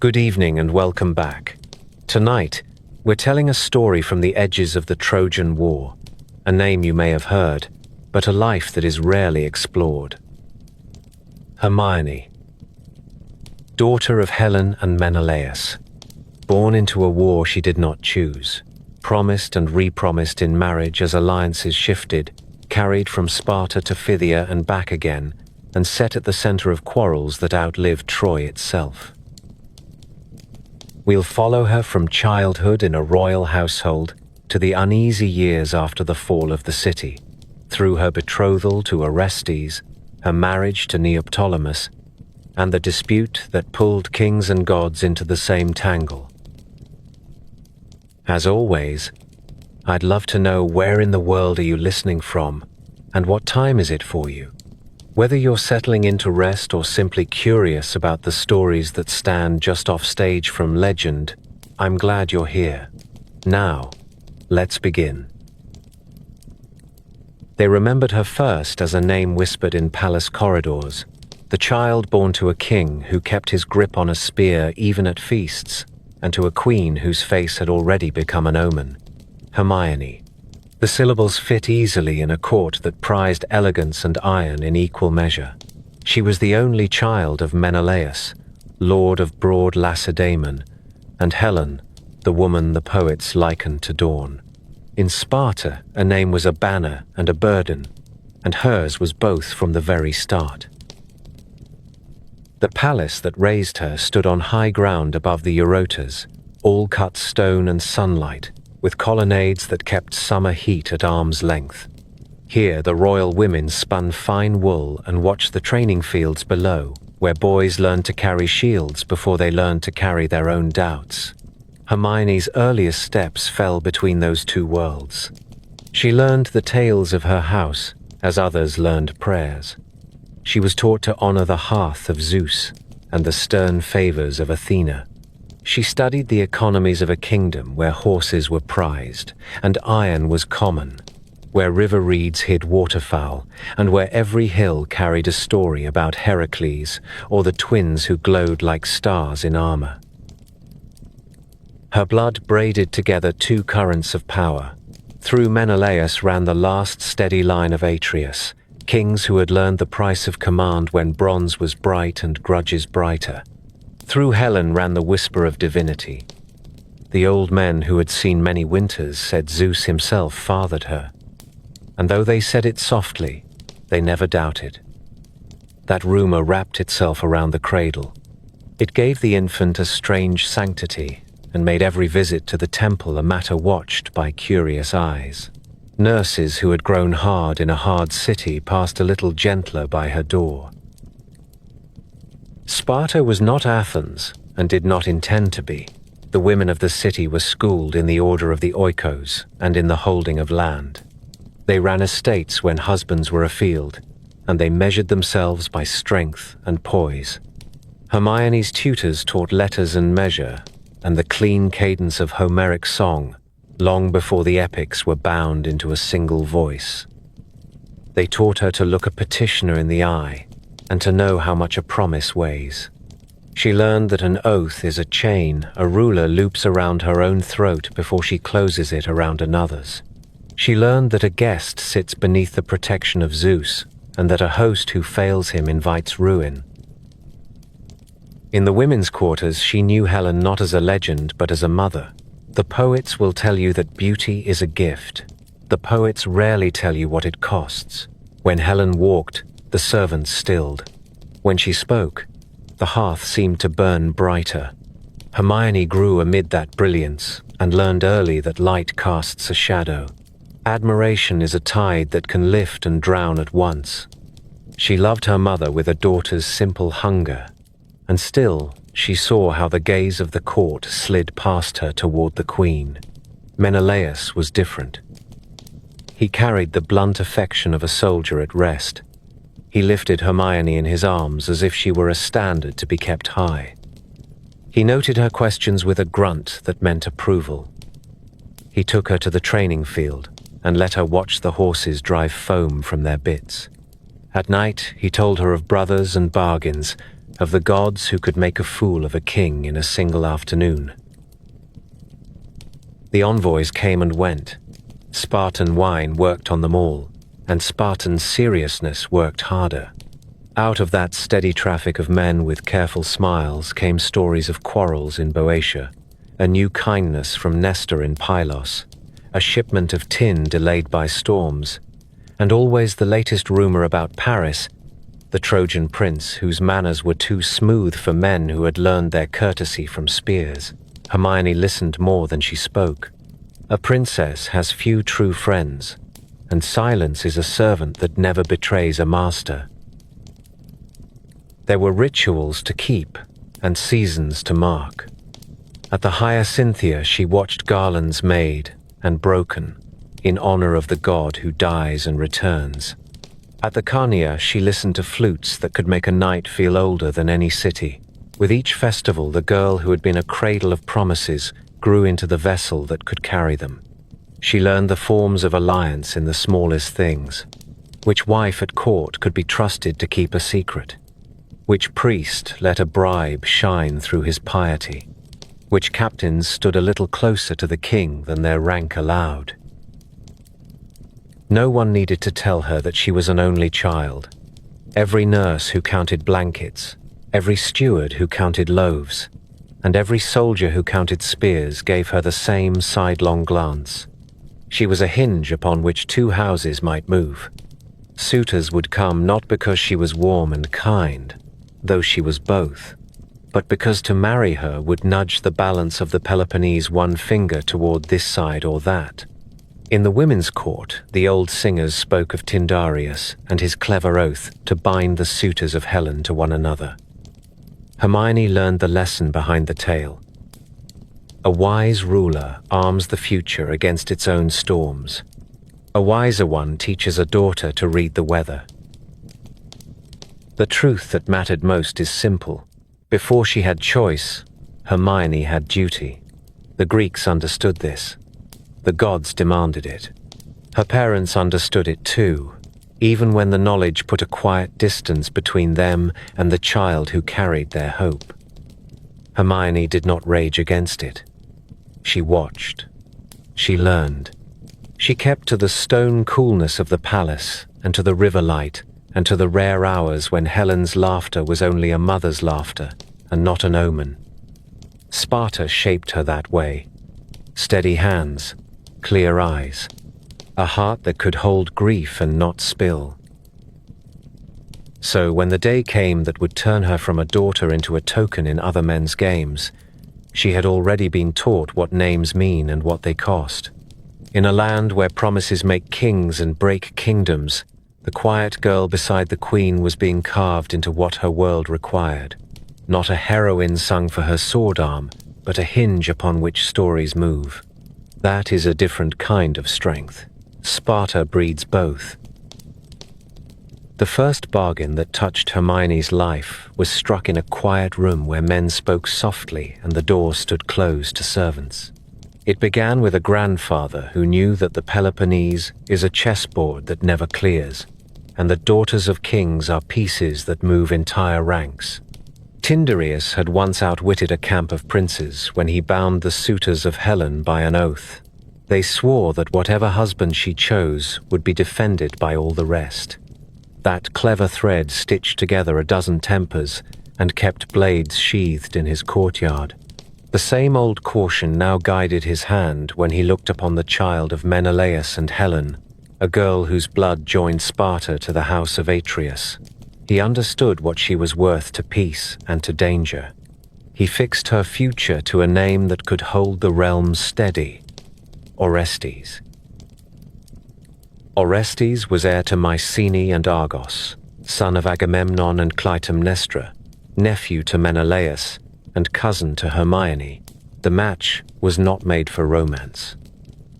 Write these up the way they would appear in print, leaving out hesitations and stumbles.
Good evening and welcome back. Tonight, we're telling a story from the edges of the Trojan War, a name you may have heard, but a life that is rarely explored. Hermione, daughter of Helen and Menelaus, born into a war she did not choose, promised and re-promised in marriage as alliances shifted, carried from Sparta to Phthia and back again, and set at the center of quarrels that outlived Troy itself. We'll follow her from childhood in a royal household to the uneasy years after the fall of the city, through her betrothal to Orestes, her marriage to Neoptolemus, and the dispute that pulled kings and gods into the same tangle. As always, I'd love to know where in the world are you listening from, and what time is it for you? Whether you're settling into rest or simply curious about the stories that stand just off stage from legend, I'm glad you're here. Now, let's begin. They remembered her first as a name whispered in palace corridors, the child born to a king who kept his grip on a spear even at feasts, and to a queen whose face had already become an omen. Hermione. The syllables fit easily in a court that prized elegance and iron in equal measure. She was the only child of Menelaus, lord of broad Lacedaemon, and Helen, the woman the poets likened to dawn. In Sparta, a name was a banner and a burden, and hers was both from the very start. The palace that raised her stood on high ground above the Eurotas, all cut stone and sunlight, with colonnades that kept summer heat at arm's length. Here the royal women spun fine wool and watched the training fields below, where boys learned to carry shields before they learned to carry their own doubts. Hermione's earliest steps fell between those two worlds. She learned the tales of her house, as others learned prayers. She was taught to honor the hearth of Zeus and the stern favors of Athena. She studied the economies of a kingdom where horses were prized and iron was common, where river reeds hid waterfowl, and where every hill carried a story about Heracles or the twins who glowed like stars in armor. Her blood braided together two currents of power. Through Menelaus ran the last steady line of Atreus, kings who had learned the price of command when bronze was bright and grudges brighter. Through Helen ran the whisper of divinity. The old men who had seen many winters said Zeus himself fathered her. And though they said it softly, they never doubted. That rumor wrapped itself around the cradle. It gave the infant a strange sanctity and made every visit to the temple a matter watched by curious eyes. Nurses who had grown hard in a hard city passed a little gentler by her door. Sparta was not Athens, and did not intend to be. The women of the city were schooled in the order of the oikos and in the holding of land. They ran estates when husbands were afield, and they measured themselves by strength and poise. Hermione's tutors taught letters and measure, and the clean cadence of Homeric song, long before the epics were bound into a single voice. They taught her to look a petitioner in the eye, and to know how much a promise weighs. She learned that an oath is a chain a ruler loops around her own throat before she closes it around another's. She learned that a guest sits beneath the protection of Zeus, and that a host who fails him invites ruin. In the women's quarters, she knew Helen not as a legend but as a mother. The poets will tell you that beauty is a gift. The poets rarely tell you what it costs. When Helen walked, the servants stilled. When she spoke, the hearth seemed to burn brighter. Hermione grew amid that brilliance and learned early that light casts a shadow. Admiration is a tide that can lift and drown at once. She loved her mother with a daughter's simple hunger, and still she saw how the gaze of the court slid past her toward the queen. Menelaus was different. He carried the blunt affection of a soldier at rest. He lifted Hermione in his arms as if she were a standard to be kept high. He noted her questions with a grunt that meant approval. He took her to the training field and let her watch the horses drive foam from their bits. At night, he told her of brothers and bargains, of the gods who could make a fool of a king in a single afternoon. The envoys came and went. Spartan wine worked on them all, and Spartan seriousness worked harder. Out of that steady traffic of men with careful smiles came stories of quarrels in Boeotia, a new kindness from Nestor in Pylos, a shipment of tin delayed by storms, and always the latest rumor about Paris, the Trojan prince whose manners were too smooth for men who had learned their courtesy from spears. Hermione listened more than she spoke. A princess has few true friends, and silence is a servant that never betrays a master. There were rituals to keep and seasons to mark. At the Hyacinthia she watched garlands made and broken in honor of the god who dies and returns. At the Carnia she listened to flutes that could make a night feel older than any city. With each festival the girl who had been a cradle of promises grew into the vessel that could carry them. She learned the forms of alliance in the smallest things. Which wife at court could be trusted to keep a secret? Which priest let a bribe shine through his piety? Which captains stood a little closer to the king than their rank allowed? No one needed to tell her that she was an only child. Every nurse who counted blankets, every steward who counted loaves, and every soldier who counted spears gave her the same sidelong glance. She was a hinge upon which two houses might move. Suitors would come not because she was warm and kind, though she was both, but because to marry her would nudge the balance of the Peloponnese one finger toward this side or that. In the women's court, the old singers spoke of Tyndareus and his clever oath to bind the suitors of Helen to one another. Hermione learned the lesson behind the tale. A wise ruler arms the future against its own storms. A wiser one teaches a daughter to read the weather. The truth that mattered most is simple. Before she had choice, Hermione had duty. The Greeks understood this. The gods demanded it. Her parents understood it too, even when the knowledge put a quiet distance between them and the child who carried their hope. Hermione did not rage against it. She watched. She learned. She kept to the stone coolness of the palace, and to the river light, and to the rare hours when Helen's laughter was only a mother's laughter, and not an omen. Sparta shaped her that way. Steady hands, clear eyes, a heart that could hold grief and not spill. So when the day came that would turn her from a daughter into a token in other men's games, she had already been taught what names mean and what they cost. In a land where promises make kings and break kingdoms, the quiet girl beside the queen was being carved into what her world required. Not a heroine sung for her sword arm, but a hinge upon which stories move. That is a different kind of strength. Sparta breeds both. The first bargain that touched Hermione's life was struck in a quiet room where men spoke softly and the door stood closed to servants. It began with a grandfather who knew that the Peloponnese is a chessboard that never clears, and the daughters of kings are pieces that move entire ranks. Tyndareus had once outwitted a camp of princes when he bound the suitors of Helen by an oath. They swore that whatever husband she chose would be defended by all the rest. That clever thread stitched together a dozen tempers and kept blades sheathed in his courtyard. The same old caution now guided his hand when he looked upon the child of Menelaus and Helen, a girl whose blood joined Sparta to the house of Atreus. He understood what she was worth to peace and to danger. He fixed her future to a name that could hold the realms steady: Orestes. Orestes was heir to Mycenae and Argos, son of Agamemnon and Clytemnestra, nephew to Menelaus, and cousin to Hermione. The match was not made for romance.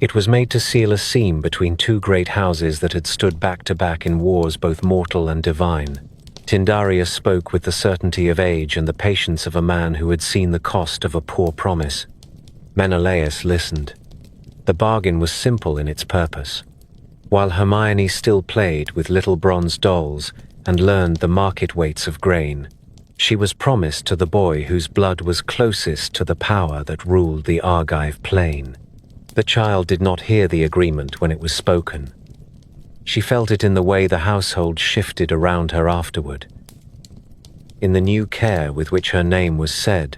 It was made to seal a seam between two great houses that had stood back to back in wars both mortal and divine. Tyndareus spoke with the certainty of age and the patience of a man who had seen the cost of a poor promise. Menelaus listened. The bargain was simple in its purpose. while Hermione still played with little bronze dolls and learned the market weights of grain. She was promised to the boy whose blood was closest to the power that ruled the Argive plain. The child did not hear the agreement when it was spoken. She felt it in the way the household shifted around her afterward, in the new care with which her name was said,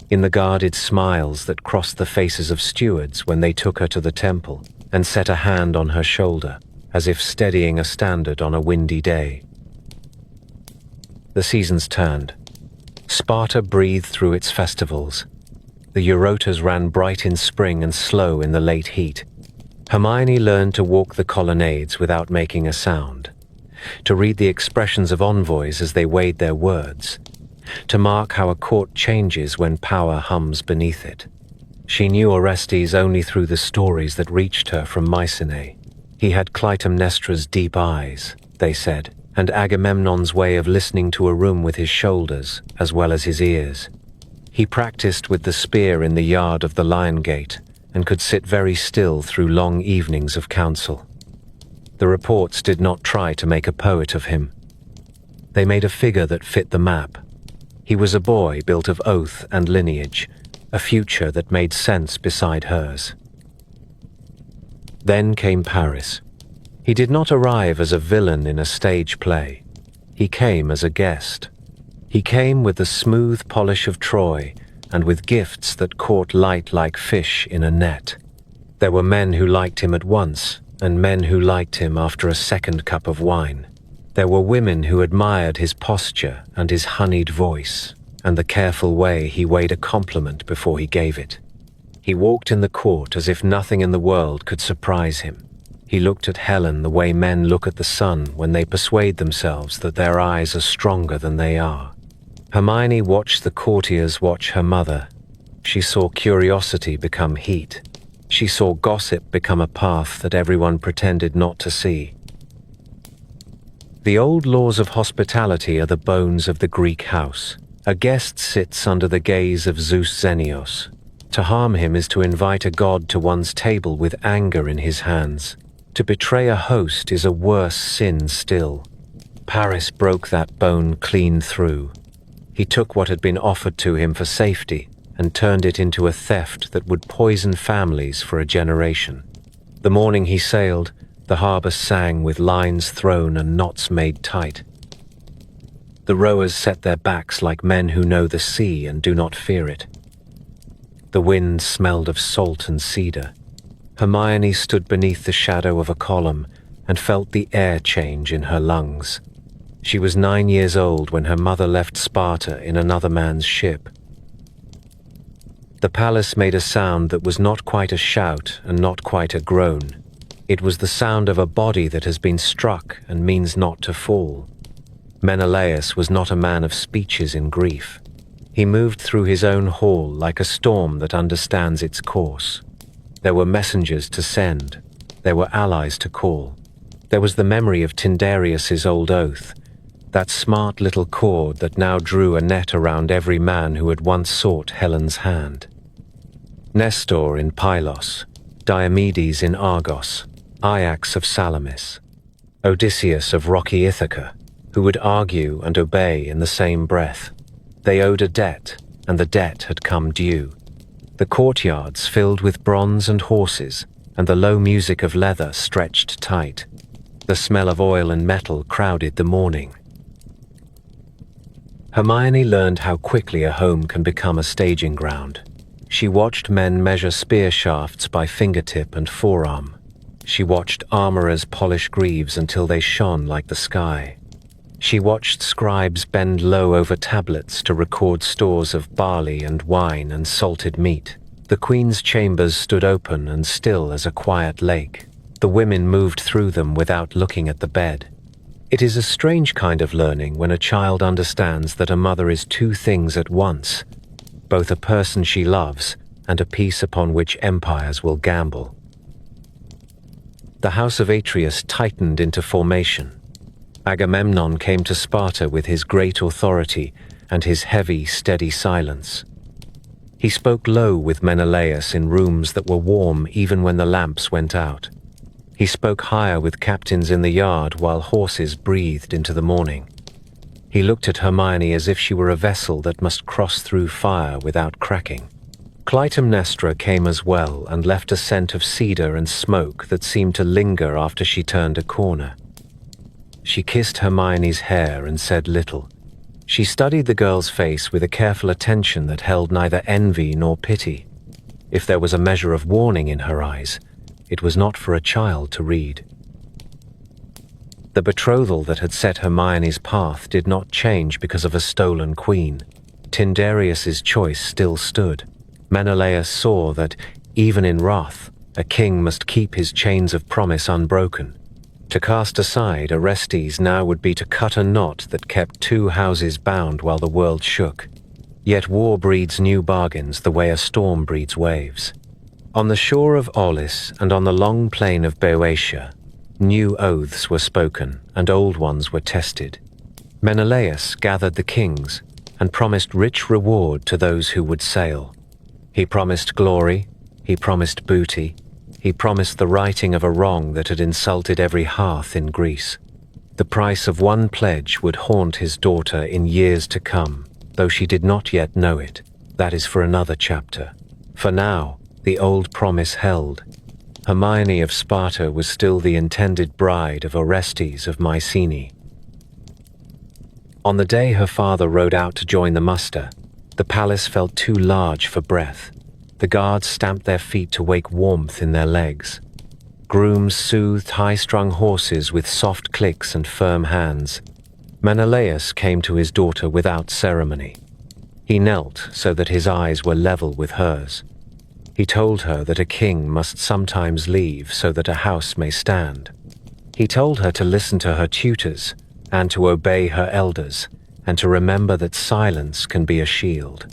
in the guarded smiles that crossed the faces of stewards when they took her to the temple and set a hand on her shoulder, as if steadying a standard on a windy day. The seasons turned. Sparta breathed through its festivals. The Eurotas ran bright in spring and slow in the late heat. Hermione learned to walk the colonnades without making a sound, to read the expressions of envoys as they weighed their words, to mark how a court changes when power hums beneath it. She knew Orestes only through the stories that reached her from Mycenae. He had Clytemnestra's deep eyes, they said, and Agamemnon's way of listening to a room with his shoulders as well as his ears. He practiced with the spear in the yard of the Lion Gate and could sit very still through long evenings of council. The reports did not try to make a poet of him. They made a figure that fit the map. He was a boy built of oath and lineage, a future that made sense beside hers. Then came Paris. He did not arrive as a villain in a stage play. He came as a guest. He came with the smooth polish of Troy and with gifts that caught light like fish in a net. There were men who liked him at once, and men who liked him after a second cup of wine. There were women who admired his posture and his honeyed voice, and the careful way he weighed a compliment before he gave it. He walked in the court as if nothing in the world could surprise him. He looked at Helen the way men look at the sun when they persuade themselves that their eyes are stronger than they are. Hermione watched the courtiers watch her mother. She saw curiosity become heat. She saw gossip become a path that everyone pretended not to see. The old laws of hospitality are the bones of the Greek house. A guest sits under the gaze of Zeus Xenios. To harm him is to invite a god to one's table with anger in his hands. To betray a host is a worse sin still. Paris broke that bone clean through. He took what had been offered to him for safety and turned it into a theft that would poison families for a generation. The morning he sailed, the harbor sang with lines thrown and knots made tight. The rowers set their backs like men who know the sea and do not fear it. The wind smelled of salt and cedar. Hermione stood beneath the shadow of a column and felt the air change in her lungs. She was 9 years old when her mother left Sparta in another man's ship. The palace made a sound that was not quite a shout and not quite a groan. It was the sound of a body that has been struck and means not to fall. Menelaus was not a man of speeches in grief. He moved through his own hall like a storm that understands its course. There were messengers to send. There were allies to call. There was the memory of Tyndareus's old oath, that smart little cord that now drew a net around every man who had once sought Helen's hand. Nestor in Pylos, Diomedes in Argos, Ajax of Salamis, Odysseus of rocky Ithaca, who would argue and obey in the same breath. They owed a debt, and the debt had come due. The courtyards filled with bronze and horses, and the low music of leather stretched tight. The smell of oil and metal crowded the morning. Hermione learned how quickly a home can become a staging ground. She watched men measure spear shafts by fingertip and forearm. She watched armorers polish greaves until they shone like the sky. She watched scribes bend low over tablets to record stores of barley and wine and salted meat. The queen's chambers stood open and still as a quiet lake. The women moved through them without looking at the bed. It is a strange kind of learning when a child understands that a mother is two things at once, both a person she loves and a piece upon which empires will gamble. The house of Atreus tightened into formation. Agamemnon came to Sparta with his great authority and his heavy, steady silence. He spoke low with Menelaus in rooms that were warm even when the lamps went out. He spoke higher with captains in the yard while horses breathed into the morning. He looked at Hermione as if she were a vessel that must cross through fire without cracking. Clytemnestra came as well and left a scent of cedar and smoke that seemed to linger after she turned a corner. She kissed Hermione's hair and said little. She studied the girl's face with a careful attention that held neither envy nor pity. If there was a measure of warning in her eyes, it was not for a child to read. The betrothal that had set Hermione's path did not change because of a stolen queen. Tyndareus's choice still stood. Menelaus saw that, even in wrath, a king must keep his chains of promise unbroken. To cast aside Orestes now would be to cut a knot that kept two houses bound while the world shook. Yet war breeds new bargains the way a storm breeds waves. On the shore of Aulis and on the long plain of Boeotia, new oaths were spoken and old ones were tested. Menelaus gathered the kings and promised rich reward to those who would sail. He promised glory, he promised booty, he promised the righting of a wrong that had insulted every hearth in Greece. The price of one pledge would haunt his daughter in years to come, though she did not yet know it. That is for another chapter. For now, the old promise held. Hermione of Sparta was still the intended bride of Orestes of Mycenae. On the day her father rode out to join the muster, the palace felt too large for breath. The guards stamped their feet to wake warmth in their legs. Grooms soothed high-strung horses with soft clicks and firm hands. Menelaus came to his daughter without ceremony. He knelt so that his eyes were level with hers. He told her that a king must sometimes leave so that a house may stand. He told her to listen to her tutors and to obey her elders, and to remember that silence can be a shield.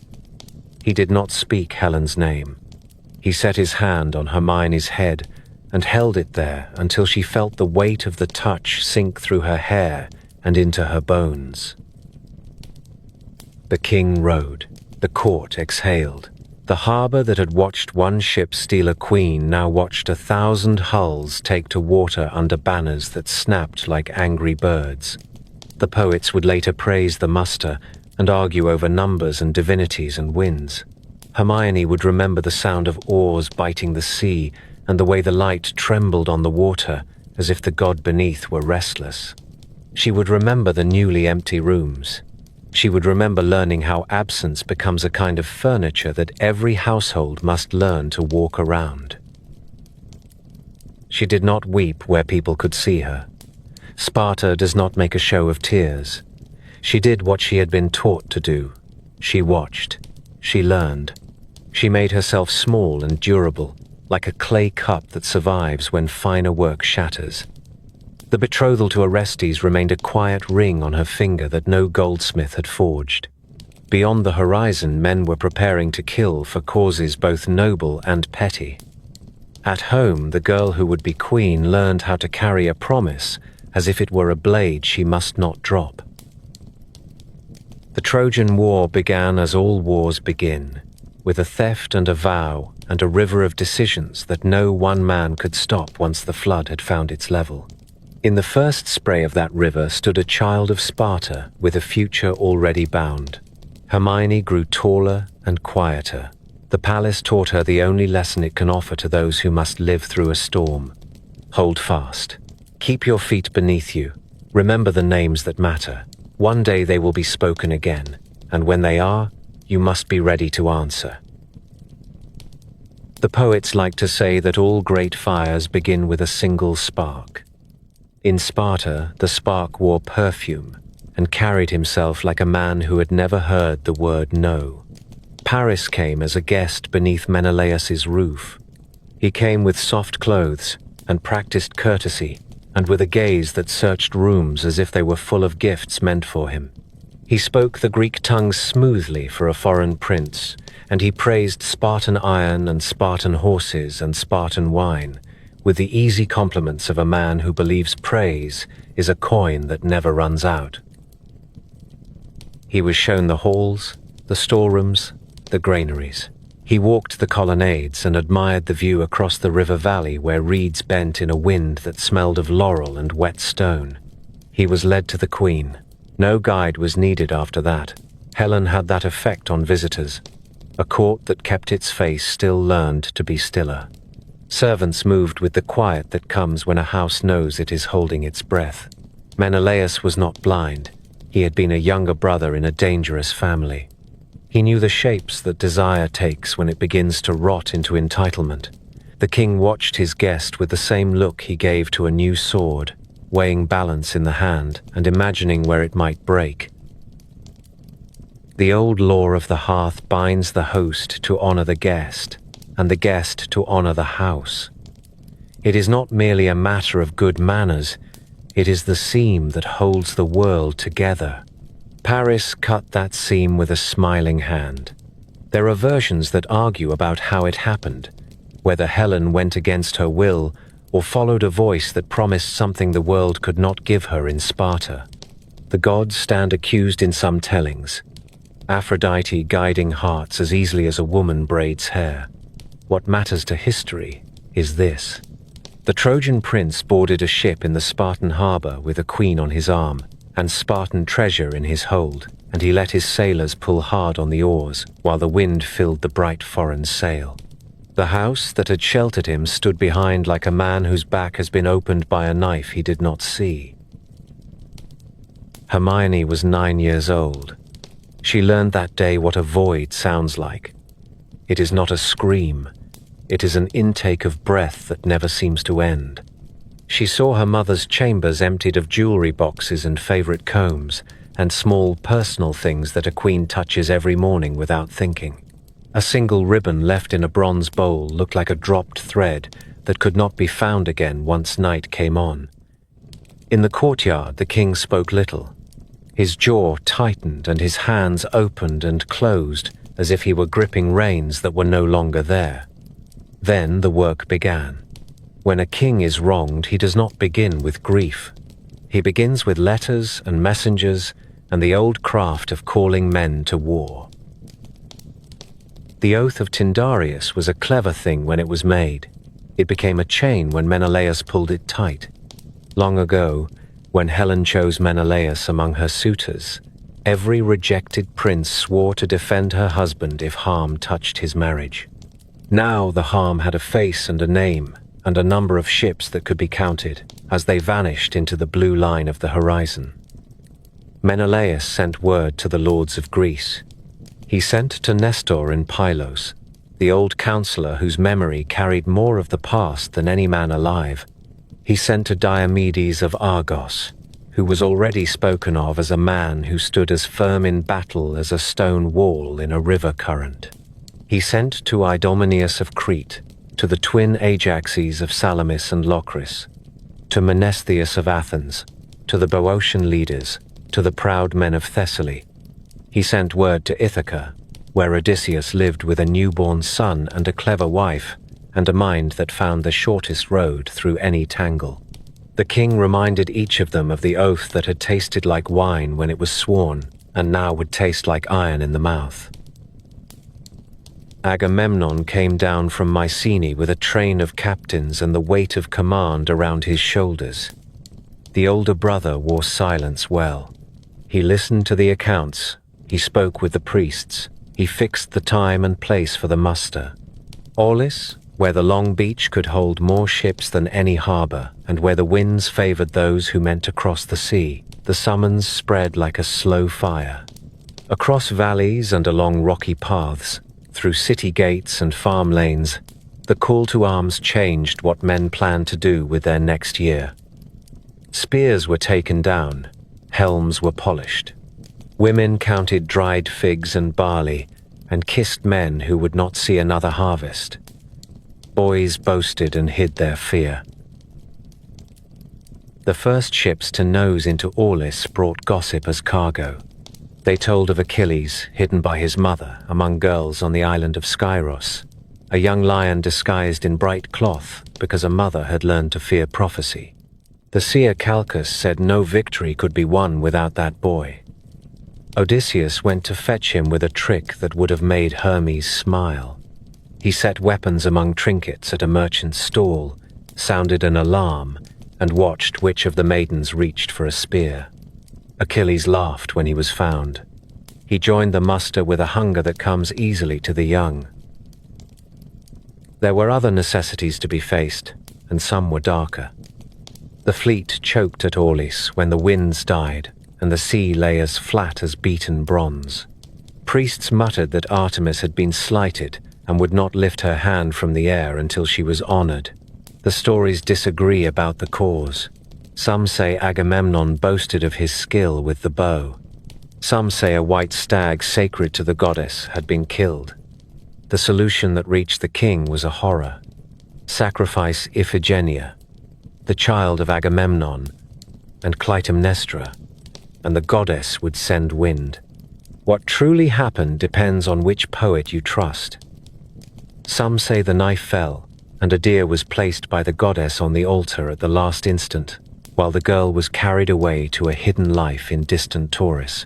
He did not speak Helen's name. He set his hand on Hermione's head and held it there until she felt the weight of the touch sink through her hair and into her bones. The king rode. The court exhaled. The harbor that had watched one ship steal a queen now watched 1,000 hulls take to water under banners that snapped like angry birds. The poets would later praise the muster and argue over numbers and divinities and winds. Hermione would remember the sound of oars biting the sea and the way the light trembled on the water as if the god beneath were restless. She would remember the newly empty rooms. She would remember learning how absence becomes a kind of furniture that every household must learn to walk around. She did not weep where people could see her. Sparta does not make a show of tears. She did what she had been taught to do. She watched. She learned. She made herself small and durable, like a clay cup that survives when finer work shatters. The betrothal to Orestes remained a quiet ring on her finger that no goldsmith had forged. Beyond the horizon, men were preparing to kill for causes both noble and petty. At home, the girl who would be queen learned how to carry a promise as if it were a blade she must not drop. The Trojan War began as all wars begin, with a theft and a vow and a river of decisions that no one man could stop once the flood had found its level. In the first spray of that river stood a child of Sparta with a future already bound. Hermione grew taller and quieter. The palace taught her the only lesson it can offer to those who must live through a storm. Hold fast. Keep your feet beneath you. Remember the names that matter. One day they will be spoken again, and when they are, you must be ready to answer. The poets like to say that all great fires begin with a single spark. In Sparta, the spark wore perfume and carried himself like a man who had never heard the word no. Paris came as a guest beneath Menelaus's roof. He came with soft clothes and practiced courtesy, and with a gaze that searched rooms as if they were full of gifts meant for him. He spoke the Greek tongue smoothly for a foreign prince, and he praised Spartan iron and Spartan horses and Spartan wine, with the easy compliments of a man who believes praise is a coin that never runs out. He was shown the halls, the storerooms, the granaries. He walked the colonnades and admired the view across the river valley where reeds bent in a wind that smelled of laurel and wet stone. He was led to the queen. No guide was needed after that. Helen had that effect on visitors. A court that kept its face still learned to be stiller. Servants moved with the quiet that comes when a house knows it is holding its breath. Menelaus was not blind. He had been a younger brother in a dangerous family. He knew the shapes that desire takes when it begins to rot into entitlement. The king watched his guest with the same look he gave to a new sword, weighing balance in the hand and imagining where it might break. The old law of the hearth binds the host to honor the guest, and the guest to honor the house. It is not merely a matter of good manners, it is the seam that holds the world together. Paris cut that seam with a smiling hand. There are versions that argue about how it happened, whether Helen went against her will or followed a voice that promised something the world could not give her in Sparta. The gods stand accused in some tellings, Aphrodite guiding hearts as easily as a woman braids hair. What matters to history is this. The Trojan prince boarded a ship in the Spartan harbor with a queen on his arm and Spartan treasure in his hold, and he let his sailors pull hard on the oars while the wind filled the bright foreign sail. The house that had sheltered him stood behind like a man whose back has been opened by a knife he did not see. Hermione was 9 years old. She learned that day what a void sounds like. It is not a scream. It is an intake of breath that never seems to end. She saw her mother's chambers emptied of jewelry boxes and favorite combs, and small personal things that a queen touches every morning without thinking. A single ribbon left in a bronze bowl looked like a dropped thread that could not be found again once night came on. In the courtyard, the king spoke little. His jaw tightened and his hands opened and closed as if he were gripping reins that were no longer there. Then the work began. When a king is wronged, he does not begin with grief. He begins with letters and messengers and the old craft of calling men to war. The oath of Tyndareus was a clever thing when it was made. It became a chain when Menelaus pulled it tight. Long ago, when Helen chose Menelaus among her suitors, every rejected prince swore to defend her husband if harm touched his marriage. Now the harm had a face and a name, and a number of ships that could be counted as they vanished into the blue line of the horizon. Menelaus sent word to the lords of Greece. He sent to Nestor in Pylos, the old counselor whose memory carried more of the past than any man alive. He sent to Diomedes of Argos, who was already spoken of as a man who stood as firm in battle as a stone wall in a river current. He sent to Idomeneus of Crete, to the twin Ajaxes of Salamis and Locris, to Menestheus of Athens, to the Boeotian leaders, to the proud men of Thessaly. He sent word to Ithaca, where Odysseus lived with a newborn son and a clever wife, and a mind that found the shortest road through any tangle. The king reminded each of them of the oath that had tasted like wine when it was sworn, and now would taste like iron in the mouth. Agamemnon came down from Mycenae with a train of captains and the weight of command around his shoulders. The older brother wore silence well. He listened to the accounts, he spoke with the priests, he fixed the time and place for the muster. Aulis, where the long beach could hold more ships than any harbor, and where the winds favored those who meant to cross the sea, the summons spread like a slow fire. Across valleys and along rocky paths, through city gates and farm lanes, the call to arms changed what men planned to do with their next year. Spears were taken down, helms were polished. Women counted dried figs and barley, and kissed men who would not see another harvest. Boys boasted and hid their fear. The first ships to nose into Aulis brought gossip as cargo. They told of Achilles, hidden by his mother, among girls on the island of Skyros, a young lion disguised in bright cloth because a mother had learned to fear prophecy. The seer Calchas said no victory could be won without that boy. Odysseus went to fetch him with a trick that would have made Hermes smile. He set weapons among trinkets at a merchant's stall, sounded an alarm, and watched which of the maidens reached for a spear. Achilles laughed when he was found. He joined the muster with a hunger that comes easily to the young. There were other necessities to be faced, and some were darker. The fleet choked at Aulis when the winds died, and the sea lay as flat as beaten bronze. Priests muttered that Artemis had been slighted and would not lift her hand from the air until she was honored. The stories disagree about the cause. Some say Agamemnon boasted of his skill with the bow. Some say a white stag sacred to the goddess had been killed. The solution that reached the king was a horror. Sacrifice Iphigenia, the child of Agamemnon, and Clytemnestra, and the goddess would send wind. What truly happened depends on which poet you trust. Some say the knife fell, and a deer was placed by the goddess on the altar at the last instant, while the girl was carried away to a hidden life in distant Taurus.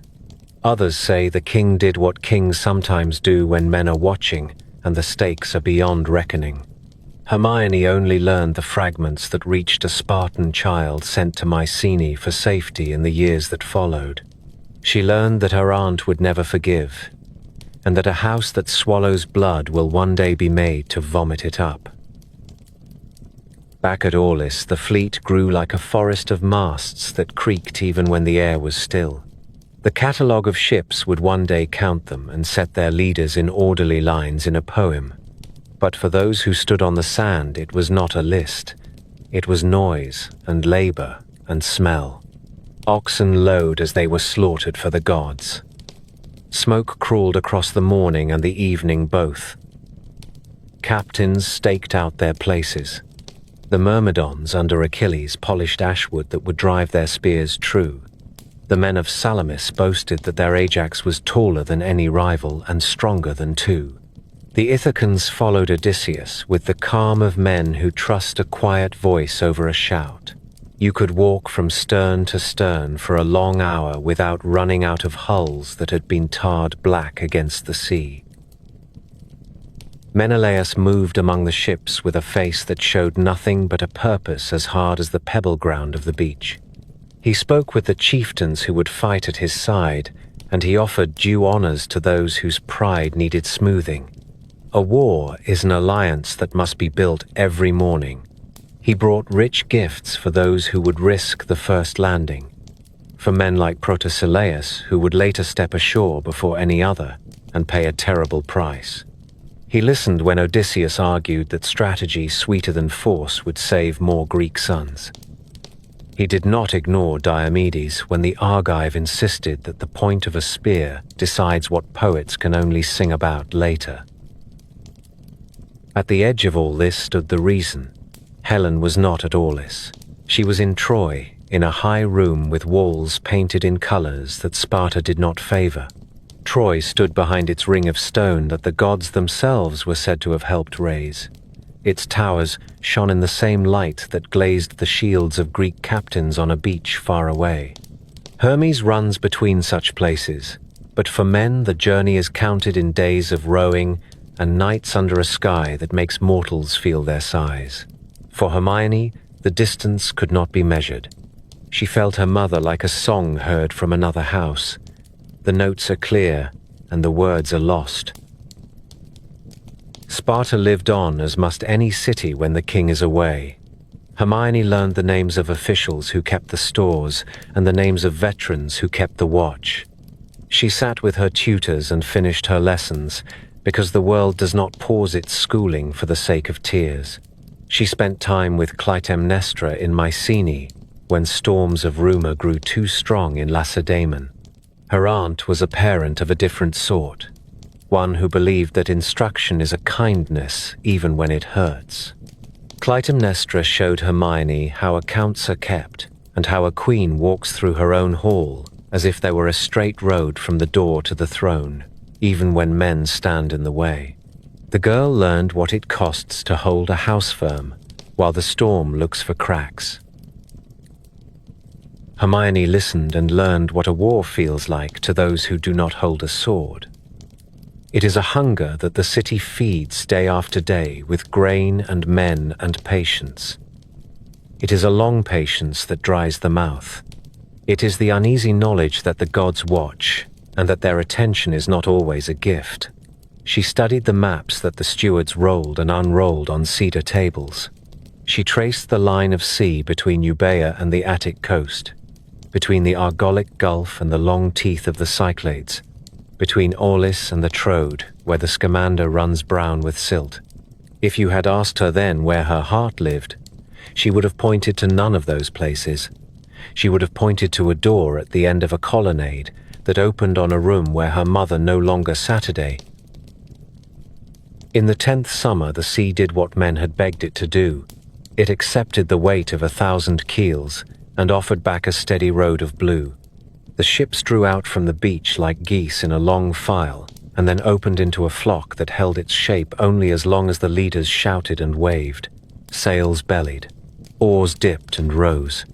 Others say the king did what kings sometimes do when men are watching, and the stakes are beyond reckoning. Hermione only learned the fragments that reached a Spartan child sent to Mycenae for safety in the years that followed. She learned that her aunt would never forgive, and that a house that swallows blood will one day be made to vomit it up. Back at Aulis, the fleet grew like a forest of masts that creaked even when the air was still. The catalogue of ships would one day count them and set their leaders in orderly lines in a poem. But for those who stood on the sand, it was not a list. It was noise and labor and smell. Oxen lowed as they were slaughtered for the gods. Smoke crawled across the morning and the evening both. Captains staked out their places. The Myrmidons under Achilles polished ashwood that would drive their spears true. The men of Salamis boasted that their Ajax was taller than any rival and stronger than two. The Ithacans followed Odysseus with the calm of men who trust a quiet voice over a shout. You could walk from stern to stern for a long hour without running out of hulls that had been tarred black against the sea. Menelaus moved among the ships with a face that showed nothing but a purpose as hard as the pebble ground of the beach. He spoke with the chieftains who would fight at his side, and he offered due honors to those whose pride needed smoothing. A war is an alliance that must be built every morning. He brought rich gifts for those who would risk the first landing, for men like Protesilaus who would later step ashore before any other and pay a terrible price. He listened when Odysseus argued that strategy sweeter than force would save more Greek sons. He did not ignore Diomedes when the Argive insisted that the point of a spear decides what poets can only sing about later. At the edge of all this stood the reason. Helen was not at Aulis. She was in Troy, in a high room with walls painted in colors that Sparta did not favor. Troy stood behind its ring of stone that the gods themselves were said to have helped raise. Its towers shone in the same light that glazed the shields of Greek captains on a beach far away. Hermes runs between such places, but for men the journey is counted in days of rowing and nights under a sky that makes mortals feel their size. For Hermione, the distance could not be measured. She felt her mother like a song heard from another house. The notes are clear, and the words are lost. Sparta lived on as must any city when the king is away. Hermione learned the names of officials who kept the stores and the names of veterans who kept the watch. She sat with her tutors and finished her lessons, because the world does not pause its schooling for the sake of tears. She spent time with Clytemnestra in Mycenae, when storms of rumor grew too strong in Lacedaemon. Her aunt was a parent of a different sort, one who believed that instruction is a kindness even when it hurts. Clytemnestra showed Hermione how accounts are kept and how a queen walks through her own hall as if there were a straight road from the door to the throne, even when men stand in the way. The girl learned what it costs to hold a house firm while the storm looks for cracks. Hermione listened and learned what a war feels like to those who do not hold a sword. It is a hunger that the city feeds day after day with grain and men and patience. It is a long patience that dries the mouth. It is the uneasy knowledge that the gods watch, and that their attention is not always a gift. She studied the maps that the stewards rolled and unrolled on cedar tables. She traced the line of sea between Euboea and the Attic coast, between the Argolic Gulf and the long teeth of the Cyclades, between Aulis and the Troad, where the Scamander runs brown with silt. If you had asked her then where her heart lived, she would have pointed to none of those places. She would have pointed to a door at the end of a colonnade that opened on a room where her mother no longer Saturday. In the 10th summer, the sea did what men had begged it to do. It accepted the weight of 1,000 keels and offered back a steady road of blue. The ships drew out from the beach like geese in a long file, and then opened into a flock that held its shape only as long as the leaders shouted and waved. Sails bellied. Oars dipped and rose.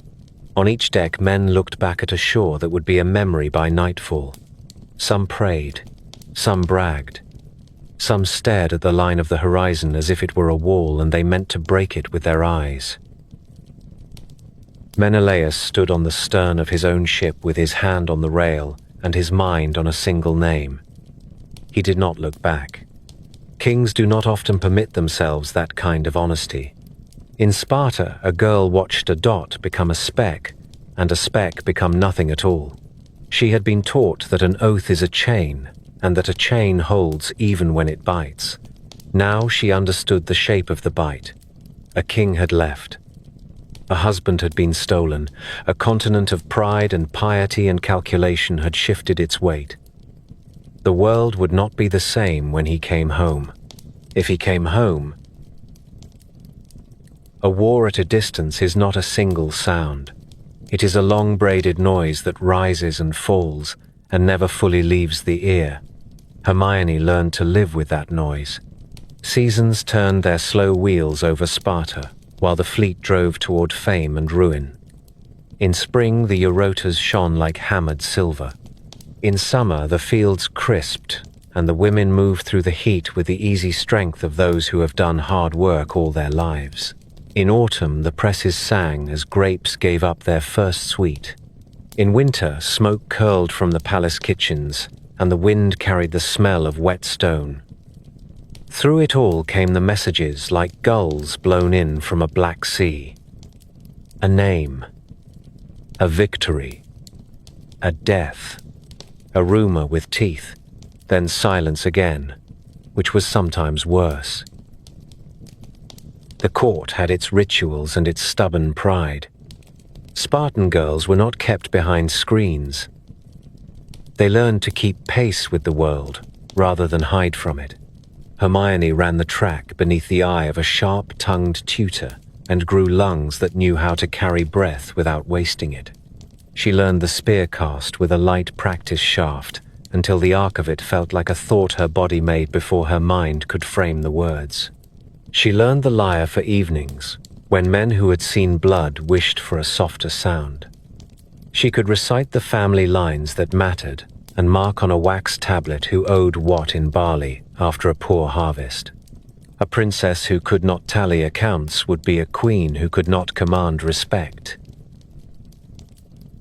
On each deck, men looked back at a shore that would be a memory by nightfall. Some prayed. Some bragged. Some stared at the line of the horizon as if it were a wall and they meant to break it with their eyes. Menelaus stood on the stern of his own ship with his hand on the rail and his mind on a single name. He did not look back. Kings do not often permit themselves that kind of honesty. In Sparta, a girl watched a dot become a speck, and a speck become nothing at all. She had been taught that an oath is a chain, and that a chain holds even when it bites. Now she understood the shape of the bite. A king had left. A husband had been stolen. A continent of pride and piety and calculation had shifted its weight. The world would not be the same when he came home. If he came home, a war at a distance is not a single sound. It is a long braided noise that rises and falls and never fully leaves the ear. Hermione learned to live with that noise. Seasons turned their slow wheels over Sparta, while the fleet drove toward fame and ruin. In spring, the Eurotas shone like hammered silver. In summer, the fields crisped, and the women moved through the heat with the easy strength of those who have done hard work all their lives. In autumn, the presses sang as grapes gave up their first sweet. In winter, smoke curled from the palace kitchens, and the wind carried the smell of wet stone. Through it all came the messages like gulls blown in from a black sea. A name. A victory. A death. A rumor with teeth. Then silence again, which was sometimes worse. The court had its rituals and its stubborn pride. Spartan girls were not kept behind screens. They learned to keep pace with the world, rather than hide from it. Hermione ran the track beneath the eye of a sharp-tongued tutor and grew lungs that knew how to carry breath without wasting it. She learned the spear cast with a light practice shaft until the arc of it felt like a thought her body made before her mind could frame the words. She learned the lyre for evenings, when men who had seen blood wished for a softer sound. She could recite the family lines that mattered and mark on a wax tablet who owed what in barley after a poor harvest. A princess who could not tally accounts would be a queen who could not command respect.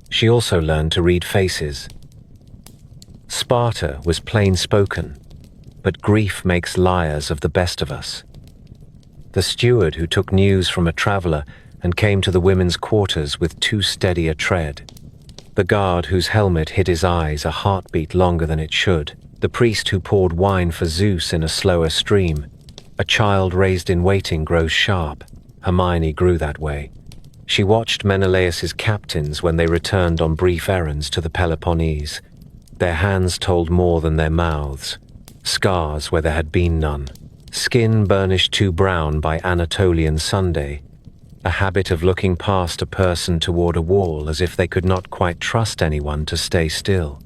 She also learned to read faces. Sparta was plain-spoken, but grief makes liars of the best of us. The steward who took news from a traveler and came to the women's quarters with too steady a tread. The guard whose helmet hid his eyes a heartbeat longer than it should. The priest who poured wine for Zeus in a slower stream. A child raised in waiting grows sharp. Hermione grew that way. She watched Menelaus's captains when they returned on brief errands to the Peloponnese. Their hands told more than their mouths. Scars where there had been none. Skin burnished too brown by Anatolian Sunday. A habit of looking past a person toward a wall as if they could not quite trust anyone to stay still.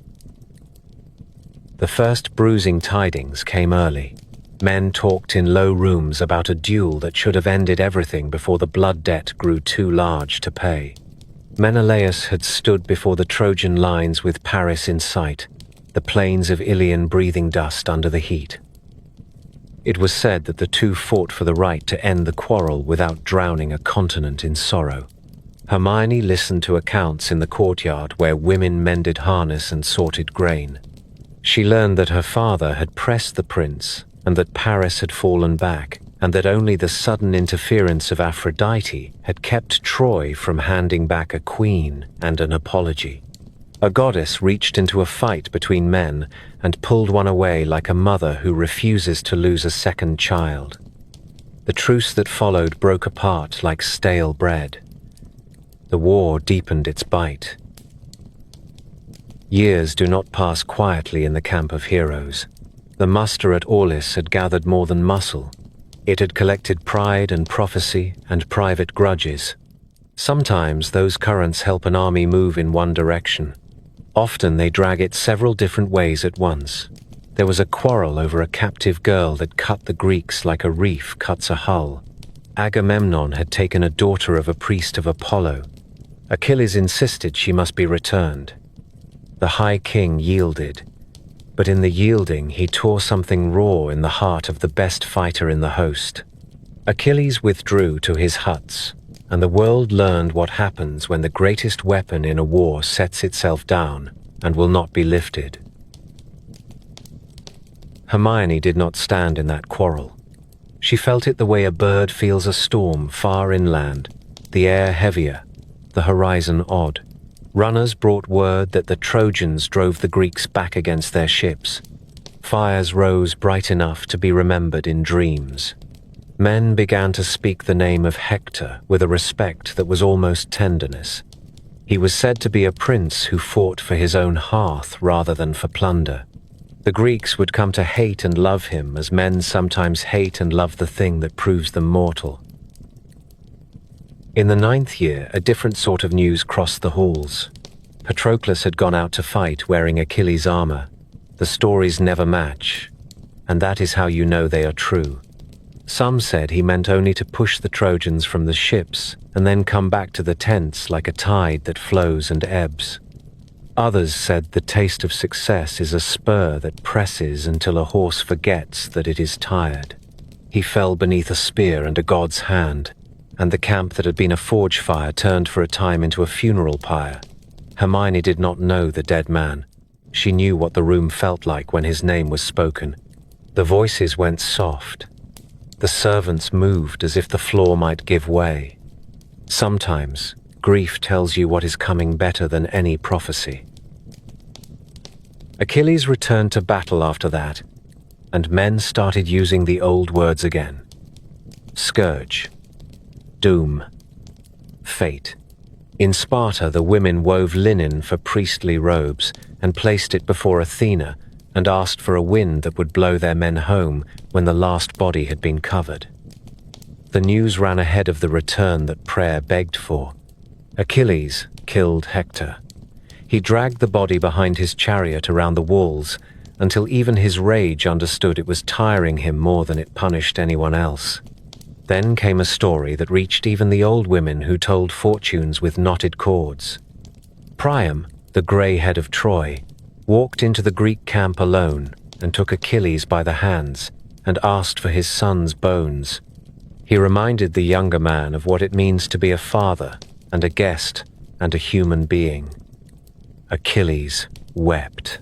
The first bruising tidings came early. Men talked in low rooms about a duel that should have ended everything before the blood debt grew too large to pay. Menelaus had stood before the Trojan lines with Paris in sight. the plains of Ilion breathing dust under the heat. It was said that the two fought for the right to end the quarrel without drowning a continent in sorrow. Hermione listened to accounts in the courtyard where women mended harness and sorted grain. She learned that her father had pressed the prince, and that Paris had fallen back, and that only the sudden interference of Aphrodite had kept Troy from handing back a queen and an apology. A goddess reached into a fight between men and pulled one away like a mother who refuses to lose a second child. The truce that followed broke apart like stale bread. The war deepened its bite. Years do not pass quietly in the camp of heroes. The muster at Aulis had gathered more than muscle. It had collected pride and prophecy and private grudges. Sometimes those currents help an army move in one direction. Often they drag it several different ways at once. There was a quarrel over a captive girl that cut the Greeks like a reef cuts a hull. Agamemnon had taken a daughter of a priest of Apollo. Achilles insisted she must be returned. The High King yielded, but in the yielding he tore something raw in the heart of the best fighter in the host. Achilles withdrew to his huts, and the world learned what happens when the greatest weapon in a war sets itself down and will not be lifted. Hermione did not stand in that quarrel. She felt it the way a bird feels a storm far inland, the air heavier, the horizon odd. Runners brought word that the Trojans drove the Greeks back against their ships. Fires rose bright enough to be remembered in dreams. Men began to speak the name of Hector with a respect that was almost tenderness. He was said to be a prince who fought for his own hearth rather than for plunder. The Greeks would come to hate and love him as men sometimes hate and love the thing that proves them mortal. In the 9th year, a different sort of news crossed the halls. Patroclus had gone out to fight wearing Achilles' armor. The stories never match, and that is how you know they are true. Some said he meant only to push the Trojans from the ships and then come back to the tents like a tide that flows and ebbs. Others said the taste of success is a spur that presses until a horse forgets that it is tired. He fell beneath a spear and a god's hand, and the camp that had been a forge fire turned for a time into a funeral pyre. Hermione did not know the dead man. She knew what the room felt like when his name was spoken. The voices went soft. The servants moved as if the floor might give way. Sometimes, grief tells you what is coming better than any prophecy. Achilles returned to battle after that, and men started using the old words again. Scourge. Doom. Fate. In Sparta, the women wove linen for priestly robes and placed it before Athena and asked for a wind that would blow their men home when the last body had been covered. The news ran ahead of the return that prayer begged for. Achilles killed Hector. He dragged the body behind his chariot around the walls until even his rage understood it was tiring him more than it punished anyone else. Then came a story that reached even the old women who told fortunes with knotted cords. Priam, the grey head of Troy, walked into the Greek camp alone and took Achilles by the hands and asked for his son's bones. He reminded the younger man of what it means to be a father and a guest and a human being. Achilles wept.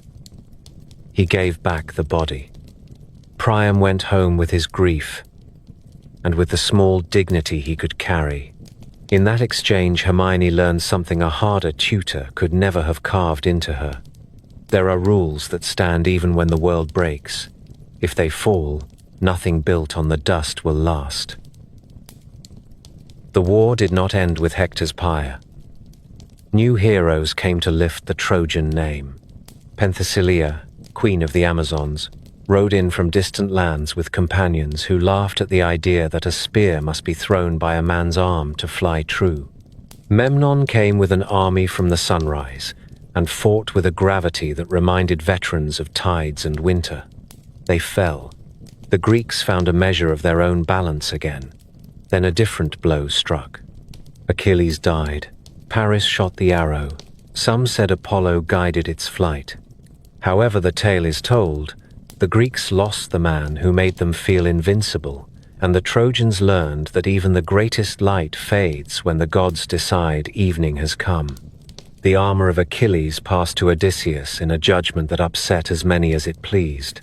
He gave back the body. Priam went home with his grief and with the small dignity he could carry. In that exchange, Hermione learned something a harder tutor could never have carved into her. There are rules that stand even when the world breaks. If they fall, nothing built on the dust will last. The war did not end with Hector's pyre. New heroes came to lift the Trojan name. Penthesilea, queen of the Amazons, rode in from distant lands with companions who laughed at the idea that a spear must be thrown by a man's arm to fly true. Memnon came with an army from the sunrise and fought with a gravity that reminded veterans of tides and winter. They fell. The Greeks found a measure of their own balance again. Then a different blow struck. Achilles died. Paris shot the arrow. Some said Apollo guided its flight. However the tale is told, the Greeks lost the man who made them feel invincible, and the Trojans learned that even the greatest light fades when the gods decide evening has come. The armor of Achilles passed to Odysseus in a judgment that upset as many as it pleased.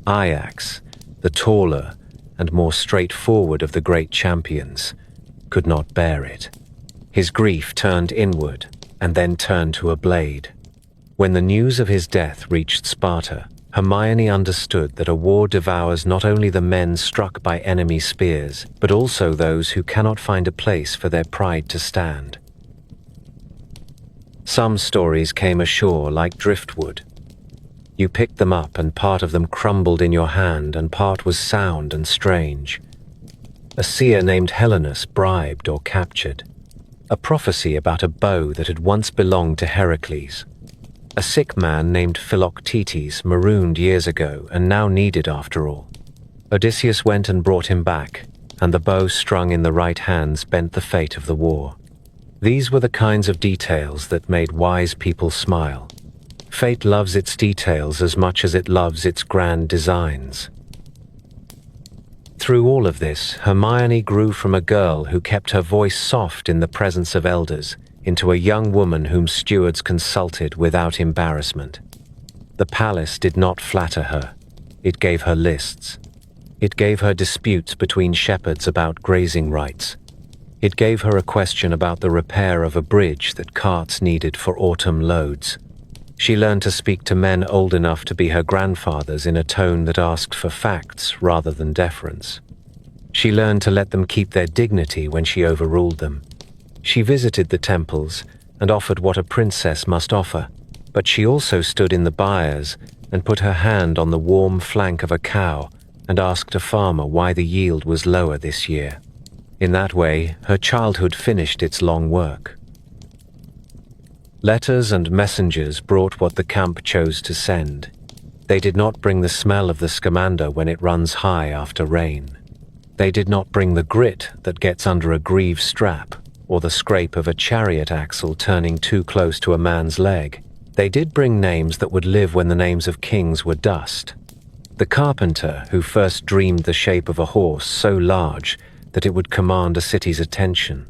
Ajax, the taller and more straightforward of the great champions, could not bear it. His grief turned inward and then turned to a blade. When the news of his death reached Sparta, Hermione understood that a war devours not only the men struck by enemy spears, but also those who cannot find a place for their pride to stand. Some stories came ashore like driftwood. You picked them up and part of them crumbled in your hand and part was sound and strange. A seer named Helenus bribed or captured. A prophecy about a bow that had once belonged to Heracles. A sick man named Philoctetes marooned years ago and now needed after all. Odysseus went and brought him back, and the bow strung in the right hands bent the fate of the war. These were the kinds of details that made wise people smile. Fate loves its details as much as it loves its grand designs. Through all of this, Hermione grew from a girl who kept her voice soft in the presence of elders into a young woman whom stewards consulted without embarrassment. The palace did not flatter her. It gave her lists. It gave her disputes between shepherds about grazing rights. It gave her a question about the repair of a bridge that carts needed for autumn loads. She learned to speak to men old enough to be her grandfathers in a tone that asked for facts rather than deference. She learned to let them keep their dignity when she overruled them. She visited the temples and offered what a princess must offer, but she also stood in the byres and put her hand on the warm flank of a cow and asked a farmer why the yield was lower this year. In that way, her childhood finished its long work. Letters and messengers brought what the camp chose to send. They did not bring the smell of the scamander when it runs high after rain. They did not bring the grit that gets under a greave strap, or the scrape of a chariot axle turning too close to a man's leg. They did bring names that would live when the names of kings were dust. The carpenter who first dreamed the shape of a horse so large that it would command a city's attention.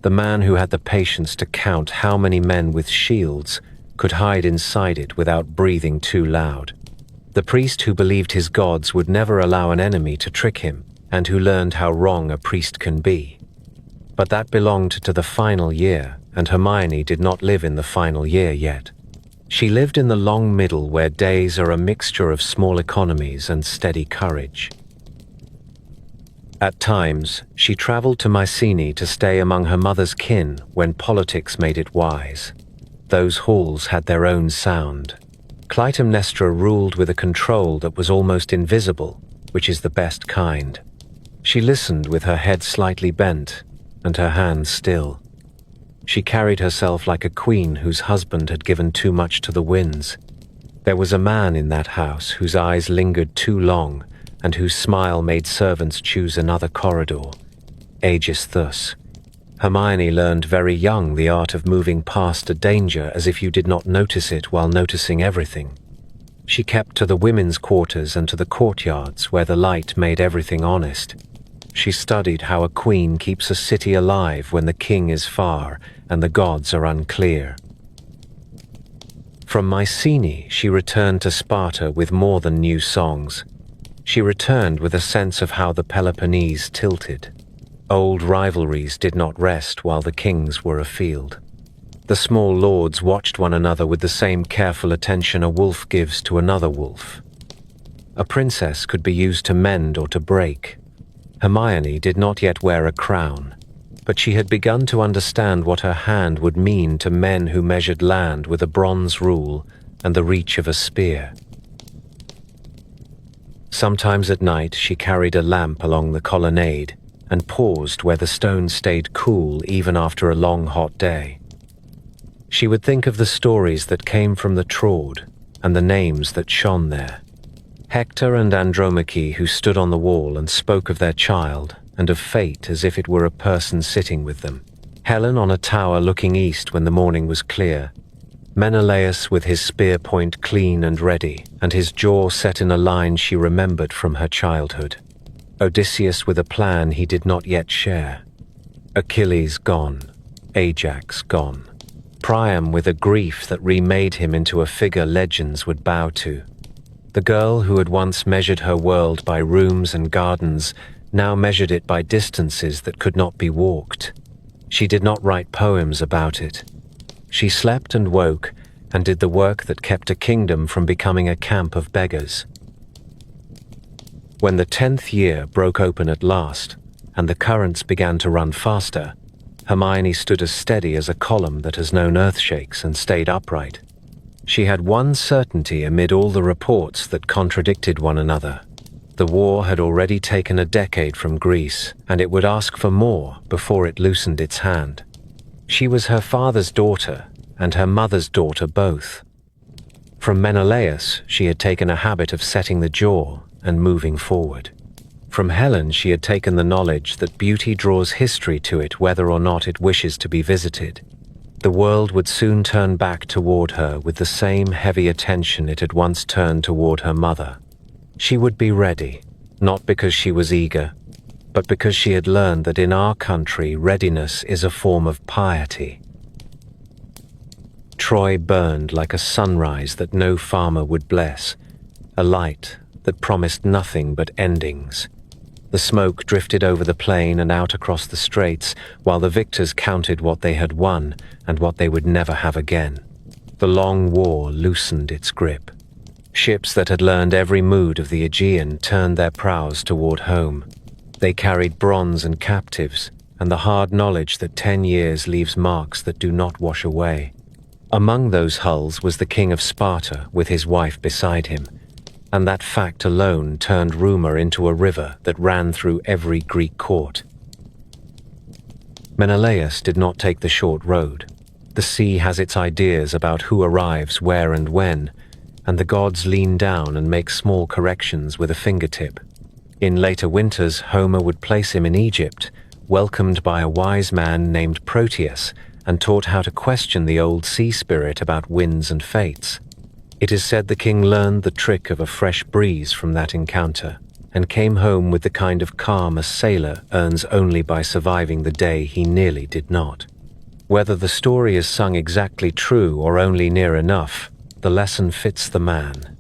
The man who had the patience to count how many men with shields could hide inside it without breathing too loud. The priest who believed his gods would never allow an enemy to trick him, and who learned how wrong a priest can be. But that belonged to the final year, and Hermione did not live in the final year yet. She lived in the long middle where days are a mixture of small economies and steady courage. At times, she traveled to Mycenae to stay among her mother's kin when politics made it wise. Those halls had their own sound. Clytemnestra ruled with a control that was almost invisible, which is the best kind. She listened with her head slightly bent and her hands still. She carried herself like a queen whose husband had given too much to the winds. There was a man in that house whose eyes lingered too long and whose smile made servants choose another corridor. Aegisthus. Hermione learned very young the art of moving past a danger as if you did not notice it while noticing everything. She kept to the women's quarters and to the courtyards where the light made everything honest. She studied how a queen keeps a city alive when the king is far and the gods are unclear. From Mycenae, she returned to Sparta with more than new songs. She returned with a sense of how the Peloponnese tilted. Old rivalries did not rest while the kings were afield. The small lords watched one another with the same careful attention a wolf gives to another wolf. A princess could be used to mend or to break. Hermione did not yet wear a crown, but she had begun to understand what her hand would mean to men who measured land with a bronze rule and the reach of a spear. Sometimes at night she carried a lamp along the colonnade and paused where the stones stayed cool even after a long hot day. She would think of the stories that came from the Troad and the names that shone there. Hector and Andromache who stood on the wall and spoke of their child and of fate as if it were a person sitting with them. Helen on a tower looking east when the morning was clear. Menelaus with his spear point clean and ready, and his jaw set in a line she remembered from her childhood. Odysseus with a plan he did not yet share. Achilles gone, Ajax gone. Priam with a grief that remade him into a figure legends would bow to. The girl who had once measured her world by rooms and gardens now measured it by distances that could not be walked. She did not write poems about it. She slept and woke and did the work that kept a kingdom from becoming a camp of beggars. When the 10th year broke open at last, and the currents began to run faster, Hermione stood as steady as a column that has known earthshakes and stayed upright. She had one certainty amid all the reports that contradicted one another. The war had already taken a decade from Greece, and it would ask for more before it loosened its hand. She was her father's daughter and her mother's daughter both. From Menelaus, she had taken a habit of setting the jaw and moving forward. From Helen, she had taken the knowledge that beauty draws history to it whether or not it wishes to be visited. The world would soon turn back toward her with the same heavy attention it had once turned toward her mother. She would be ready, not because she was eager, but because she had learned that in our country readiness is a form of piety. Troy burned like a sunrise that no farmer would bless, a light that promised nothing but endings. The smoke drifted over the plain and out across the straits, while the victors counted what they had won and what they would never have again. The long war loosened its grip. Ships that had learned every mood of the Aegean turned their prows toward home. They carried bronze and captives, and the hard knowledge that 10 years leaves marks that do not wash away. Among those hulls was the king of Sparta with his wife beside him, and that fact alone turned rumor into a river that ran through every Greek court. Menelaus did not take the short road. The sea has its ideas about who arrives where and when, and the gods lean down and make small corrections with a fingertip. In later winters, Homer would place him in Egypt, welcomed by a wise man named Proteus, and taught how to question the old sea spirit about winds and fates. It is said the king learned the trick of a fresh breeze from that encounter, and came home with the kind of calm a sailor earns only by surviving the day he nearly did not. Whether the story is sung exactly true or only near enough, the lesson fits the man.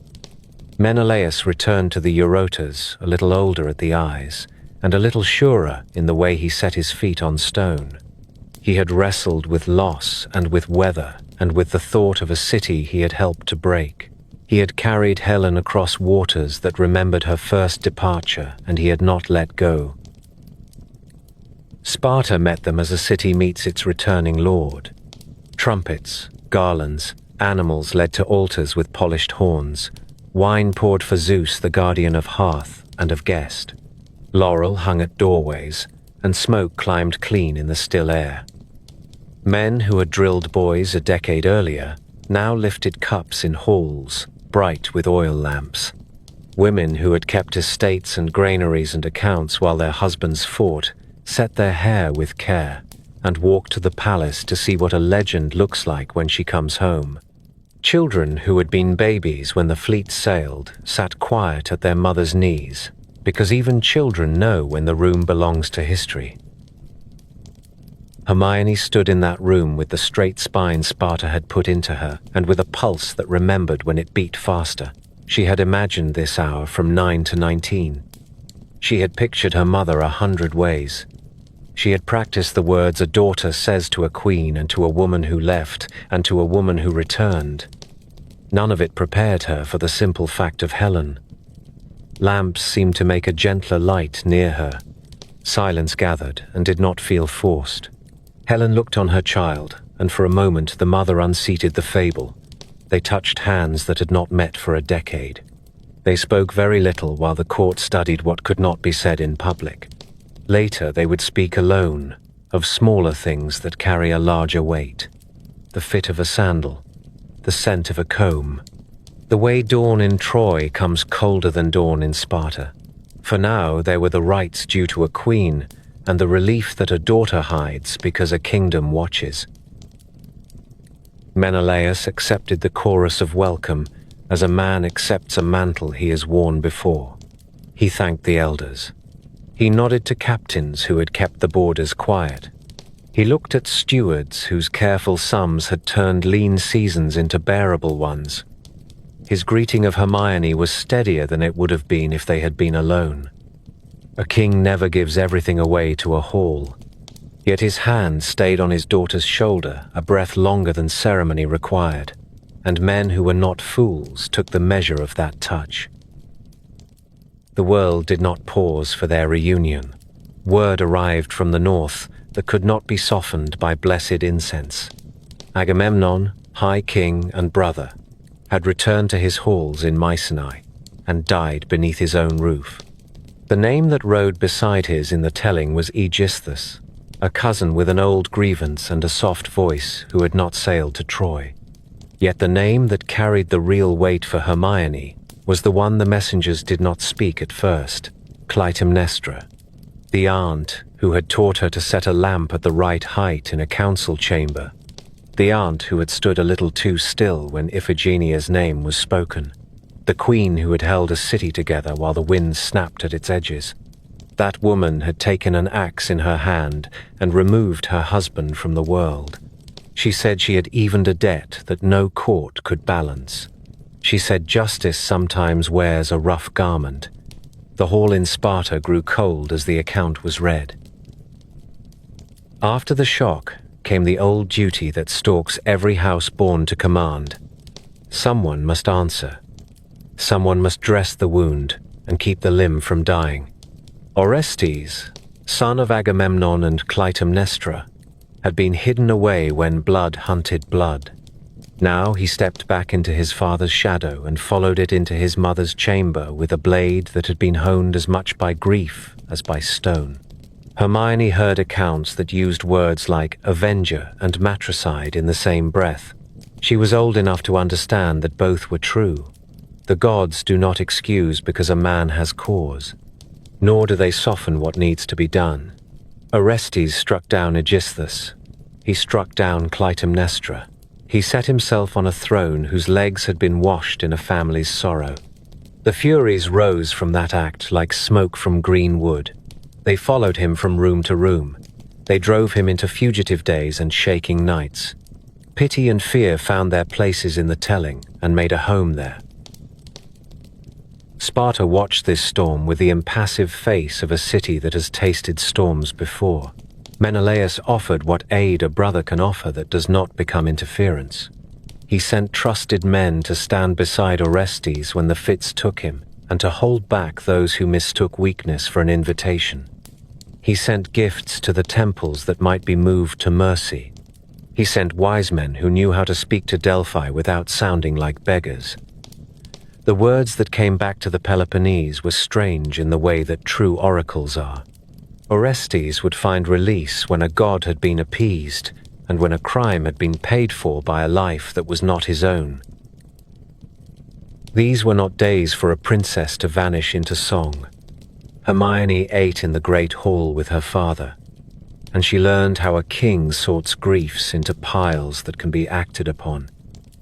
Menelaus returned to the Eurotas, a little older at the eyes, and a little surer in the way he set his feet on stone. He had wrestled with loss and with weather and with the thought of a city he had helped to break. He had carried Helen across waters that remembered her first departure, and he had not let go. Sparta met them as a city meets its returning lord. Trumpets, garlands, animals led to altars with polished horns. Wine poured for Zeus, the guardian of hearth and of guest. Laurel hung at doorways, and smoke climbed clean in the still air. Men who had drilled boys a decade earlier now lifted cups in halls, bright with oil lamps. Women who had kept estates and granaries and accounts while their husbands fought set their hair with care and walked to the palace to see what a legend looks like when she comes home. Children who had been babies when the fleet sailed sat quiet at their mother's knees, because even children know when the room belongs to history. Hermione stood in that room with the straight spine Sparta had put into her, and with a pulse that remembered when it beat faster. She had imagined this hour from 9 to 19. She had pictured her mother 100 ways. She had practiced the words a daughter says to a queen and to a woman who left and to a woman who returned. None of it prepared her for the simple fact of Helen. Lamps seemed to make a gentler light near her. Silence gathered and did not feel forced. Helen looked on her child, and for a moment the mother unseated the fable. They touched hands that had not met for a decade. They spoke very little while the court studied what could not be said in public. Later they would speak alone, of smaller things that carry a larger weight. The fit of a sandal, the scent of a comb, the way dawn in Troy comes colder than dawn in Sparta. For now there were the rights due to a queen, and the relief that a daughter hides because a kingdom watches. Menelaus accepted the chorus of welcome as a man accepts a mantle he has worn before. He thanked the elders. He nodded to captains who had kept the borders quiet. He looked at stewards whose careful sums had turned lean seasons into bearable ones. His greeting of Hermione was steadier than it would have been if they had been alone. A king never gives everything away to a hall. Yet his hand stayed on his daughter's shoulder a breath longer than ceremony required, and men who were not fools took the measure of that touch. The world did not pause for their reunion. Word arrived from the north that could not be softened by blessed incense. Agamemnon, High King and brother, had returned to his halls in Mycenae and died beneath his own roof. The name that rode beside his in the telling was Aegisthus, a cousin with an old grievance and a soft voice who had not sailed to Troy. Yet the name that carried the real weight for Hermione was the one the messengers did not speak at first, Clytemnestra, the aunt who had taught her to set a lamp at the right height in a council chamber, the aunt who had stood a little too still when Iphigenia's name was spoken, the queen who had held a city together while the wind snapped at its edges. That woman had taken an axe in her hand and removed her husband from the world. She said she had evened a debt that no court could balance. She said justice sometimes wears a rough garment. The hall in Sparta grew cold as the account was read. After the shock came the old duty that stalks every house born to command. Someone must answer. Someone must dress the wound and keep the limb from dying. Orestes, son of Agamemnon and Clytemnestra, had been hidden away when blood hunted blood. Now he stepped back into his father's shadow and followed it into his mother's chamber with a blade that had been honed as much by grief as by stone. Hermione heard accounts that used words like avenger and matricide in the same breath. She was old enough to understand that both were true. The gods do not excuse because a man has cause, nor do they soften what needs to be done. Orestes struck down Aegisthus. He struck down Clytemnestra. He set himself on a throne whose legs had been washed in a family's sorrow. The Furies rose from that act like smoke from green wood. They followed him from room to room. They drove him into fugitive days and shaking nights. Pity and fear found their places in the telling and made a home there. Sparta watched this storm with the impassive face of a city that has tasted storms before. Menelaus offered what aid a brother can offer that does not become interference. He sent trusted men to stand beside Orestes when the fits took him, and to hold back those who mistook weakness for an invitation. He sent gifts to the temples that might be moved to mercy. He sent wise men who knew how to speak to Delphi without sounding like beggars. The words that came back to the Peloponnese were strange in the way that true oracles are. Orestes would find release when a god had been appeased and when a crime had been paid for by a life that was not his own. These were not days for a princess to vanish into song. Hermione ate in the great hall with her father, and she learned how a king sorts griefs into piles that can be acted upon.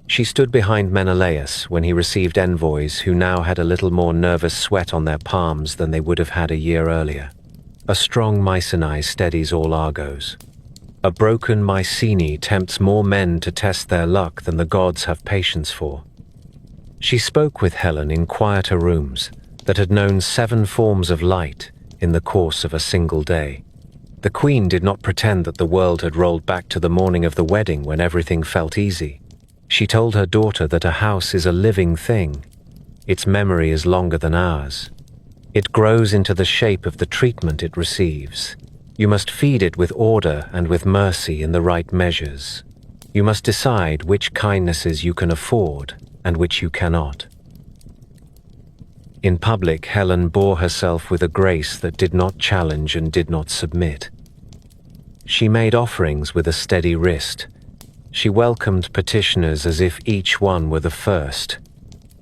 She stood behind Menelaus when he received envoys who now had a little more nervous sweat on their palms than they would have had a year earlier. A strong Mycenae steadies all Argos. A broken Mycenae tempts more men to test their luck than the gods have patience for. She spoke with Helen in quieter rooms that had known 7 forms of light in the course of a single day. The queen did not pretend that the world had rolled back to the morning of the wedding when everything felt easy. She told her daughter that a house is a living thing. Its memory is longer than ours. It grows into the shape of the treatment it receives. You must feed it with order and with mercy in the right measures. You must decide which kindnesses you can afford and which you cannot. In public, Helen bore herself with a grace that did not challenge and did not submit. She made offerings with a steady wrist. She welcomed petitioners as if each one were the first.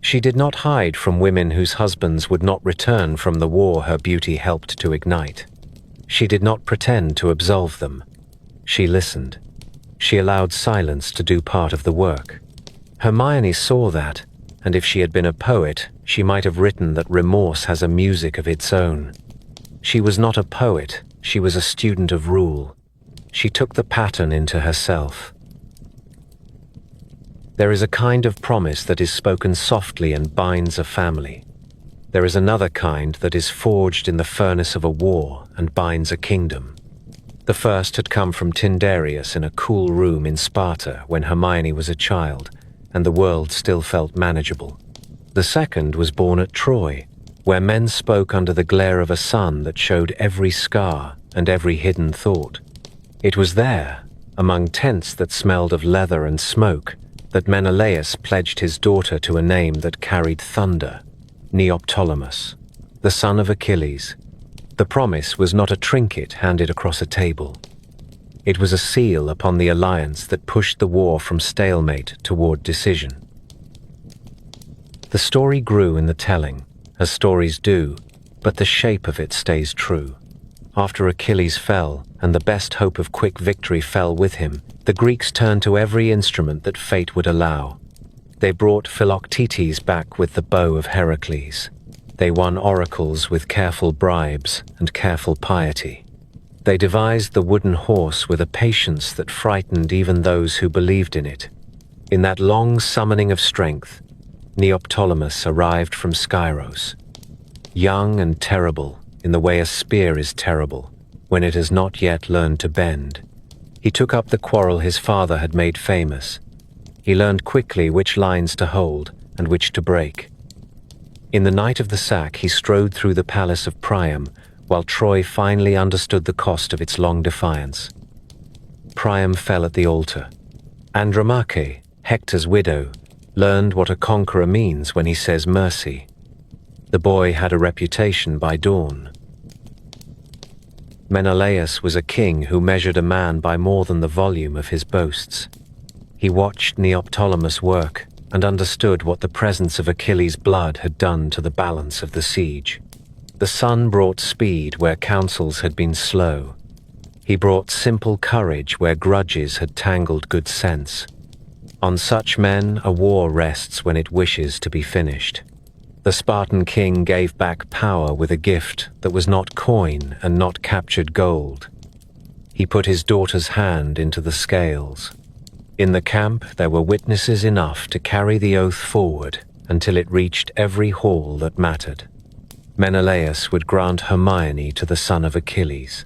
She did not hide from women whose husbands would not return from the war her beauty helped to ignite. She did not pretend to absolve them. She listened. She allowed silence to do part of the work. Hermione saw that, and if she had been a poet, she might have written that remorse has a music of its own. She was not a poet, she was a student of rule. She took the pattern into herself. There is a kind of promise that is spoken softly and binds a family. There is another kind that is forged in the furnace of a war and binds a kingdom. The first had come from Tyndareus in a cool room in Sparta when Hermione was a child, and the world still felt manageable. The second was born at Troy, where men spoke under the glare of a sun that showed every scar and every hidden thought. It was there, among tents that smelled of leather and smoke, that Menelaus pledged his daughter to a name that carried thunder, Neoptolemus, the son of Achilles. The promise was not a trinket handed across a table. It was a seal upon the alliance that pushed the war from stalemate toward decision. The story grew in the telling, as stories do, but the shape of it stays true. After Achilles fell, and the best hope of quick victory fell with him, the Greeks turned to every instrument that fate would allow. They brought Philoctetes back with the bow of Heracles. They won oracles with careful bribes and careful piety. They devised the wooden horse with a patience that frightened even those who believed in it. In that long summoning of strength, Neoptolemus arrived from Skyros. Young and terrible, in the way a spear is terrible, when it has not yet learned to bend. He took up the quarrel his father had made famous. He learned quickly which lines to hold and which to break. In the night of the sack, he strode through the palace of Priam, while Troy finally understood the cost of its long defiance. Priam fell at the altar. Andromache, Hector's widow, learned what a conqueror means when he says mercy. The boy had a reputation by dawn. Menelaus was a king who measured a man by more than the volume of his boasts. He watched Neoptolemus work and understood what the presence of Achilles' blood had done to the balance of the siege. The sun brought speed where counsels had been slow. He brought simple courage where grudges had tangled good sense. On such men, a war rests when it wishes to be finished. The Spartan king gave back power with a gift that was not coin and not captured gold. He put his daughter's hand into the scales. In the camp, there were witnesses enough to carry the oath forward until it reached every hall that mattered. Menelaus would grant Hermione to the son of Achilles.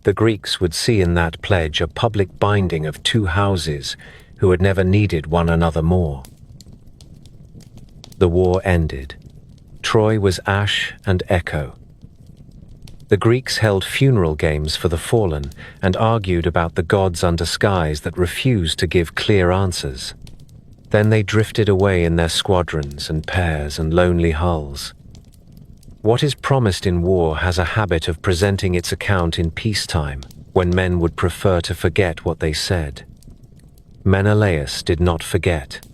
The Greeks would see in that pledge a public binding of two houses who had never needed one another more. The war ended. Troy was ash and echo. The Greeks held funeral games for the fallen and argued about the gods under skies that refused to give clear answers. Then they drifted away in their squadrons and pairs and lonely hulls. What is promised in war has a habit of presenting its account in peacetime, when men would prefer to forget what they said. Menelaus did not forget.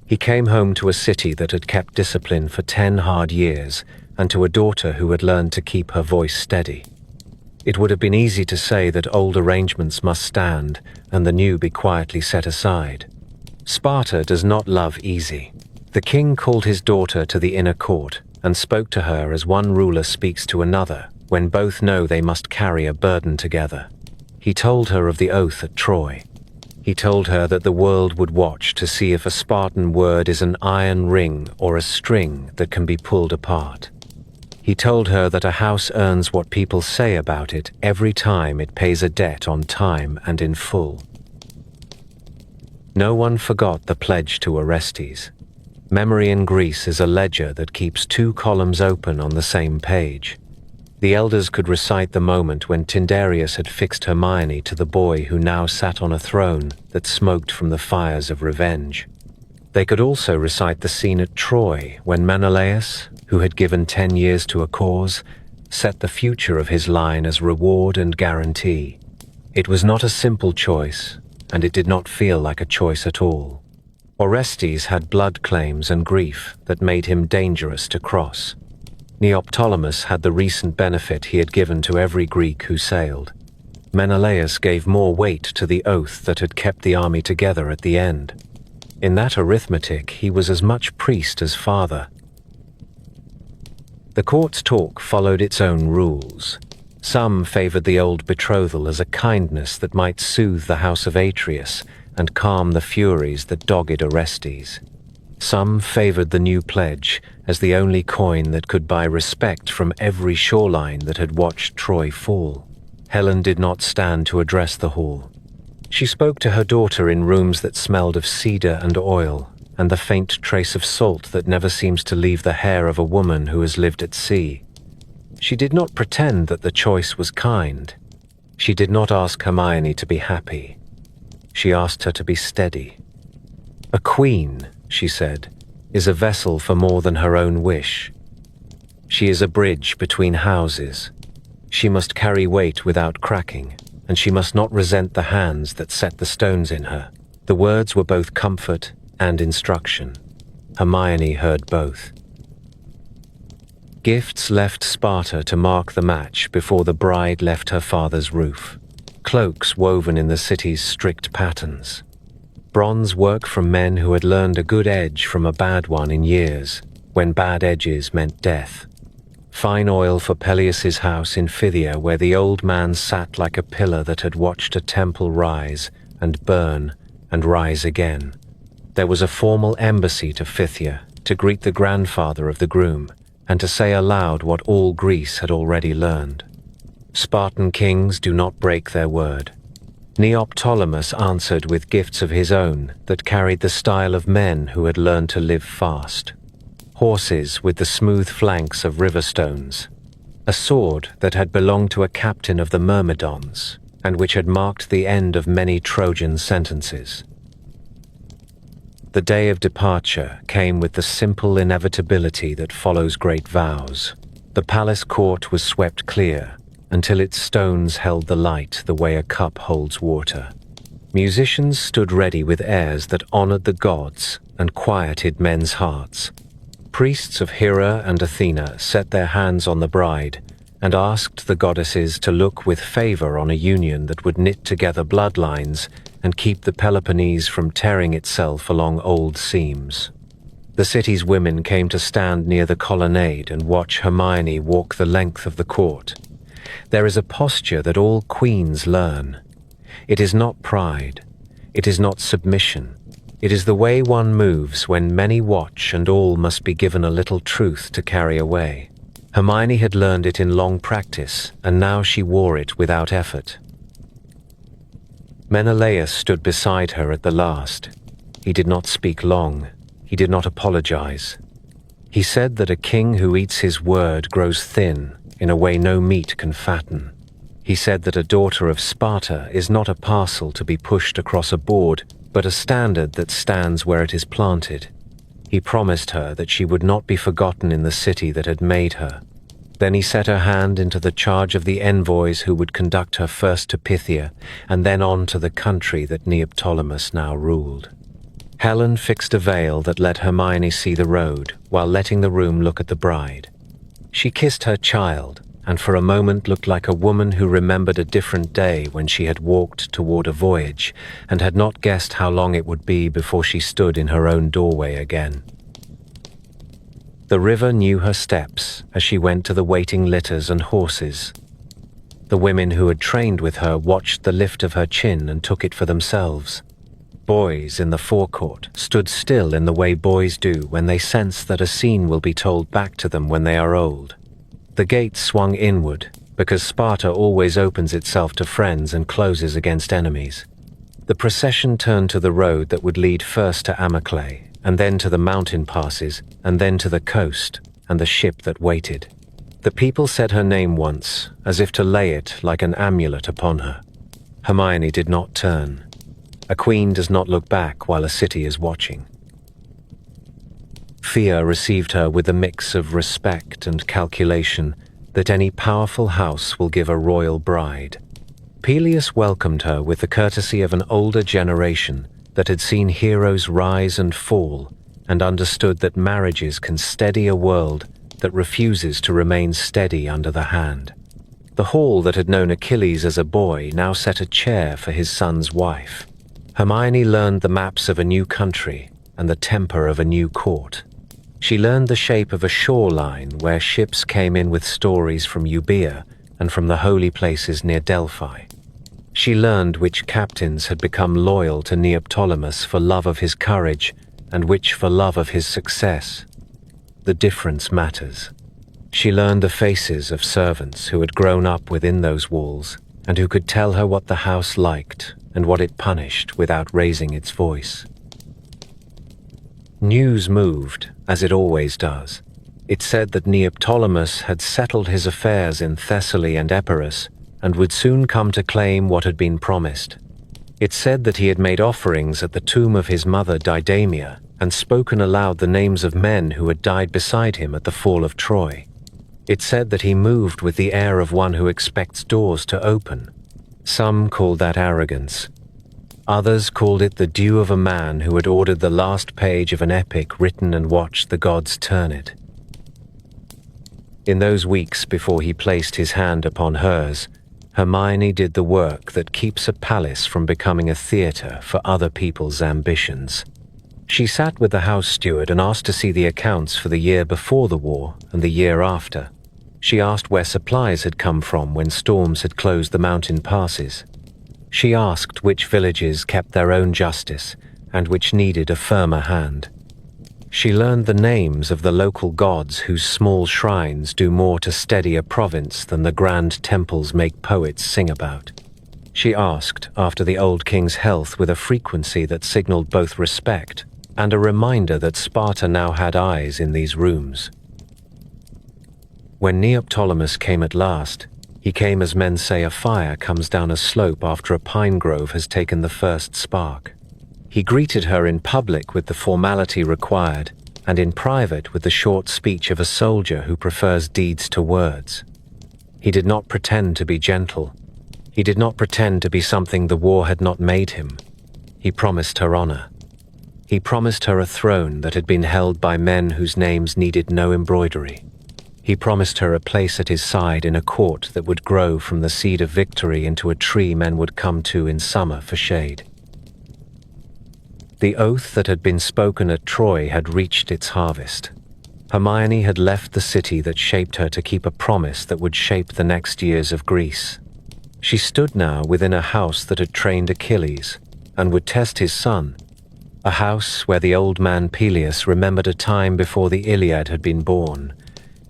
He came home to a city that had kept discipline for 10 hard years, and to a daughter who had learned to keep her voice steady. It would have been easy to say that old arrangements must stand and the new be quietly set aside. Sparta does not love easy. The king called his daughter to the inner court and spoke to her as one ruler speaks to another when both know they must carry a burden together. He told her of the oath at Troy. He told her that the world would watch to see if a Spartan word is an iron ring or a string that can be pulled apart. He told her that a house earns what people say about it every time it pays a debt on time and in full. No one forgot the pledge to Orestes. Memory in Greece is a ledger that keeps 2 columns open on the same page. The elders could recite the moment when Tyndareus had fixed Hermione to the boy who now sat on a throne that smoked from the fires of revenge. They could also recite the scene at Troy when Menelaus, who had given 10 years to a cause, set the future of his line as reward and guarantee. It was not a simple choice, and it did not feel like a choice at all. Orestes had blood claims and grief that made him dangerous to cross. Neoptolemus had the recent benefit he had given to every Greek who sailed. Menelaus gave more weight to the oath that had kept the army together at the end. In that arithmetic, he was as much priest as father. The court's talk followed its own rules. Some favored the old betrothal as a kindness that might soothe the house of Atreus and calm the furies that dogged Orestes. Some favored the new pledge as the only coin that could buy respect from every shoreline that had watched Troy fall. Helen did not stand to address the hall. She spoke to her daughter in rooms that smelled of cedar and oil, and the faint trace of salt that never seems to leave the hair of a woman who has lived at sea. She did not pretend that the choice was kind. She did not ask Hermione to be happy. She asked her to be steady. A queen, she said, is a vessel for more than her own wish. She is a bridge between houses. She must carry weight without cracking, and she must not resent the hands that set the stones in her. The words were both comfort and instruction. Hermione heard both. Gifts left Sparta to mark the match before the bride left her father's roof. Cloaks woven in the city's strict patterns. Bronze work from men who had learned a good edge from a bad one in years, when bad edges meant death. Fine oil for Peleus's house in Phthia, where the old man sat like a pillar that had watched a temple rise and burn and rise again. There was a formal embassy to Phthia to greet the grandfather of the groom and to say aloud what all Greece had already learned. Spartan kings do not break their word. Neoptolemus answered with gifts of his own that carried the style of men who had learned to live fast. Horses with the smooth flanks of river stones. A sword that had belonged to a captain of the Myrmidons, and which had marked the end of many Trojan sentences. The day of departure came with the simple inevitability that follows great vows. The palace court was swept clear, until its stones held the light the way a cup holds water. Musicians stood ready with airs that honored the gods and quieted men's hearts. Priests of Hera and Athena set their hands on the bride and asked the goddesses to look with favor on a union that would knit together bloodlines and keep the Peloponnese from tearing itself along old seams. The city's women came to stand near the colonnade and watch Hermione walk the length of the court. There is a posture that all queens learn. It is not pride. It is not submission. It is the way one moves when many watch and all must be given a little truth to carry away. Hermione had learned it in long practice, and now she wore it without effort. Menelaus stood beside her at the last. He did not speak long. He did not apologize. He said that a king who eats his word grows thin in a way no meat can fatten. He said that a daughter of Sparta is not a parcel to be pushed across a board, but a standard that stands where it is planted. He promised her that she would not be forgotten in the city that had made her. Then he set her hand into the charge of the envoys who would conduct her first to Phthia, and then on to the country that Neoptolemus now ruled. Helen fixed a veil that let Hermione see the road, while letting the room look at the bride. She kissed her child, and for a moment looked like a woman who remembered a different day when she had walked toward a voyage, and had not guessed how long it would be before she stood in her own doorway again. The river knew her steps as she went to the waiting litters and horses. The women who had trained with her watched the lift of her chin and took it for themselves. Boys in the forecourt stood still in the way boys do when they sense that a scene will be told back to them when they are old. The gate swung inward, because Sparta always opens itself to friends and closes against enemies. The procession turned to the road that would lead first to Amyclae, and then to the mountain passes, and then to the coast, and the ship that waited. The people said her name once, as if to lay it like an amulet upon her. Hermione did not turn. A queen does not look back while a city is watching. Fear received her with a mix of respect and calculation that any powerful house will give a royal bride. Peleus welcomed her with the courtesy of an older generation that had seen heroes rise and fall and understood that marriages can steady a world that refuses to remain steady under the hand. The hall that had known Achilles as a boy now set a chair for his son's wife. Hermione learned the maps of a new country and the temper of a new court. She learned the shape of a shoreline where ships came in with stories from Euboea and from the holy places near Delphi. She learned which captains had become loyal to Neoptolemus for love of his courage and which for love of his success. The difference matters. She learned the faces of servants who had grown up within those walls and who could tell her what the house liked and what it punished without raising its voice. News moved, as it always does. It said that Neoptolemus had settled his affairs in Thessaly and Epirus and would soon come to claim what had been promised. It said that he had made offerings at the tomb of his mother Didamia and spoken aloud the names of men who had died beside him at the fall of Troy. It said that he moved with the air of one who expects doors to open. Some called that arrogance. Others called it the due of a man who had ordered the last page of an epic written and watched the gods turn it. In those weeks before he placed his hand upon hers, Hermione did the work that keeps a palace from becoming a theater for other people's ambitions. She sat with the house steward and asked to see the accounts for the year before the war and the year after. She asked where supplies had come from when storms had closed the mountain passes. She asked which villages kept their own justice and which needed a firmer hand. She learned the names of the local gods whose small shrines do more to steady a province than the grand temples make poets sing about. She asked after the old king's health with a frequency that signaled both respect and a reminder that Sparta now had eyes in these rooms. When Neoptolemus came at last, he came as men say a fire comes down a slope after a pine grove has taken the first spark. He greeted her in public with the formality required, and in private with the short speech of a soldier who prefers deeds to words. He did not pretend to be gentle. He did not pretend to be something the war had not made him. He promised her honor. He promised her a throne that had been held by men whose names needed no embroidery. He promised her a place at his side in a court that would grow from the seed of victory into a tree men would come to in summer for shade. The oath that had been spoken at Troy had reached its harvest. Hermione had left the city that shaped her to keep a promise that would shape the next years of Greece. She stood now within a house that had trained Achilles and would test his son, a house where the old man Peleus remembered a time before the Iliad had been born,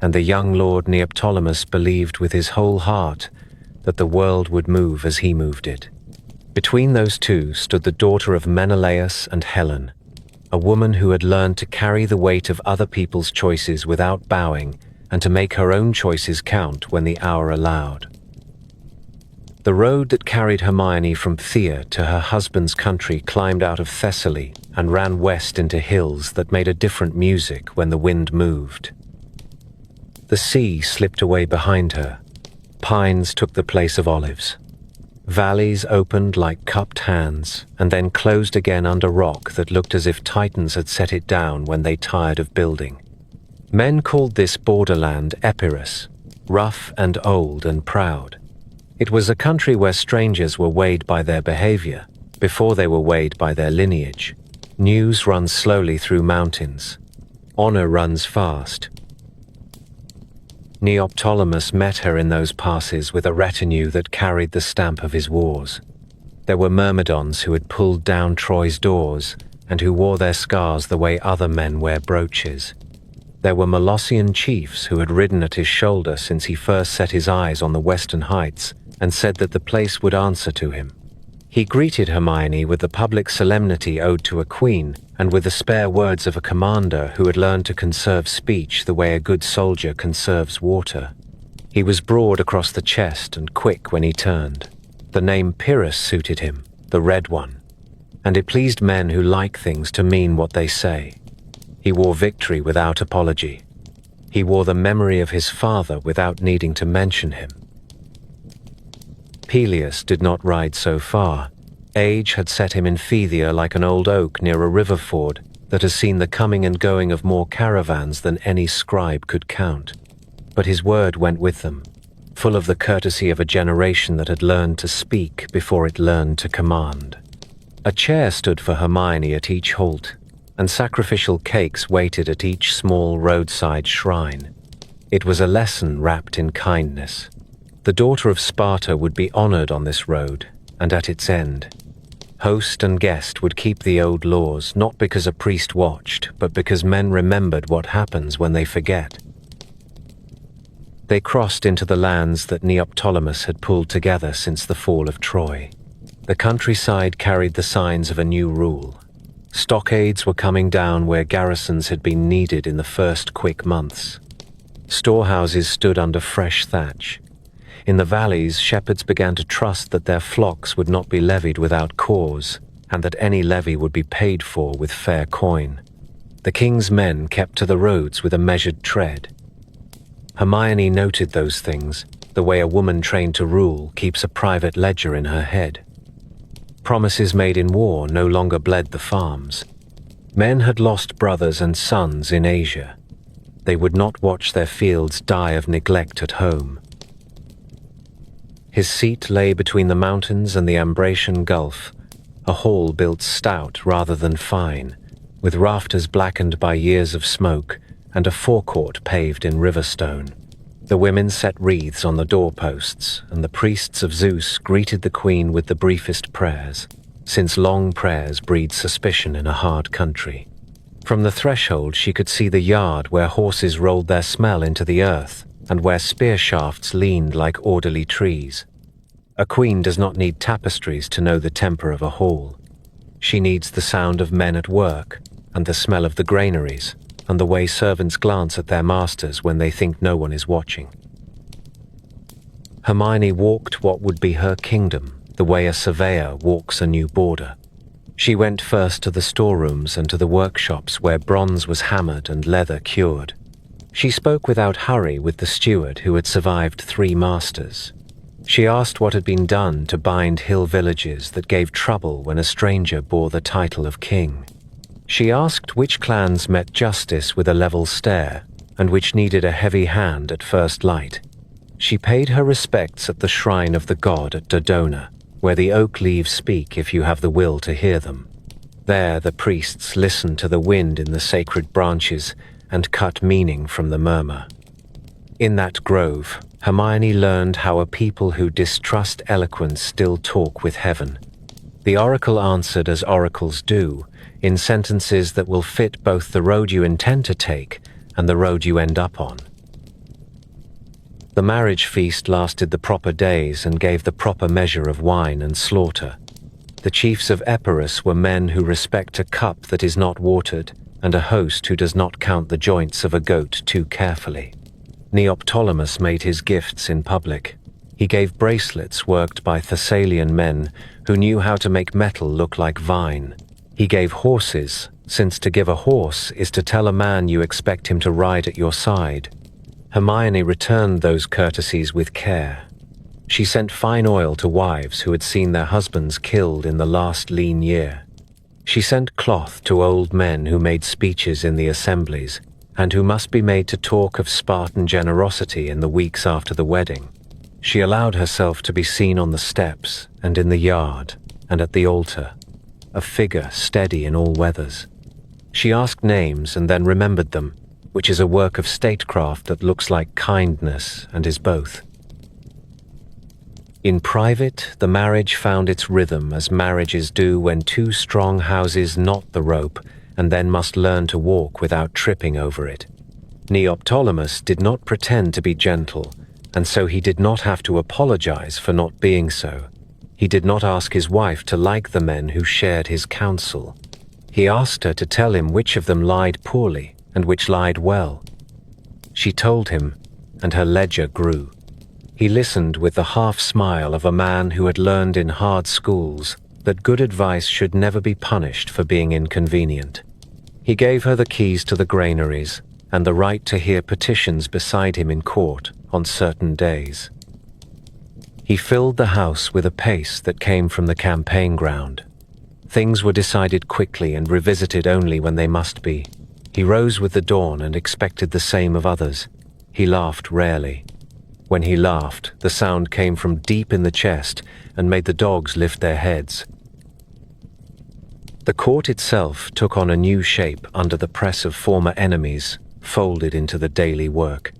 and the young lord Neoptolemus believed with his whole heart that the world would move as he moved it. Between those two stood the daughter of Menelaus and Helen, a woman who had learned to carry the weight of other people's choices without bowing and to make her own choices count when the hour allowed. The road that carried Hermione from Phthia to her husband's country climbed out of Thessaly and ran west into hills that made a different music when the wind moved. The sea slipped away behind her. Pines took the place of olives. Valleys opened like cupped hands and then closed again under rock that looked as if titans had set it down when they tired of building. Men called this borderland Epirus, rough and old and proud. It was a country where strangers were weighed by their behavior before they were weighed by their lineage. News runs slowly through mountains. Honor runs fast. Neoptolemus met her in those passes with a retinue that carried the stamp of his wars. There were Myrmidons who had pulled down Troy's doors and who wore their scars the way other men wear brooches. There were Molossian chiefs who had ridden at his shoulder since he first set his eyes on the western heights and said that the place would answer to him. He greeted Hermione with the public solemnity owed to a queen and with the spare words of a commander who had learned to conserve speech the way a good soldier conserves water. He was broad across the chest and quick when he turned. The name Pyrrhus suited him, the Red One, and it pleased men who like things to mean what they say. He wore victory without apology. He wore the memory of his father without needing to mention him. Peleus did not ride so far. Age had set him in Phthia like an old oak near a river ford that has seen the coming and going of more caravans than any scribe could count. But his word went with them. full of the courtesy of a generation that had learned to speak before it learned to command. A chair stood for Hermione at each halt, and sacrificial cakes waited at each small roadside shrine. It was a lesson wrapped in kindness. The daughter of Sparta would be honored on this road, and at its end. Host and guest would keep the old laws, not because a priest watched, but because men remembered what happens when they forget. They crossed into the lands that Neoptolemus had pulled together since the fall of Troy. The countryside carried the signs of a new rule. Stockades were coming down where garrisons had been needed in the first quick months. Storehouses stood under fresh thatch. In the valleys, shepherds began to trust that their flocks would not be levied without cause, and that any levy would be paid for with fair coin. The king's men kept to the roads with a measured tread. Hermione noted those things, the way a woman trained to rule keeps a private ledger in her head. Promises made in war no longer bled the farms. Men had lost brothers and sons in Asia. They would not watch their fields die of neglect at home. His seat lay between the mountains and the Ambracian Gulf, a hall built stout rather than fine, with rafters blackened by years of smoke and a forecourt paved in river stone. The women set wreaths on the doorposts, and the priests of Zeus greeted the queen with the briefest prayers, since long prayers breed suspicion in a hard country. From the threshold she could see the yard where horses rolled their smell into the earth, and where spear shafts leaned like orderly trees. A queen does not need tapestries to know the temper of a hall. She needs the sound of men at work, and the smell of the granaries, and the way servants glance at their masters when they think no one is watching. Hermione walked what would be her kingdom, the way a surveyor walks a new border. She went first to the storerooms and to the workshops where bronze was hammered and leather cured. She spoke without hurry with the steward who had survived 3 masters. She asked what had been done to bind hill villages that gave trouble when a stranger bore the title of king. She asked which clans met justice with a level stare, and which needed a heavy hand at first light. She paid her respects at the shrine of the god at Dodona, where the oak leaves speak if you have the will to hear them. There the priests listen to the wind in the sacred branches and cut meaning from the murmur. In that grove, Hermione learned how a people who distrust eloquence still talk with heaven. The oracle answered as oracles do, in sentences that will fit both the road you intend to take and the road you end up on. The marriage feast lasted the proper days and gave the proper measure of wine and slaughter. The chiefs of Epirus were men who respect a cup that is not watered, and a host who does not count the joints of a goat too carefully. Neoptolemus made his gifts in public. He gave bracelets worked by Thessalian men who knew how to make metal look like vine. He gave horses, since to give a horse is to tell a man you expect him to ride at your side. Hermione returned those courtesies with care. She sent fine oil to wives who had seen their husbands killed in the last lean year. She sent cloth to old men who made speeches in the assemblies, and who must be made to talk of Spartan generosity in the weeks after the wedding. She allowed herself to be seen on the steps, and in the yard, and at the altar, a figure steady in all weathers. She asked names and then remembered them, which is a work of statecraft that looks like kindness and is both. In private, the marriage found its rhythm as marriages do when 2 strong houses knot the rope and then must learn to walk without tripping over it. Neoptolemus did not pretend to be gentle, and so he did not have to apologize for not being so. He did not ask his wife to like the men who shared his counsel. He asked her to tell him which of them lied poorly and which lied well. She told him, and her ledger grew. He listened with the half-smile of a man who had learned in hard schools that good advice should never be punished for being inconvenient. He gave her the keys to the granaries and the right to hear petitions beside him in court on certain days. He filled the house with a pace that came from the campaign ground. Things were decided quickly and revisited only when they must be. He rose with the dawn and expected the same of others. He laughed rarely. When he laughed, the sound came from deep in the chest and made the dogs lift their heads. The court itself took on a new shape under the press of former enemies, folded into the daily work.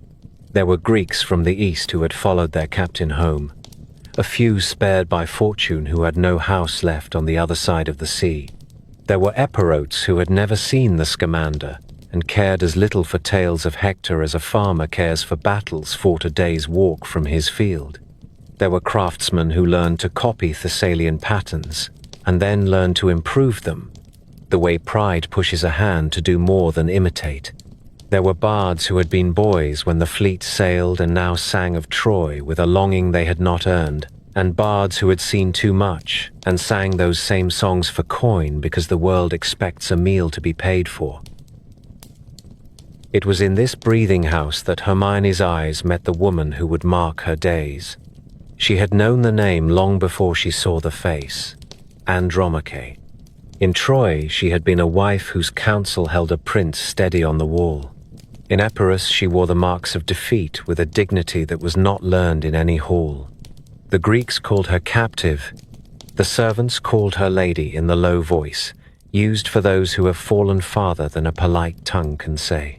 There were Greeks from the east who had followed their captain home, a few spared by fortune who had no house left on the other side of the sea. There were Epirotes who had never seen the Scamander and cared as little for tales of Hector as a farmer cares for battles fought a day's walk from his field. There were craftsmen who learned to copy Thessalian patterns and then learned to improve them, the way pride pushes a hand to do more than imitate. There were bards who had been boys when the fleet sailed and now sang of Troy with a longing they had not earned, and bards who had seen too much and sang those same songs for coin because the world expects a meal to be paid for. It was in this breathing house that Hermione's eyes met the woman who would mark her days. She had known the name long before she saw the face. Andromache. In Troy, she had been a wife whose counsel held a prince steady on the wall. In Epirus, she wore the marks of defeat with a dignity that was not learned in any hall. The Greeks called her captive. The servants called her lady in the low voice, used for those who have fallen farther than a polite tongue can say.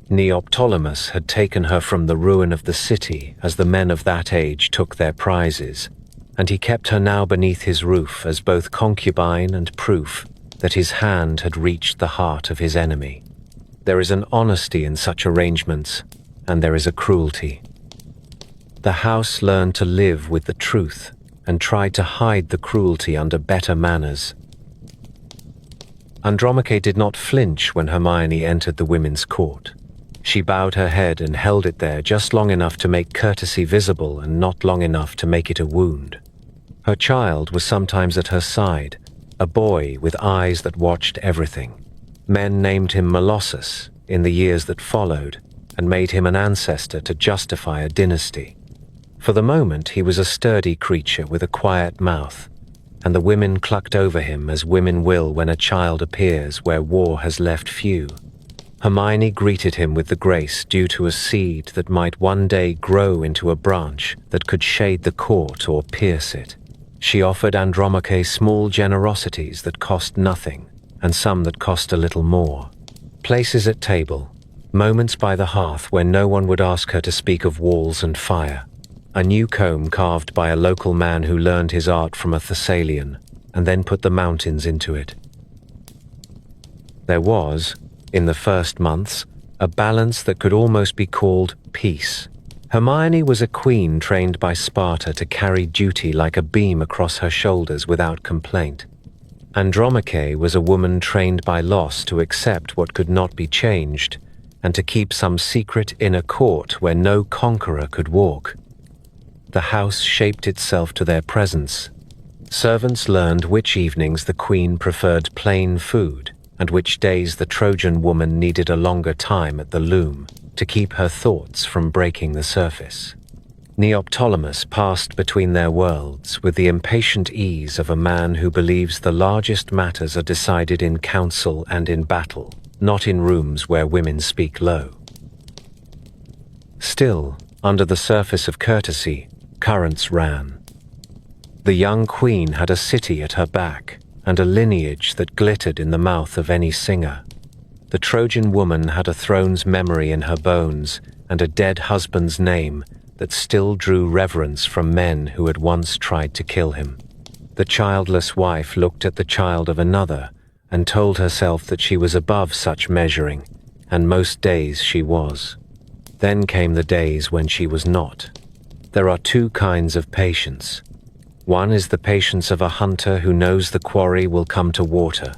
Neoptolemus had taken her from the ruin of the city as the men of that age took their prizes, and he kept her now beneath his roof as both concubine and proof that his hand had reached the heart of his enemy. There is an honesty in such arrangements, and there is a cruelty. The house learned to live with the truth and tried to hide the cruelty under better manners. Andromache did not flinch when Hermione entered the women's court. She bowed her head and held it there just long enough to make courtesy visible and not long enough to make it a wound. Her child was sometimes at her side, a boy with eyes that watched everything. Men named him Molossus in the years that followed and made him an ancestor to justify a dynasty. For the moment he was a sturdy creature with a quiet mouth, and the women clucked over him as women will when a child appears where war has left few. Hermione greeted him with the grace due to a seed that might one day grow into a branch that could shade the court or pierce it. She offered Andromache small generosities that cost nothing, and some that cost a little more. Places at table, moments by the hearth where no one would ask her to speak of walls and fire. A new comb carved by a local man who learned his art from a Thessalian, and then put the mountains into it. There was, in the first months, a balance that could almost be called peace. Hermione was a queen trained by Sparta to carry duty like a beam across her shoulders without complaint. Andromache was a woman trained by loss to accept what could not be changed, and to keep some secret inner court where no conqueror could walk. The house shaped itself to their presence. Servants learned which evenings the queen preferred plain food, and which days the Trojan woman needed a longer time at the loom to keep her thoughts from breaking the surface. Neoptolemus passed between their worlds with the impatient ease of a man who believes the largest matters are decided in council and in battle, not in rooms where women speak low. Still, under the surface of courtesy, currents ran. The young queen had a city at her back, and a lineage that glittered in the mouth of any singer. The Trojan woman had a throne's memory in her bones, and a dead husband's name that still drew reverence from men who had once tried to kill him. The childless wife looked at the child of another, and told herself that she was above such measuring, and most days she was. Then came the days when she was not. There are two kinds of patience. One is the patience of a hunter who knows the quarry will come to water.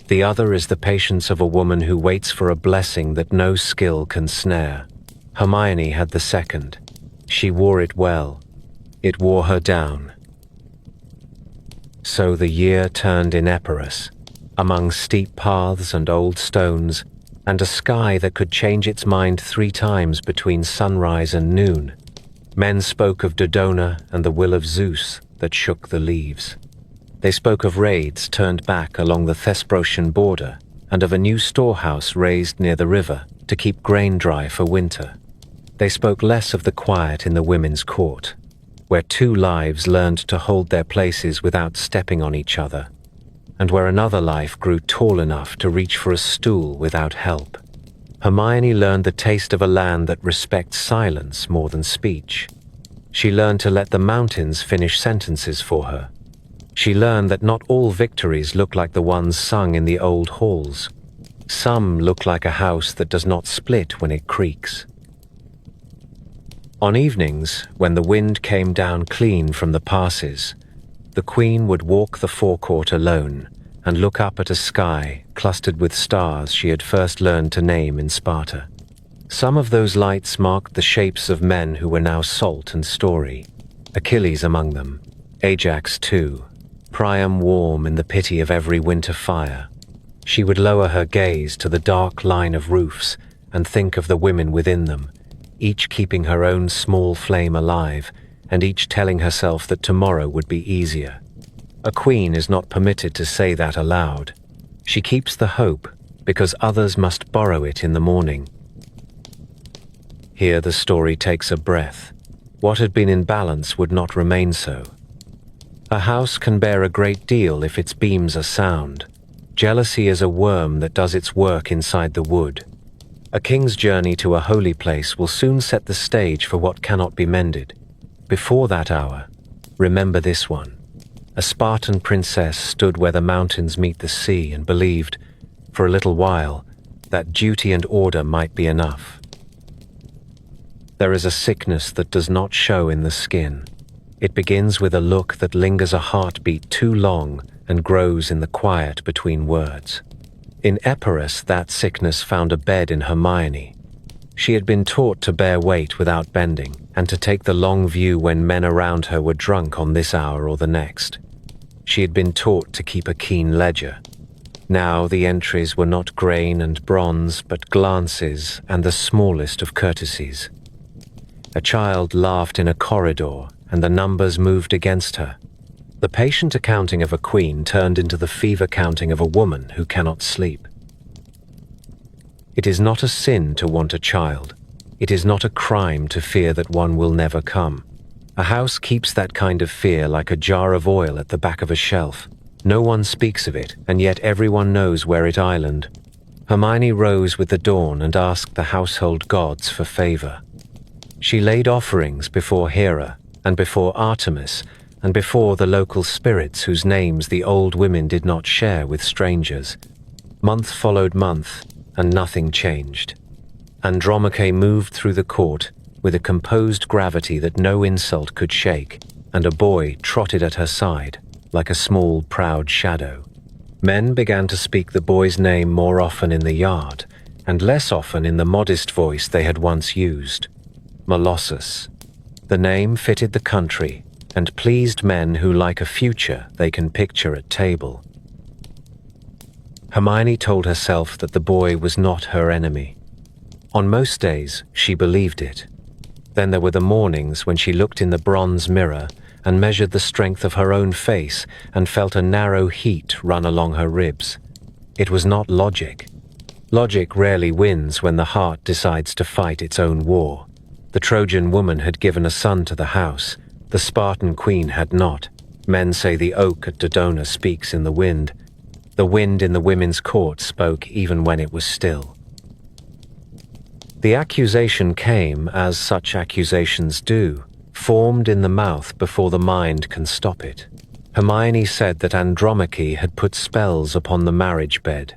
The other is the patience of a woman who waits for a blessing that no skill can snare. Hermione had the second. She wore it well. It wore her down. So the year turned in Epirus, among steep paths and old stones, and a sky that could change its mind 3 times between sunrise and noon. Men spoke of Dodona and the will of Zeus that shook the leaves. They spoke of raids turned back along the Thesprotian border and of a new storehouse raised near the river to keep grain dry for winter. They spoke less of the quiet in the women's court, where two lives learned to hold their places without stepping on each other, and where another life grew tall enough to reach for a stool without help. Hermione learned the taste of a land that respects silence more than speech. She learned to let the mountains finish sentences for her. She learned that not all victories look like the ones sung in the old halls. Some look like a house that does not split when it creaks. On evenings, when the wind came down clean from the passes, the Queen would walk the forecourt alone and look up at a sky clustered with stars she had first learned to name in Sparta. Some of those lights marked the shapes of men who were now salt and story, Achilles among them, Ajax too, Priam warm in the pity of every winter fire. She would lower her gaze to the dark line of roofs and think of the women within them, each keeping her own small flame alive, and each telling herself that tomorrow would be easier. A queen is not permitted to say that aloud. She keeps the hope because others must borrow it in the morning. Here the story takes a breath. What had been in balance would not remain so. A house can bear a great deal if its beams are sound. Jealousy is a worm that does its work inside the wood. A king's journey to a holy place will soon set the stage for what cannot be mended. Before that hour, remember this one. A Spartan princess stood where the mountains meet the sea and believed, for a little while, that duty and order might be enough. There is a sickness that does not show in the skin. It begins with a look that lingers a heartbeat too long and grows in the quiet between words. In Epirus, that sickness found a bed in Hermione. She had been taught to bear weight without bending, and to take the long view when men around her were drunk on this hour or the next. She had been taught to keep a keen ledger. Now the entries were not grain and bronze, but glances and the smallest of courtesies. A child laughed in a corridor, and the numbers moved against her. The patient accounting of a queen turned into the fever counting of a woman who cannot sleep. It is not a sin to want a child. It is not a crime to fear that one will never come. A house keeps that kind of fear like a jar of oil at the back of a shelf. No one speaks of it, and yet everyone knows where it island. Hermione rose with the dawn and asked the household gods for favor. She laid offerings before Hera, and before Artemis, and before the local spirits whose names the old women did not share with strangers. Month followed month, and nothing changed. Andromache moved through the court with a composed gravity that no insult could shake, and a boy trotted at her side, like a small, proud shadow. Men began to speak the boy's name more often in the yard, and less often in the modest voice they had once used. Molossus. The name fitted the country, and pleased men who like a future they can picture at table. Hermione told herself that the boy was not her enemy. On most days, she believed it. Then there were the mornings when she looked in the bronze mirror and measured the strength of her own face and felt a narrow heat run along her ribs. It was not logic. Logic rarely wins when the heart decides to fight its own war. The Trojan woman had given a son to the house. The Spartan queen had not. Men say the oak at Dodona speaks in the wind. The wind in the women's court spoke even when it was still. The accusation came, as such accusations do, formed in the mouth before the mind can stop it. Hermione said that Andromache had put spells upon the marriage bed,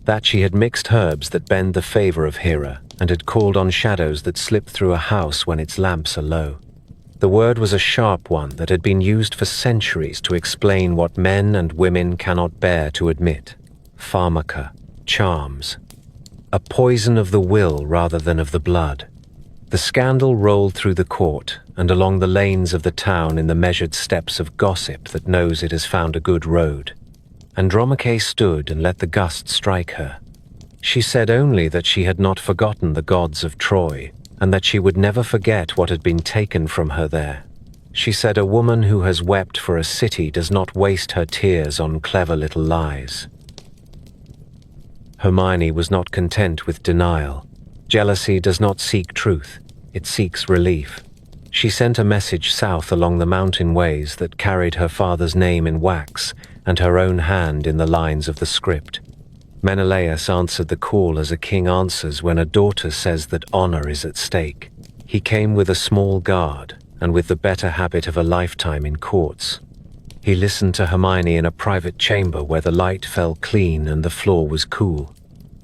that she had mixed herbs that bend the favor of Hera, and had called on shadows that slip through a house when its lamps are low. The word was a sharp one that had been used for centuries to explain what men and women cannot bear to admit. Pharmaca, charms. A poison of the will rather than of the blood. The scandal rolled through the court and along the lanes of the town in the measured steps of gossip that knows it has found a good road. Andromache stood and let the gust strike her. She said only that she had not forgotten the gods of Troy, and that she would never forget what had been taken from her there. She said a woman who has wept for a city does not waste her tears on clever little lies. Hermione was not content with denial. Jealousy does not seek truth. it seeks relief. She sent a message south along the mountain ways that carried her father's name in wax and her own hand in the lines of the script. Menelaus answered the call as a king answers when a daughter says that honor is at stake. He came with a small guard and with the better habit of a lifetime in courts. He listened to Hermione in a private chamber where the light fell clean and the floor was cool.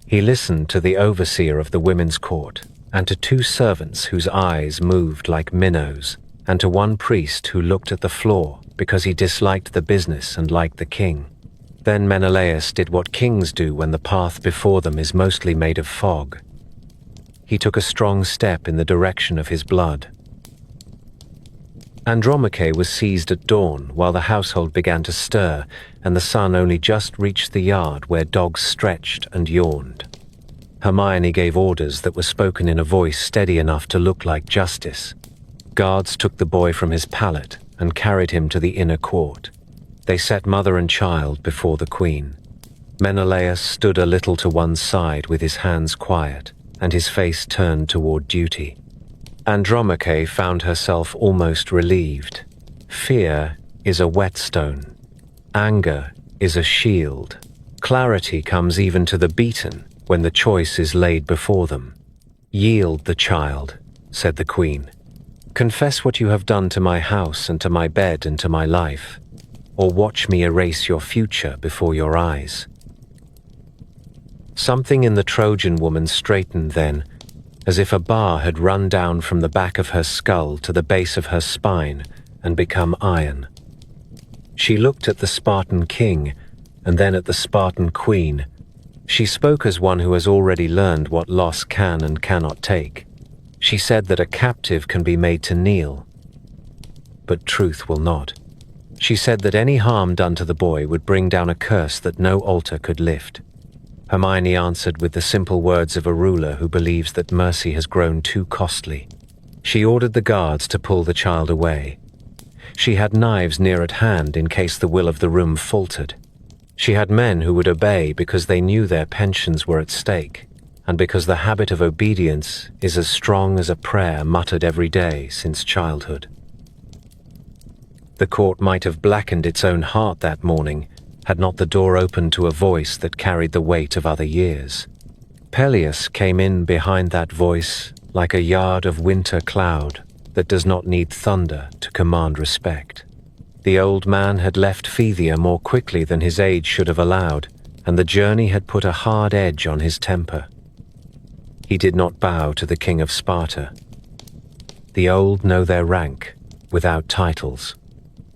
He listened to the overseer of the women's court, and to 2 servants whose eyes moved like minnows, and to 1 priest who looked at the floor because he disliked the business and liked the king. Then Menelaus did what kings do when the path before them is mostly made of fog. He took a strong step in the direction of his blood. Andromache was seized at dawn while the household began to stir, and the sun only just reached the yard where dogs stretched and yawned. Hermione gave orders that were spoken in a voice steady enough to look like justice. Guards took the boy from his pallet and carried him to the inner court. They set mother and child before the queen. Menelaus stood a little to one side with his hands quiet and his face turned toward duty. Andromache found herself almost relieved. Fear is a whetstone. Anger is a shield. Clarity comes even to the beaten when the choice is laid before them. "Yield the child," said the queen. "Confess what you have done to my house and to my bed and to my life, or watch me erase your future before your eyes." Something in the Trojan woman straightened then, as if a bar had run down from the back of her skull to the base of her spine and become iron. She looked at the Spartan king and then at the Spartan queen. She spoke as one who has already learned what loss can and cannot take. She said that a captive can be made to kneel, but truth will not. She said that any harm done to the boy would bring down a curse that no altar could lift. Hermione answered with the simple words of a ruler who believes that mercy has grown too costly. She ordered the guards to pull the child away. She had knives near at hand in case the will of the room faltered. She had men who would obey because they knew their pensions were at stake, and because the habit of obedience is as strong as a prayer muttered every day since childhood. The court might have blackened its own heart that morning, had not the door opened to a voice that carried the weight of other years. Peleus came in behind that voice like a yard of winter cloud that does not need thunder to command respect. The old man had left Phthia more quickly than his age should have allowed, and the journey had put a hard edge on his temper. He did not bow to the king of Sparta. The old know their rank, without titles.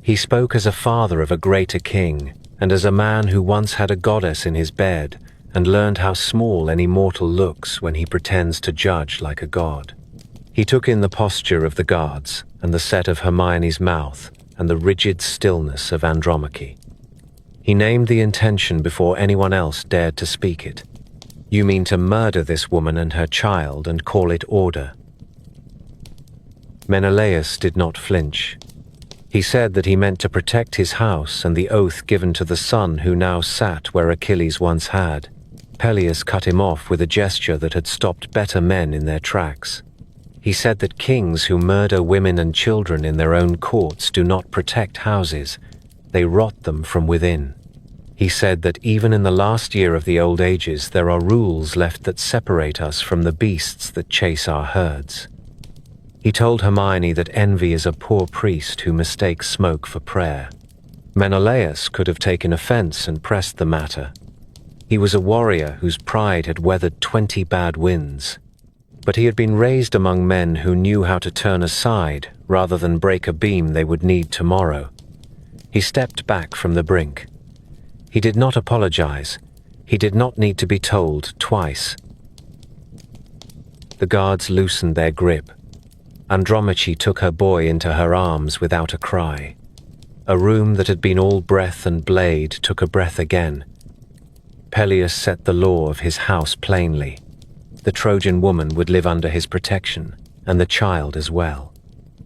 He spoke as a father of a greater king, and as a man who once had a goddess in his bed and learned how small any mortal looks when he pretends to judge like a god. He took in the posture of the guards and the set of Hermione's mouth and the rigid stillness of Andromache. He named the intention before anyone else dared to speak it. "You mean to murder this woman and her child and call it order?" Menelaus did not flinch. He said that he meant to protect his house and the oath given to the son who now sat where Achilles once had. Peleus cut him off with a gesture that had stopped better men in their tracks. He said that kings who murder women and children in their own courts do not protect houses, they rot them from within. He said that even in the last year of the old ages there are rules left that separate us from the beasts that chase our herds. He told Hermione that envy is a poor priest who mistakes smoke for prayer. Menelaus could have taken offense and pressed the matter. He was a warrior whose pride had weathered 20 bad winds. But he had been raised among men who knew how to turn aside rather than break a beam they would need tomorrow. He stepped back from the brink. He did not apologize. He did not need to be told twice. The guards loosened their grip. Andromache took her boy into her arms without a cry. A room that had been all breath and blade took a breath again. Peleus set the law of his house plainly. The Trojan woman would live under his protection, and the child as well.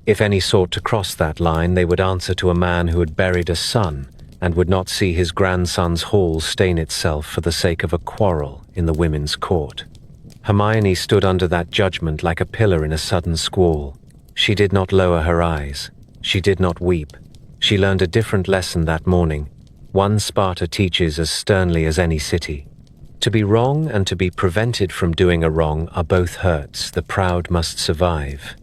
If any sought to cross that line, they would answer to a man who had buried a son and would not see his grandson's hall stain itself for the sake of a quarrel in the women's court. Hermione stood under that judgment like a pillar in a sudden squall. She did not lower her eyes. She did not weep. She learned a different lesson that morning. One Sparta teaches as sternly as any city. To be wrong and to be prevented from doing a wrong are both hurts. The proud must survive.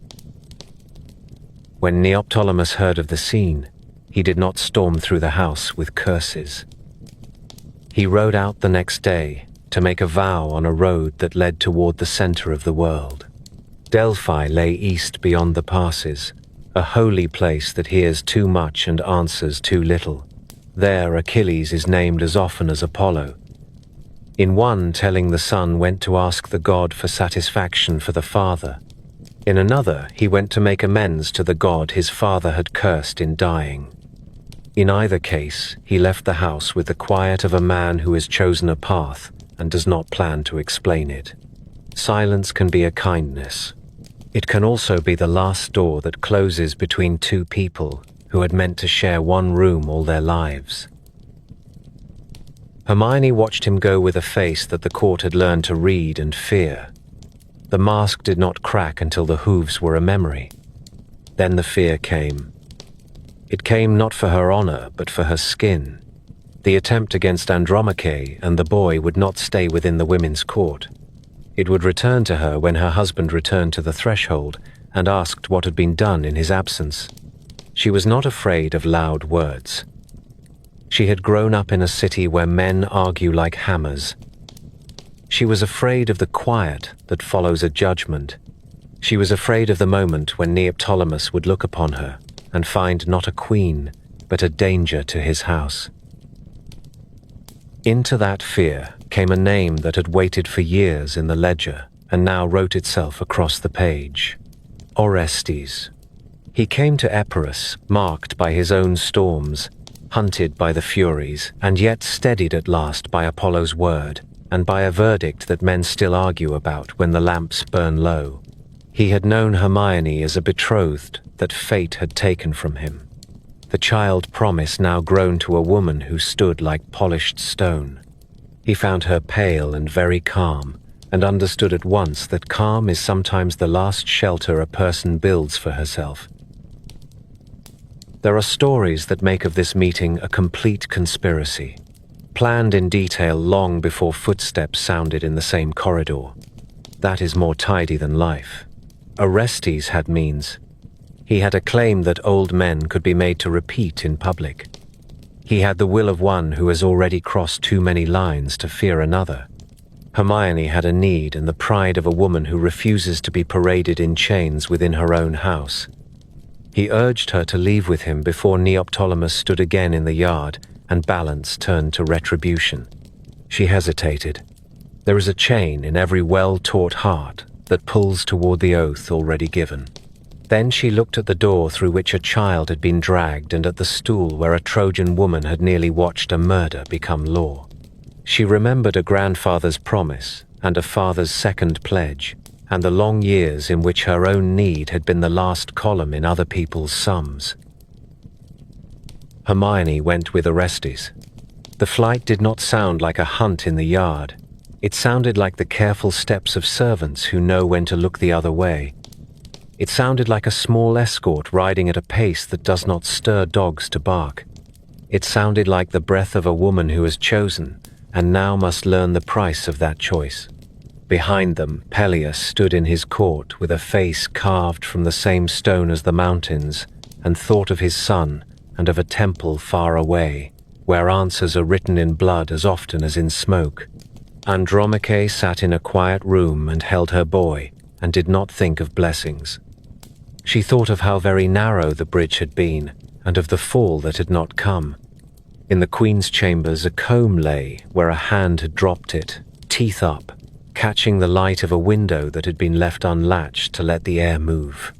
When Neoptolemus heard of the scene, he did not storm through the house with curses. He rode out the next day to make a vow on a road that led toward the center of the world. Delphi lay east beyond the passes, a holy place that hears too much and answers too little. There Achilles is named as often as Apollo. In one telling the son went to ask the god for satisfaction for the father. In another he went to make amends to the god his father had cursed in dying. In either case, he left the house with the quiet of a man who has chosen a path and does not plan to explain it. Silence can be a kindness. It can also be the last door that closes between two people who had meant to share one room all their lives. Hermione watched him go with a face that the court had learned to read and fear. The mask did not crack until the hooves were a memory. Then the fear came. It came not for her honor, but for her skin. The attempt against Andromache and the boy would not stay within the women's court. It would return to her when her husband returned to the threshold and asked what had been done in his absence. She was not afraid of loud words. She had grown up in a city where men argue like hammers. She was afraid of the quiet that follows a judgment. She was afraid of the moment when Neoptolemus would look upon her and find not a queen, but a danger to his house. Into that fear came a name that had waited for years in the ledger and now wrote itself across the page. Orestes. He came to Epirus, marked by his own storms, hunted by the Furies, and yet steadied at last by Apollo's word, and by a verdict that men still argue about when the lamps burn low. He had known Hermione as a betrothed that fate had taken from him. The child promise now grown to a woman who stood like polished stone. He found her pale and very calm, and understood at once that calm is sometimes the last shelter a person builds for herself. There are stories that make of this meeting a complete conspiracy, planned in detail long before footsteps sounded in the same corridor. That is more tidy than life. Orestes had means. He had a claim that old men could be made to repeat in public. He had the will of one who has already crossed too many lines to fear another. Hermione had a need and the pride of a woman who refuses to be paraded in chains within her own house. He urged her to leave with him before Neoptolemus stood again in the yard and balance turned to retribution. She hesitated. There is a chain in every well-taught heart that pulls toward the oath already given. Then she looked at the door through which a child had been dragged and at the stool where a Trojan woman had nearly watched a murder become law. She remembered a grandfather's promise and a father's second pledge, and the long years in which her own need had been the last column in other people's sums. Hermione went with Orestes. The flight did not sound like a hunt in the yard. It sounded like the careful steps of servants who know when to look the other way. It sounded like a small escort riding at a pace that does not stir dogs to bark. It sounded like the breath of a woman who has chosen and now must learn the price of that choice. Behind them, Peleus stood in his court with a face carved from the same stone as the mountains, and thought of his son and of a temple far away, where answers are written in blood as often as in smoke. Andromache sat in a quiet room and held her boy, and did not think of blessings. She thought of how very narrow the bridge had been, and of the fall that had not come. In the queen's chambers a comb lay where a hand had dropped it, teeth up, catching the light of a window that had been left unlatched to let the air move.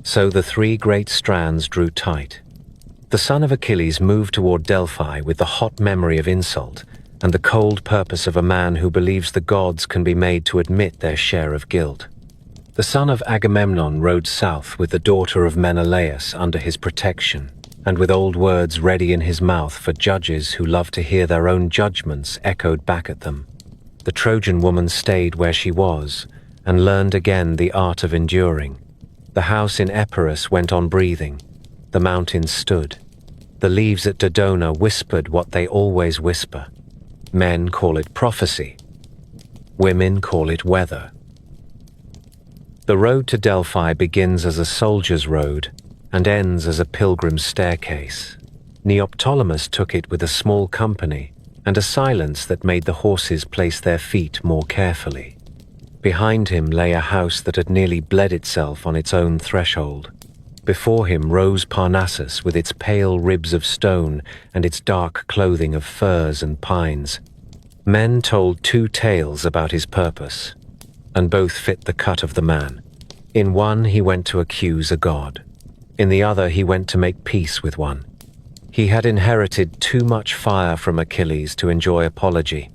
So the three great strands drew tight. The son of Achilles moved toward Delphi with the hot memory of insult, and the cold purpose of a man who believes the gods can be made to admit their share of guilt. The son of Agamemnon rode south with the daughter of Menelaus under his protection, and with old words ready in his mouth for judges who love to hear their own judgments echoed back at them. The Trojan woman stayed where she was and learned again the art of enduring. The house in Epirus went on breathing. The mountains stood. The leaves at Dodona whispered what they always whisper. Men call it prophecy. Women call it weather. The road to Delphi begins as a soldier's road and ends as a pilgrim's staircase. Neoptolemus took it with a small company and a silence that made the horses place their feet more carefully. Behind him lay a house that had nearly bled itself on its own threshold. Before him rose Parnassus with its pale ribs of stone and its dark clothing of firs and pines. Men told two tales about his purpose, and both fit the cut of the man. In one he went to accuse a god. In the other he went to make peace with one. He had inherited too much fire from Achilles to enjoy apology,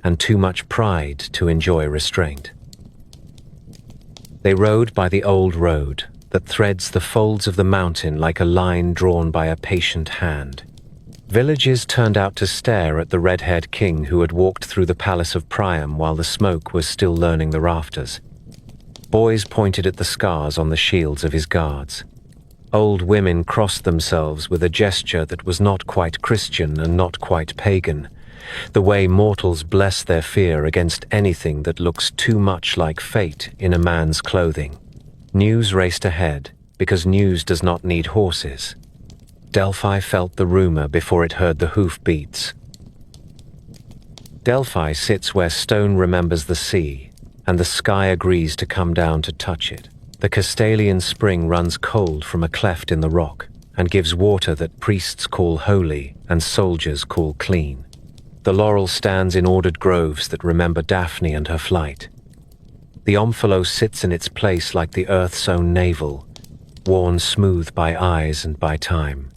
and too much pride to enjoy restraint. They rode by the old road that threads the folds of the mountain like a line drawn by a patient hand. Villages turned out to stare at the red-haired king who had walked through the palace of Priam while the smoke was still learning the rafters. Boys pointed at the scars on the shields of his guards. Old women crossed themselves with a gesture that was not quite Christian and not quite pagan, the way mortals bless their fear against anything that looks too much like fate in a man's clothing. News raced ahead, because news does not need horses. Delphi felt the rumor before it heard the hoof beats. Delphi sits where stone remembers the sea, and the sky agrees to come down to touch it. The Castalian spring runs cold from a cleft in the rock, and gives water that priests call holy and soldiers call clean. The laurel stands in ordered groves that remember Daphne and her flight. The omphalos sits in its place like the earth's own navel, worn smooth by eyes and by time.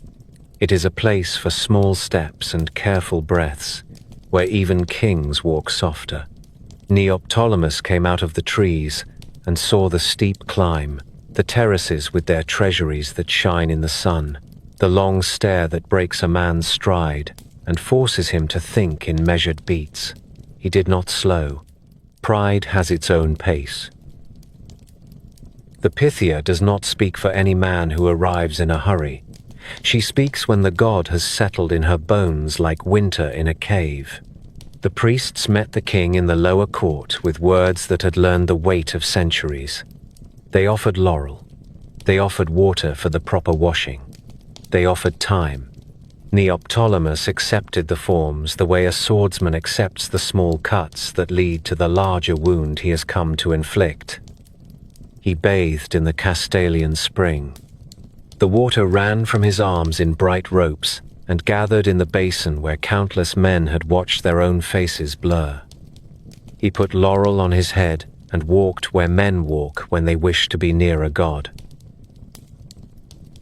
It is a place for small steps and careful breaths, where even kings walk softer. Neoptolemus came out of the trees and saw the steep climb, the terraces with their treasuries that shine in the sun, the long stair that breaks a man's stride and forces him to think in measured beats. He did not slow. Pride has its own pace. The Pythia does not speak for any man who arrives in a hurry. She speaks when the god has settled in her bones like winter in a cave. The priests met the king in the lower court with words that had learned the weight of centuries. They offered laurel. They offered water for the proper washing. They offered time. Neoptolemus accepted the forms the way a swordsman accepts the small cuts that lead to the larger wound he has come to inflict. He bathed in the Castalian spring. The water ran from his arms in bright ropes and gathered in the basin where countless men had watched their own faces blur. He put laurel on his head and walked where men walk when they wish to be near a god.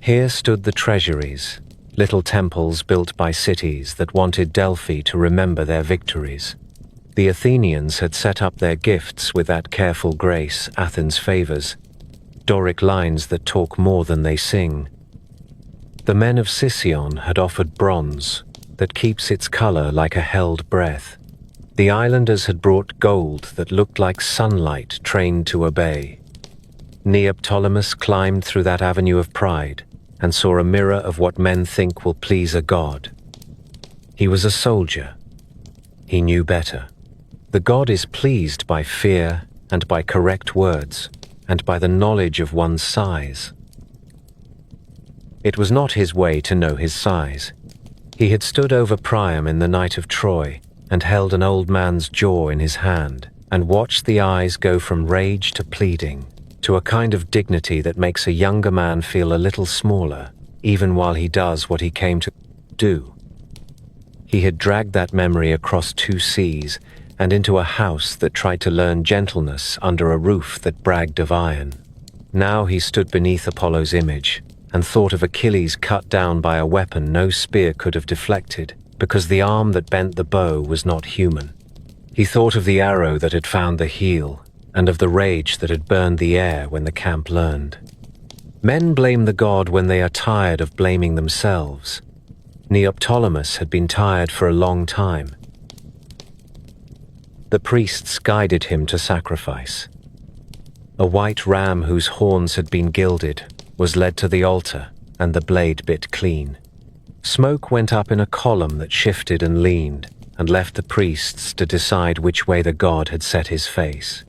Here stood the treasuries, little temples built by cities that wanted Delphi to remember their victories. The Athenians had set up their gifts with that careful grace Athens favors, Doric lines that talk more than they sing. The men of Sicyon had offered bronze that keeps its color like a held breath. The islanders had brought gold that looked like sunlight trained to obey. Neoptolemus climbed through that avenue of pride and saw a mirror of what men think will please a god. He was a soldier. He knew better. The god is pleased by fear and by correct words, and by the knowledge of one's size. It was not his way to know his size. He had stood over Priam in the night of Troy and held an old man's jaw in his hand and watched the eyes go from rage to pleading, to a kind of dignity that makes a younger man feel a little smaller, even while he does what he came to do. He had dragged that memory across 2 seas and into a house that tried to learn gentleness under a roof that bragged of iron. Now he stood beneath Apollo's image and thought of Achilles cut down by a weapon no spear could have deflected, because the arm that bent the bow was not human. He thought of the arrow that had found the heel, and of the rage that had burned the air when the camp learned. Men blame the god when they are tired of blaming themselves. Neoptolemus had been tired for a long time. The priests guided him to sacrifice. A white ram whose horns had been gilded was led to the altar, and the blade bit clean. Smoke went up in a column that shifted and leaned, and left the priests to decide which way the god had set his face.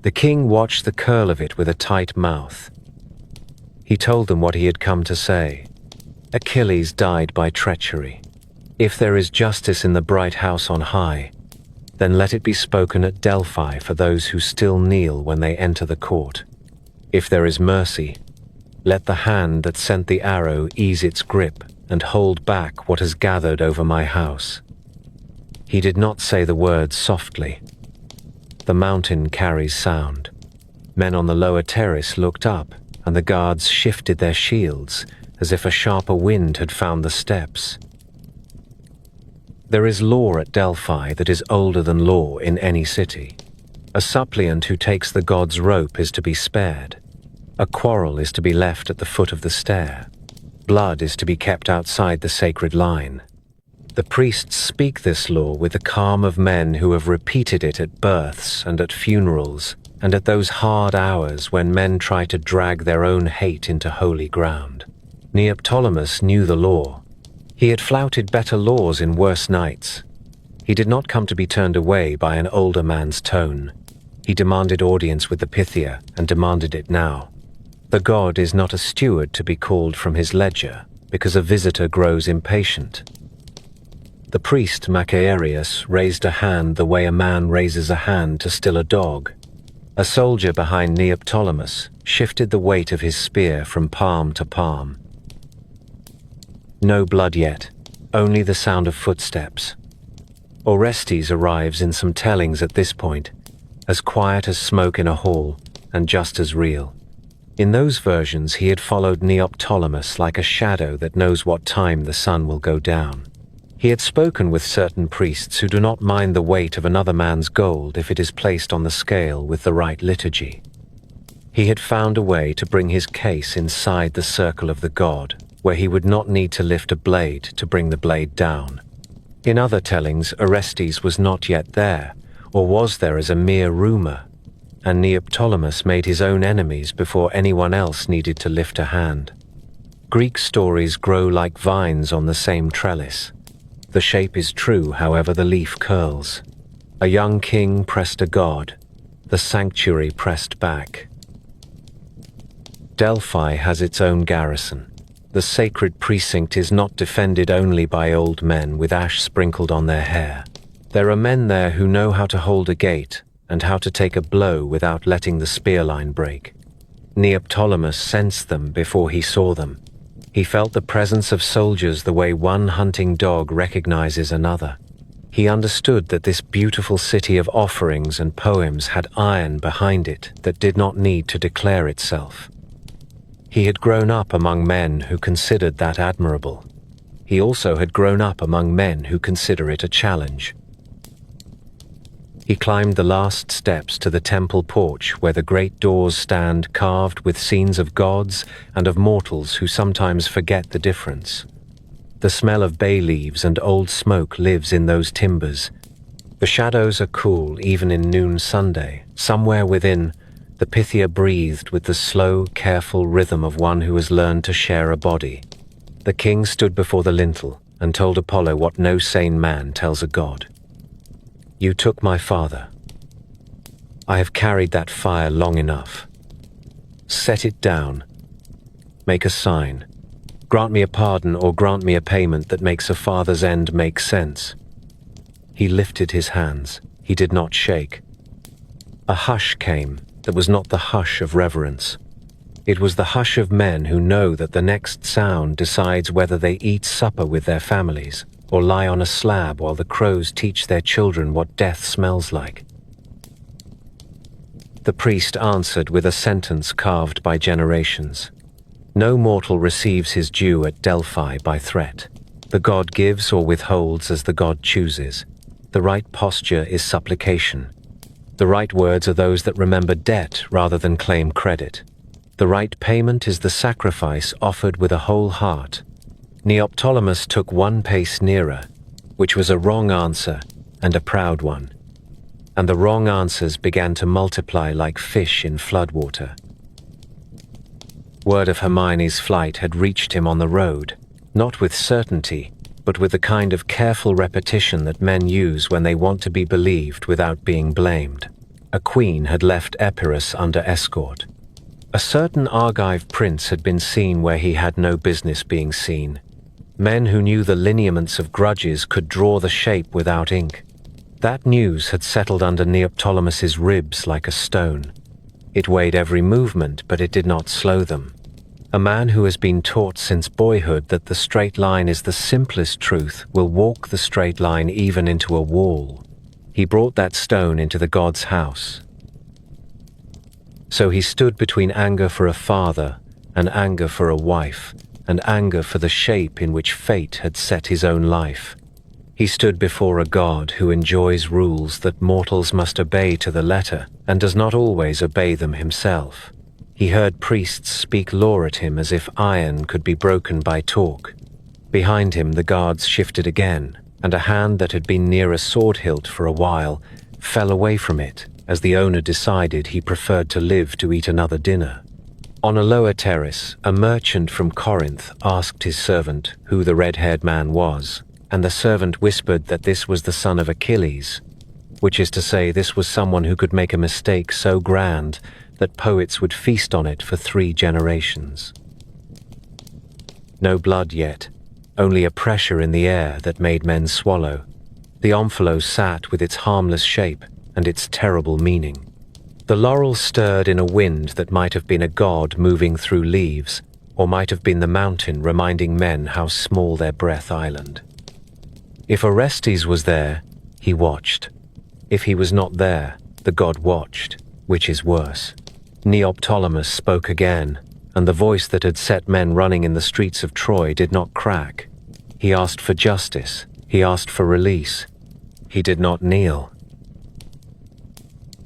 The king watched the curl of it with a tight mouth. He told them what he had come to say. Achilles died by treachery. If there is justice in the bright house on high, then let it be spoken at Delphi for those who still kneel when they enter the court. If there is mercy, let the hand that sent the arrow ease its grip and hold back what has gathered over my house. He did not say the words softly. The mountain carries sound. Men on the lower terrace looked up, and the guards shifted their shields as if a sharper wind had found the steps. There is law at Delphi that is older than law in any city. A suppliant who takes the god's rope is to be spared. A quarrel is to be left at the foot of the stair. Blood is to be kept outside the sacred line. The priests speak this law with the calm of men who have repeated it at births and at funerals, and at those hard hours when men try to drag their own hate into holy ground. Neoptolemus knew the law. He had flouted better laws in worse nights. He did not come to be turned away by an older man's tone. He demanded audience with the Pythia, and demanded it now. The god is not a steward to be called from his ledger, because a visitor grows impatient. The priest Macaerius raised a hand the way a man raises a hand to still a dog. A soldier behind Neoptolemus shifted the weight of his spear from palm to palm. No blood yet, only the sound of footsteps. Orestes arrives in some tellings at this point, as quiet as smoke in a hall, and just as real. In those versions he had followed Neoptolemus like a shadow that knows what time the sun will go down. He had spoken with certain priests who do not mind the weight of another man's gold if it is placed on the scale with the right liturgy. He had found a way to bring his case inside the circle of the god, where he would not need to lift a blade to bring the blade down. In other tellings, Orestes was not yet there, or was there as a mere rumor, and Neoptolemus made his own enemies before anyone else needed to lift a hand. Greek stories grow like vines on the same trellis. The shape is true, however the leaf curls. A young king pressed a god. The sanctuary pressed back. Delphi has its own garrison. The sacred precinct is not defended only by old men with ash sprinkled on their hair. There are men there who know how to hold a gate and how to take a blow without letting the spear line break. Neoptolemus sensed them before he saw them. He felt the presence of soldiers the way one hunting dog recognizes another. He understood that this beautiful city of offerings and poems had iron behind it that did not need to declare itself. He had grown up among men who considered that admirable. He also had grown up among men who consider it a challenge. He climbed the last steps to the temple porch where the great doors stand carved with scenes of gods and of mortals who sometimes forget the difference. The smell of bay leaves and old smoke lives in those timbers. The shadows are cool even in noon Sunday. Somewhere within, the Pythia breathed with the slow, careful rhythm of one who has learned to share a body. The king stood before the lintel and told Apollo what no sane man tells a god. You took my father. I have carried that fire long enough. Set it down. Make a sign. Grant me a pardon or grant me a payment that makes a father's end make sense. He lifted his hands. He did not shake. A hush came that was not the hush of reverence. It was the hush of men who know that the next sound decides whether they eat supper with their families or lie on a slab while the crows teach their children what death smells like. The priest answered with a sentence carved by generations. No mortal receives his due at Delphi by threat. The god gives or withholds as the god chooses. The right posture is supplication. The right words are those that remember debt rather than claim credit. The right payment is the sacrifice offered with a whole heart. Neoptolemus took one pace nearer, which was a wrong answer and a proud one. and the wrong answers began to multiply like fish in floodwater. Word of Hermione's flight had reached him on the road, not with certainty, but with the kind of careful repetition that men use when they want to be believed without being blamed. A queen had left Epirus under escort. A certain Argive prince had been seen where he had no business being seen. Men who knew the lineaments of grudges could draw the shape without ink. That news had settled under Neoptolemus's ribs like a stone. It weighed every movement, but it did not slow them. A man who has been taught since boyhood that the straight line is the simplest truth will walk the straight line even into a wall. He brought that stone into the god's house. So he stood between anger for a father, and anger for a wife, and anger for the shape in which fate had set his own life. He stood before a god who enjoys rules that mortals must obey to the letter, and does not always obey them himself. He heard priests speak law at him as if iron could be broken by talk. Behind him the guards shifted again, and a hand that had been near a sword hilt for a while fell away from it as the owner decided he preferred to live to eat another dinner. On a lower terrace, a merchant from Corinth asked his servant who the red-haired man was, and the servant whispered that this was the son of Achilles, which is to say this was someone who could make a mistake so grand that poets would feast on it for 3 generations. No blood yet, only a pressure in the air that made men swallow. The omphalos sat with its harmless shape and its terrible meaning. The laurel stirred in a wind that might have been a god moving through leaves, or might have been the mountain reminding men how small their breath island. If Orestes was there, he watched. If he was not there, the god watched, which is worse. Neoptolemus spoke again, and the voice that had set men running in the streets of Troy did not crack. He asked for justice. He asked for release. He did not kneel.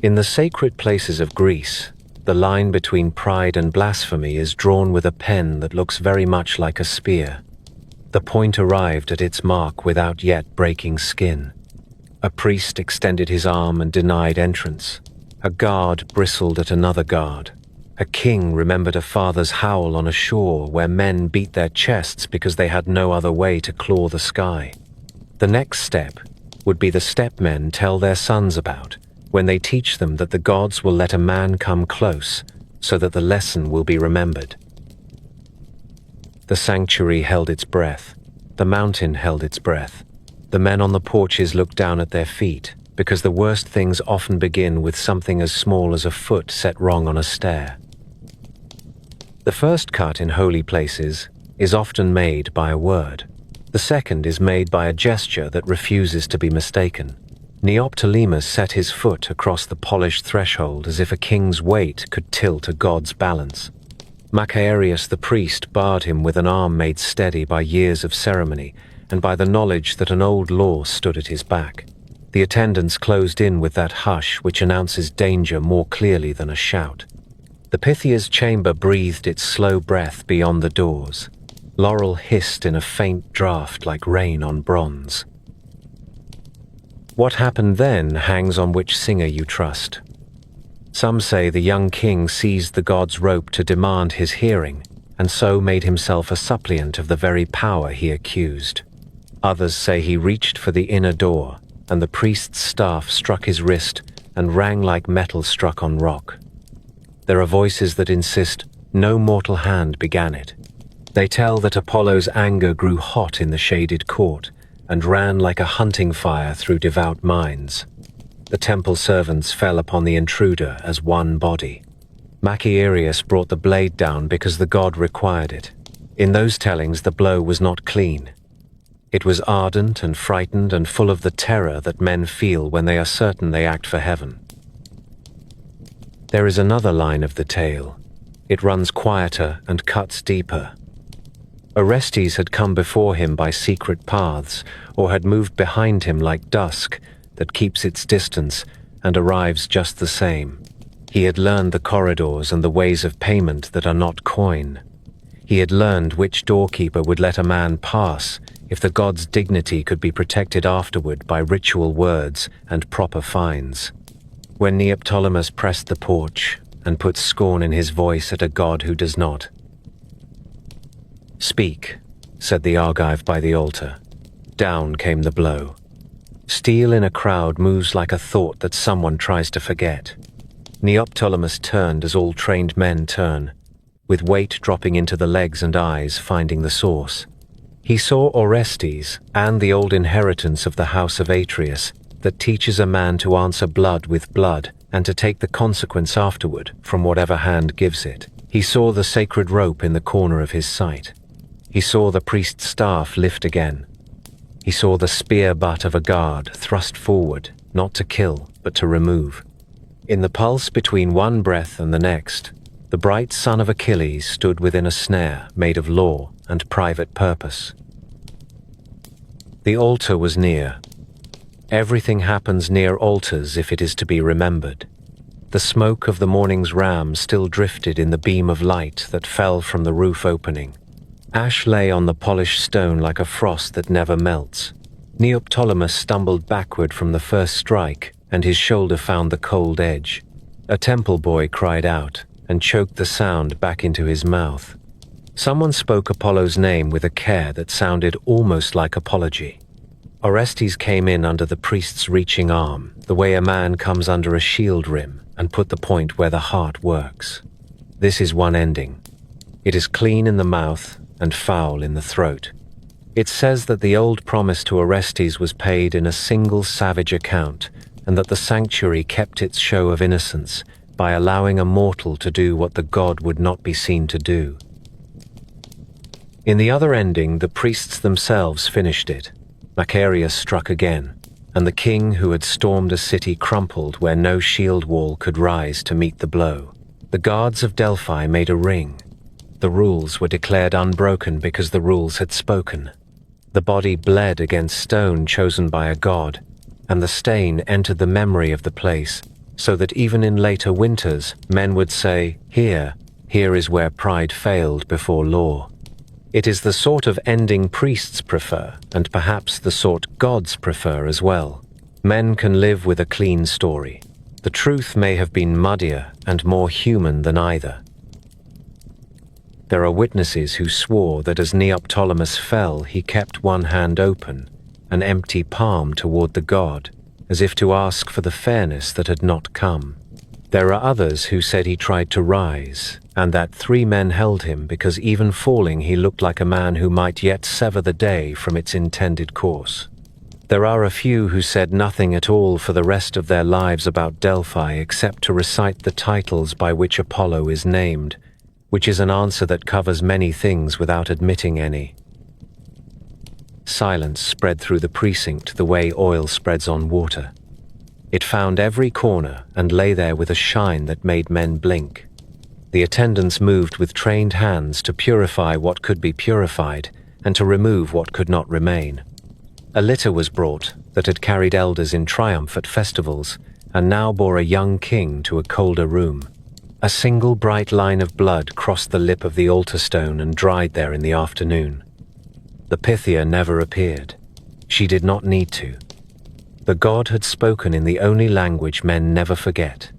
In the sacred places of Greece, the line between pride and blasphemy is drawn with a pen that looks very much like a spear. The point arrived at its mark without yet breaking skin. A priest extended his arm and denied entrance. A guard bristled at another guard. A king remembered a father's howl on a shore where men beat their chests because they had no other way to claw the sky. The next step would be the stepmen tell their sons about, when they teach them that the gods will let a man come close, so that the lesson will be remembered. The sanctuary held its breath. The mountain held its breath. The men on the porches looked down at their feet, because the worst things often begin with something as small as a foot set wrong on a stair. The first cut in holy places is often made by a word. The second is made by a gesture that refuses to be mistaken. Neoptolemus set his foot across the polished threshold as if a king's weight could tilt a god's balance. Macaarius the priest barred him with an arm made steady by years of ceremony and by the knowledge that an old law stood at his back. The attendants closed in with that hush which announces danger more clearly than a shout. The Pythia's chamber breathed its slow breath beyond the doors. Laurel hissed in a faint draught like rain on bronze. What happened then hangs on which singer you trust. Some say the young king seized the god's rope to demand his hearing, and so made himself a suppliant of the very power he accused. Others say he reached for the inner door, and the priest's staff struck his wrist and rang like metal struck on rock. There are voices that insist no mortal hand began it. They tell that Apollo's anger grew hot in the shaded court, and ran like a hunting fire through devout minds. The temple servants fell upon the intruder as one body. Macaarius brought the blade down because the god required it. In those tellings the blow was not clean. It was ardent and frightened and full of the terror that men feel when they are certain they act for heaven. There is another line of the tale. It runs quieter and cuts deeper. Orestes had come before him by secret paths, or had moved behind him like dusk that keeps its distance and arrives just the same. He had learned the corridors and the ways of payment that are not coin. He had learned which doorkeeper would let a man pass if the god's dignity could be protected afterward by ritual words and proper fines. When Neoptolemus pressed the porch and put scorn in his voice at a god who does not. "Speak," said the Argive by the altar. Down came the blow. Steel in a crowd moves like a thought that someone tries to forget. Neoptolemus turned as all trained men turn, with weight dropping into the legs and eyes finding the source. He saw Orestes and the old inheritance of the house of Atreus that teaches a man to answer blood with blood and to take the consequence afterward from whatever hand gives it. He saw the sacred rope in the corner of his sight. He saw the priest's staff lift again. He saw the spear butt of a guard thrust forward, not to kill, but to remove. In the pulse between one breath and the next, the bright son of Achilles stood within a snare made of law and private purpose. The altar was near. Everything happens near altars if it is to be remembered. The smoke of the morning's ram still drifted in the beam of light that fell from the roof opening. Ash lay on the polished stone like a frost that never melts. Neoptolemus stumbled backward from the first strike, and his shoulder found the cold edge. A temple boy cried out, and choked the sound back into his mouth. Someone spoke Apollo's name with a care that sounded almost like apology. Orestes came in under the priest's reaching arm, the way a man comes under a shield rim, and put the point where the heart works. This is one ending. It is clean in the mouth and foul in the throat. It says that the old promise to Orestes was paid in a single savage account, and that the sanctuary kept its show of innocence by allowing a mortal to do what the god would not be seen to do. In the other ending, the priests themselves finished it. Macarius struck again, and the king who had stormed a city crumpled where no shield wall could rise to meet the blow. The guards of Delphi made a ring. The rules were declared unbroken because the rules had spoken. The body bled against stone chosen by a god, and the stain entered the memory of the place, so that even in later winters, men would say, here is where pride failed before law. It is the sort of ending priests prefer, and perhaps the sort gods prefer as well. Men can live with a clean story. The truth may have been muddier and more human than either. There are witnesses who swore that as Neoptolemus fell, he kept one hand open, an empty palm toward the god, as if to ask for the fairness that had not come. There are others who said he tried to rise, and that 3 men held him because even falling he looked like a man who might yet sever the day from its intended course. There are a few who said nothing at all for the rest of their lives about Delphi except to recite the titles by which Apollo is named, which is an answer that covers many things without admitting any. Silence spread through the precinct the way oil spreads on water. It found every corner and lay there with a shine that made men blink. The attendants moved with trained hands to purify what could be purified and to remove what could not remain. A litter was brought that had carried elders in triumph at festivals and now bore a young king to a colder room. A single bright line of blood crossed the lip of the altar stone and dried there in the afternoon. The Pythia never appeared. She did not need to. The god had spoken in the only language men never forget.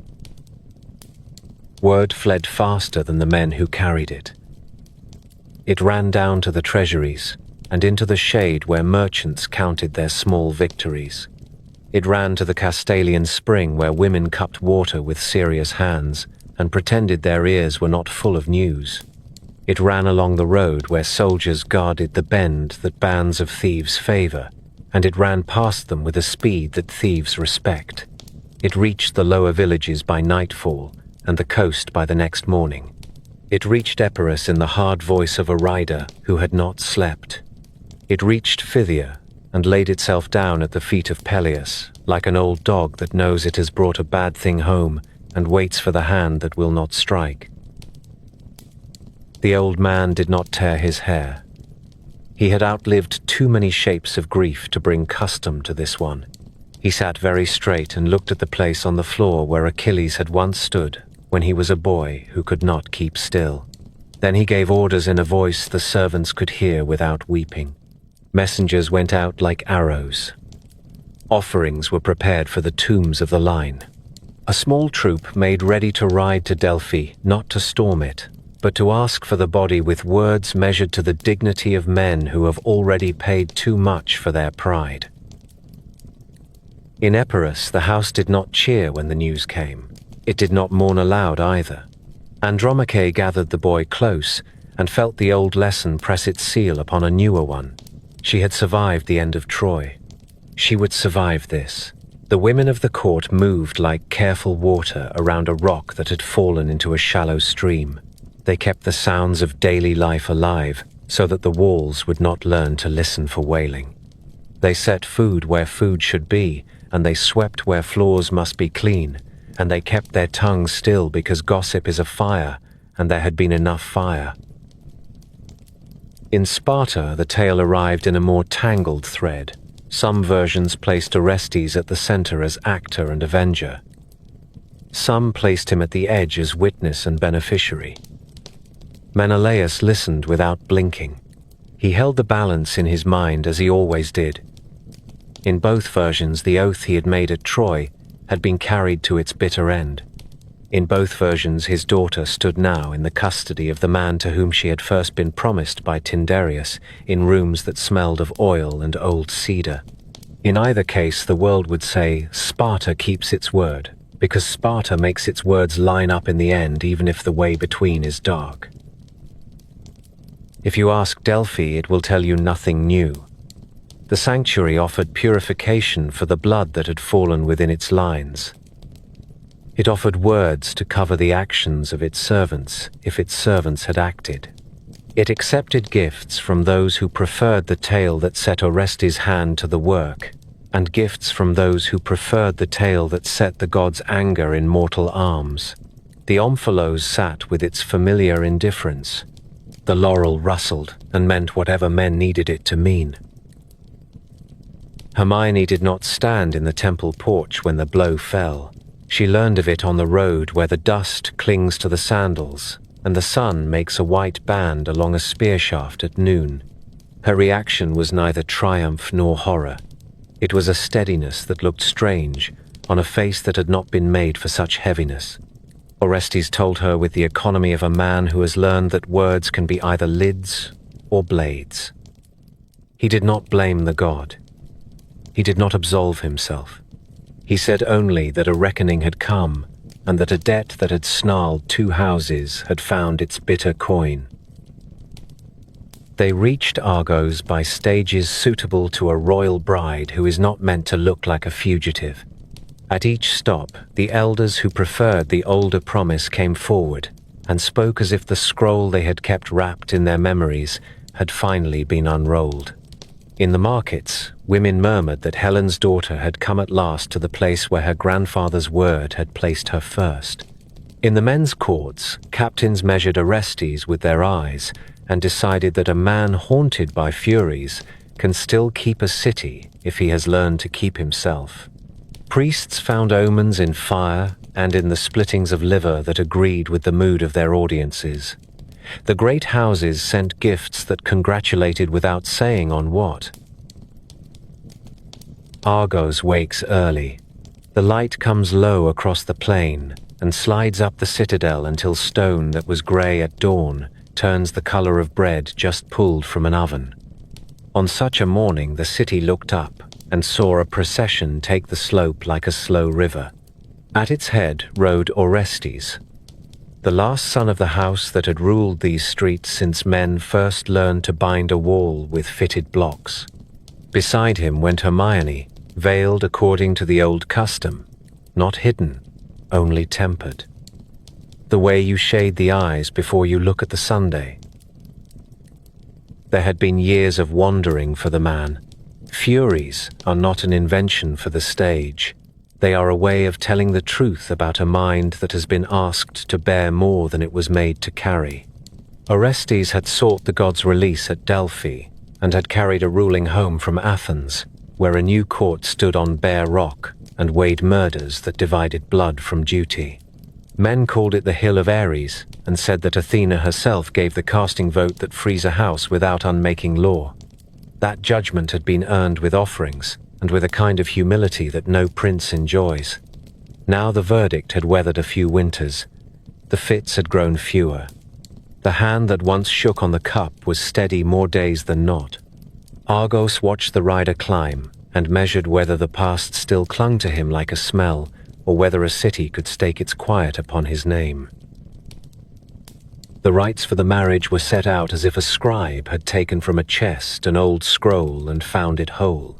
Word fled faster than the men who carried it. It ran down to the treasuries and into the shade where merchants counted their small victories. It ran to the Castalian spring where women cupped water with serious hands and pretended their ears were not full of news. It ran along the road where soldiers guarded the bend that bands of thieves favor, and it ran past them with a speed that thieves respect. It reached the lower villages by nightfall and the coast by the next morning. It reached Epirus in the hard voice of a rider who had not slept. It reached Phthia and laid itself down at the feet of Peleus, like an old dog that knows it has brought a bad thing home and waits for the hand that will not strike. The old man did not tear his hair. He had outlived too many shapes of grief to bring custom to this one. He sat very straight and looked at the place on the floor where Achilles had once stood when he was a boy who could not keep still. Then he gave orders in a voice the servants could hear without weeping. Messengers went out like arrows. Offerings were prepared for the tombs of the line. A small troop made ready to ride to Delphi, not to storm it, but to ask for the body with words measured to the dignity of men who have already paid too much for their pride. In Epirus, the house did not cheer when the news came. It did not mourn aloud either. Andromache gathered the boy close and felt the old lesson press its seal upon a newer one. She had survived the end of Troy. She would survive this. The women of the court moved like careful water around a rock that had fallen into a shallow stream. They kept the sounds of daily life alive so that the walls would not learn to listen for wailing. They set food where food should be, and they swept where floors must be clean, and they kept their tongues still because gossip is a fire, and there had been enough fire. In Sparta, the tale arrived in a more tangled thread. Some versions placed Orestes at the center as actor and avenger. Some placed him at the edge as witness and beneficiary. Menelaus listened without blinking. He held the balance in his mind as he always did. In both versions, the oath he had made at Troy had been carried to its bitter end. In both versions, his daughter stood now in the custody of the man to whom she had first been promised by Tyndareus, in rooms that smelled of oil and old cedar. In either case, the world would say, Sparta keeps its word, because Sparta makes its words line up in the end, even if the way between is dark. If you ask Delphi, it will tell you nothing new. The sanctuary offered purification for the blood that had fallen within its lines. It offered words to cover the actions of its servants, if its servants had acted. It accepted gifts from those who preferred the tale that set Orestes' hand to the work, and gifts from those who preferred the tale that set the gods' anger in mortal arms. The omphalos sat with its familiar indifference. The laurel rustled and meant whatever men needed it to mean. Hermione did not stand in the temple porch when the blow fell. She learned of it on the road where the dust clings to the sandals and the sun makes a white band along a spear shaft at noon. Her reaction was neither triumph nor horror. It was a steadiness that looked strange on a face that had not been made for such heaviness. Orestes told her with the economy of a man who has learned that words can be either lids or blades. He did not blame the god. He did not absolve himself. He said only that a reckoning had come, and that a debt that had snarled 2 houses had found its bitter coin. They reached Argos by stages suitable to a royal bride who is not meant to look like a fugitive. At each stop, the elders who preferred the older promise came forward and spoke as if the scroll they had kept wrapped in their memories had finally been unrolled. In the markets, women murmured that Helen's daughter had come at last to the place where her grandfather's word had placed her first. In the men's courts, captains measured Orestes with their eyes and decided that a man haunted by furies can still keep a city if he has learned to keep himself. Priests found omens in fire and in the splittings of liver that agreed with the mood of their audiences. The great houses sent gifts that congratulated without saying on what. Argos wakes early. The light comes low across the plain and slides up the citadel until stone that was grey at dawn turns the colour of bread just pulled from an oven. On such a morning, the city looked up and saw a procession take the slope like a slow river. At its head rode Orestes, the last son of the house that had ruled these streets since men first learned to bind a wall with fitted blocks. Beside him went Hermione, veiled according to the old custom, not hidden, only tempered. The way you shade the eyes before you look at the Sunday. There had been years of wandering for the man. Furies are not an invention for the stage. They are a way of telling the truth about a mind that has been asked to bear more than it was made to carry. Orestes had sought the god's release at Delphi and had carried a ruling home from Athens, where a new court stood on bare rock and weighed murders that divided blood from duty. Men called it the Hill of Ares and said that Athena herself gave the casting vote that frees a house without unmaking law. That judgment had been earned with offerings and with a kind of humility that no prince enjoys. Now the verdict had weathered a few winters. The fits had grown fewer. The hand that once shook on the cup was steady more days than not. Argos watched the rider climb and measured whether the past still clung to him like a smell, or whether a city could stake its quiet upon his name. The rites for the marriage were set out as if a scribe had taken from a chest an old scroll and found it whole.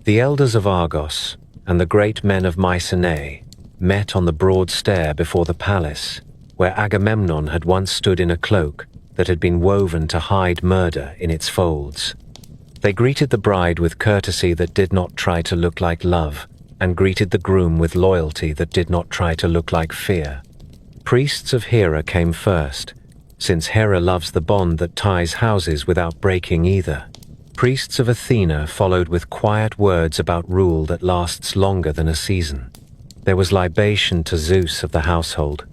The elders of Argos and the great men of Mycenae met on the broad stair before the palace, where Agamemnon had once stood in a cloak that had been woven to hide murder in its folds. They greeted the bride with courtesy that did not try to look like love, and greeted the groom with loyalty that did not try to look like fear. Priests of Hera came first, since Hera loves the bond that ties houses without breaking either. Priests of Athena followed with quiet words about rule that lasts longer than a season. There was libation to Zeus of the household,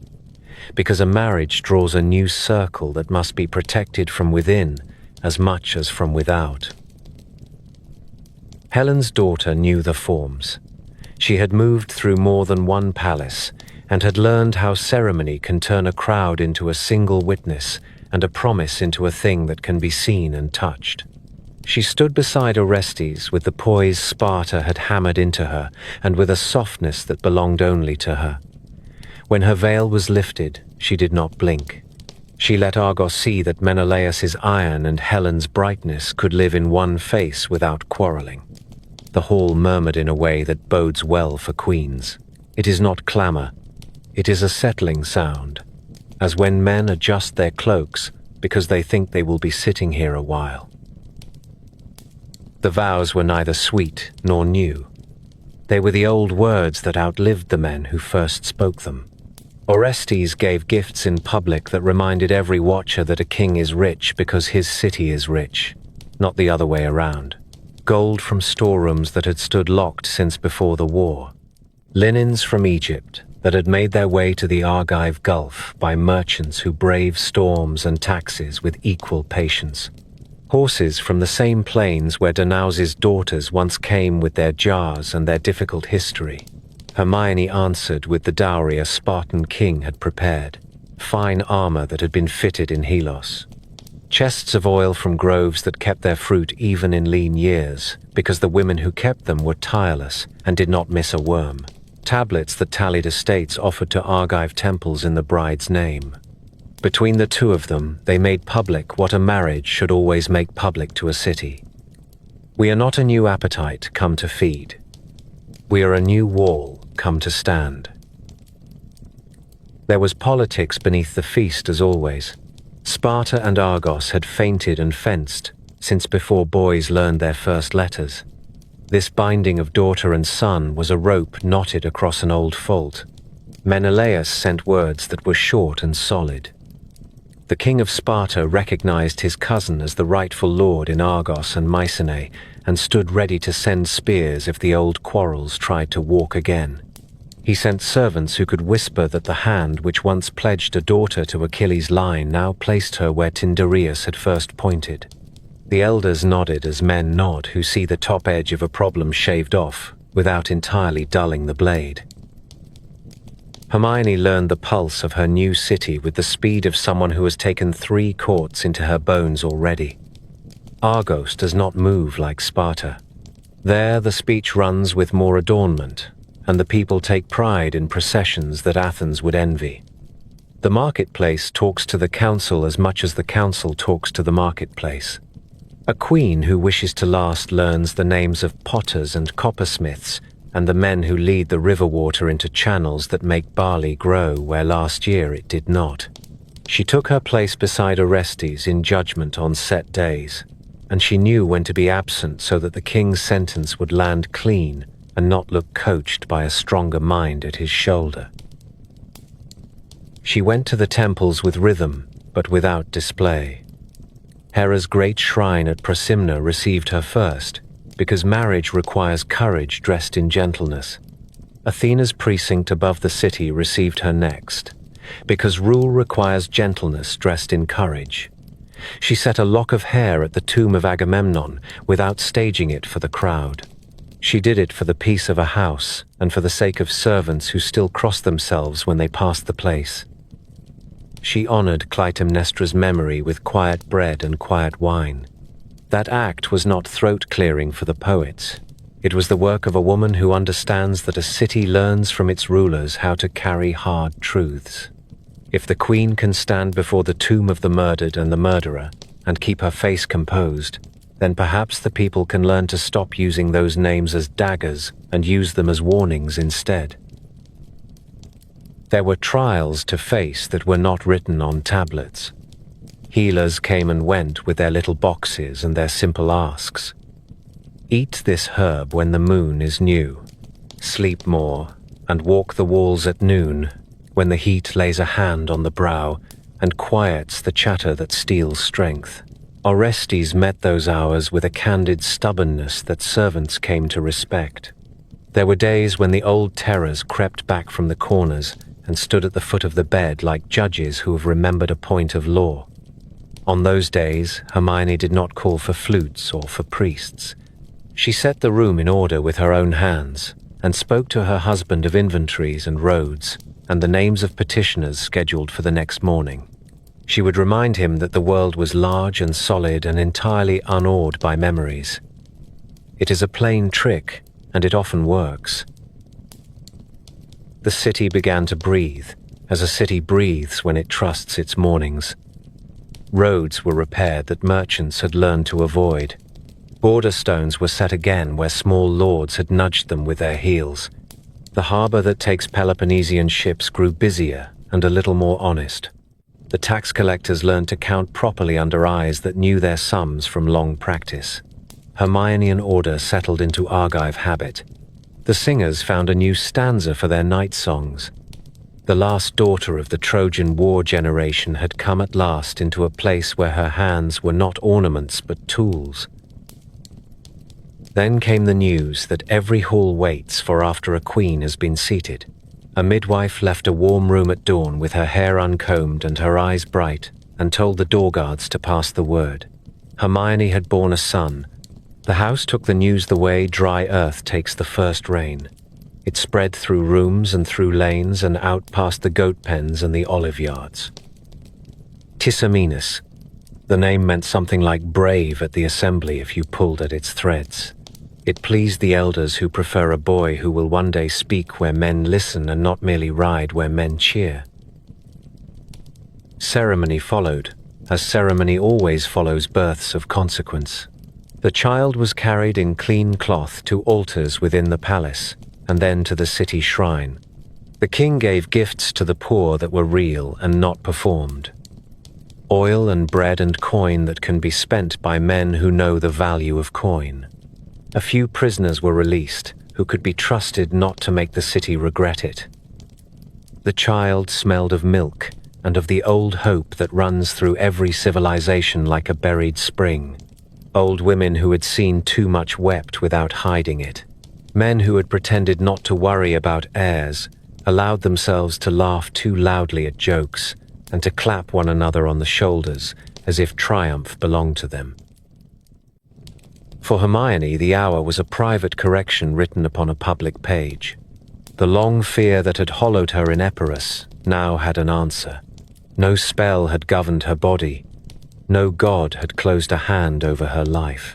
because a marriage draws a new circle that must be protected from within as much as from without. Helen's daughter knew the forms. She had moved through more than one palace and had learned how ceremony can turn a crowd into a single witness and a promise into a thing that can be seen and touched. She stood beside Orestes with the poise Sparta had hammered into her and with a softness that belonged only to her. When her veil was lifted, she did not blink. She let Argos see that Menelaus's iron and Helen's brightness could live in one face without quarreling. The hall murmured in a way that bodes well for queens. It is not clamor. It is a settling sound, as when men adjust their cloaks because they think they will be sitting here a while. The vows were neither sweet nor new. They were the old words that outlived the men who first spoke them. Orestes gave gifts in public that reminded every watcher that a king is rich because his city is rich, not the other way around. Gold from storerooms that had stood locked since before the war. Linens from Egypt that had made their way to the Argive Gulf by merchants who brave storms and taxes with equal patience. Horses from the same plains where Danaus's daughters once came with their jars and their difficult history. Hermione answered with the dowry a Spartan king had prepared, fine armor that had been fitted in Helos. Chests of oil from groves that kept their fruit even in lean years, because the women who kept them were tireless and did not miss a worm. Tablets that tallied estates offered to Argive temples in the bride's name. Between the two of them, they made public what a marriage should always make public to a city. We are not a new appetite come to feed. We are a new wall come to stand. There was politics beneath the feast as always. Sparta and Argos had feinted and fenced since before boys learned their first letters. This binding of daughter and son was a rope knotted across an old fault. Menelaus sent words that were short and solid. The king of Sparta recognized his cousin as the rightful lord in Argos and Mycenae and stood ready to send spears if the old quarrels tried to walk again. He sent servants who could whisper that the hand which once pledged a daughter to Achilles' line now placed her where Tyndareus had first pointed. The elders nodded as men nod who see the top edge of a problem shaved off without entirely dulling the blade. Hermione learned the pulse of her new city with the speed of someone who has taken 3 courts into her bones already. Argos does not move like Sparta. There the speech runs with more adornment, and the people take pride in processions that Athens would envy. The marketplace talks to the council as much as the council talks to the marketplace. A queen who wishes to last learns the names of potters and coppersmiths and the men who lead the river water into channels that make barley grow where last year it did not. She took her place beside Orestes in judgment on set days, and she knew when to be absent so that the king's sentence would land clean and not look coached by a stronger mind at his shoulder. She went to the temples with rhythm, but without display. Hera's great shrine at Prosimna received her first, because marriage requires courage dressed in gentleness. Athena's precinct above the city received her next, because rule requires gentleness dressed in courage. She set a lock of hair at the tomb of Agamemnon without staging it for the crowd. She did it for the peace of a house and for the sake of servants who still crossed themselves when they passed the place. She honored Clytemnestra's memory with quiet bread and quiet wine. That act was not throat-clearing for the poets. It was the work of a woman who understands that a city learns from its rulers how to carry hard truths. If the queen can stand before the tomb of the murdered and the murderer and keep her face composed, then perhaps the people can learn to stop using those names as daggers and use them as warnings instead. There were trials to face that were not written on tablets. Healers came and went with their little boxes and their simple asks. Eat this herb when the moon is new. Sleep more and walk the walls at noon, when the heat lays a hand on the brow and quiets the chatter that steals strength. Orestes met those hours with a candid stubbornness that servants came to respect. There were days when the old terrors crept back from the corners and stood at the foot of the bed like judges who have remembered a point of law. On those days, Hermione did not call for flutes or for priests. She set the room in order with her own hands and spoke to her husband of inventories and roads and the names of petitioners scheduled for the next morning. She would remind him that the world was large and solid and entirely unawed by memories. It is a plain trick, and it often works. The city began to breathe, as a city breathes when it trusts its mornings. Roads were repaired that merchants had learned to avoid. Border stones were set again where small lords had nudged them with their heels. The harbor that takes Peloponnesian ships grew busier and a little more honest. The tax collectors learned to count properly under eyes that knew their sums from long practice. Hermione and order settled into Argive habit. The singers found a new stanza for their night songs. The last daughter of the Trojan War generation had come at last into a place where her hands were not ornaments but tools. Then came the news that every hall waits for after a queen has been seated. A midwife left a warm room at dawn with her hair uncombed and her eyes bright and told the door guards to pass the word. Hermione had borne a son. The house took the news the way dry earth takes the first rain. It spread through rooms and through lanes and out past the goat pens and the olive yards. Tisamenus. The name meant something like brave at the assembly if you pulled at its threads. It pleased the elders who prefer a boy who will one day speak where men listen and not merely ride where men cheer. Ceremony followed, as ceremony always follows births of consequence. The child was carried in clean cloth to altars within the palace, and then to the city shrine. The king gave gifts to the poor that were real and not performed. Oil and bread and coin that can be spent by men who know the value of coin. A few prisoners were released, who could be trusted not to make the city regret it. The child smelled of milk and of the old hope that runs through every civilization like a buried spring. Old women who had seen too much wept without hiding it. Men who had pretended not to worry about heirs, allowed themselves to laugh too loudly at jokes and to clap one another on the shoulders as if triumph belonged to them. For Hermione, the hour was a private correction written upon a public page. The long fear that had hollowed her in Epirus now had an answer. No spell had governed her body. No god had closed a hand over her life.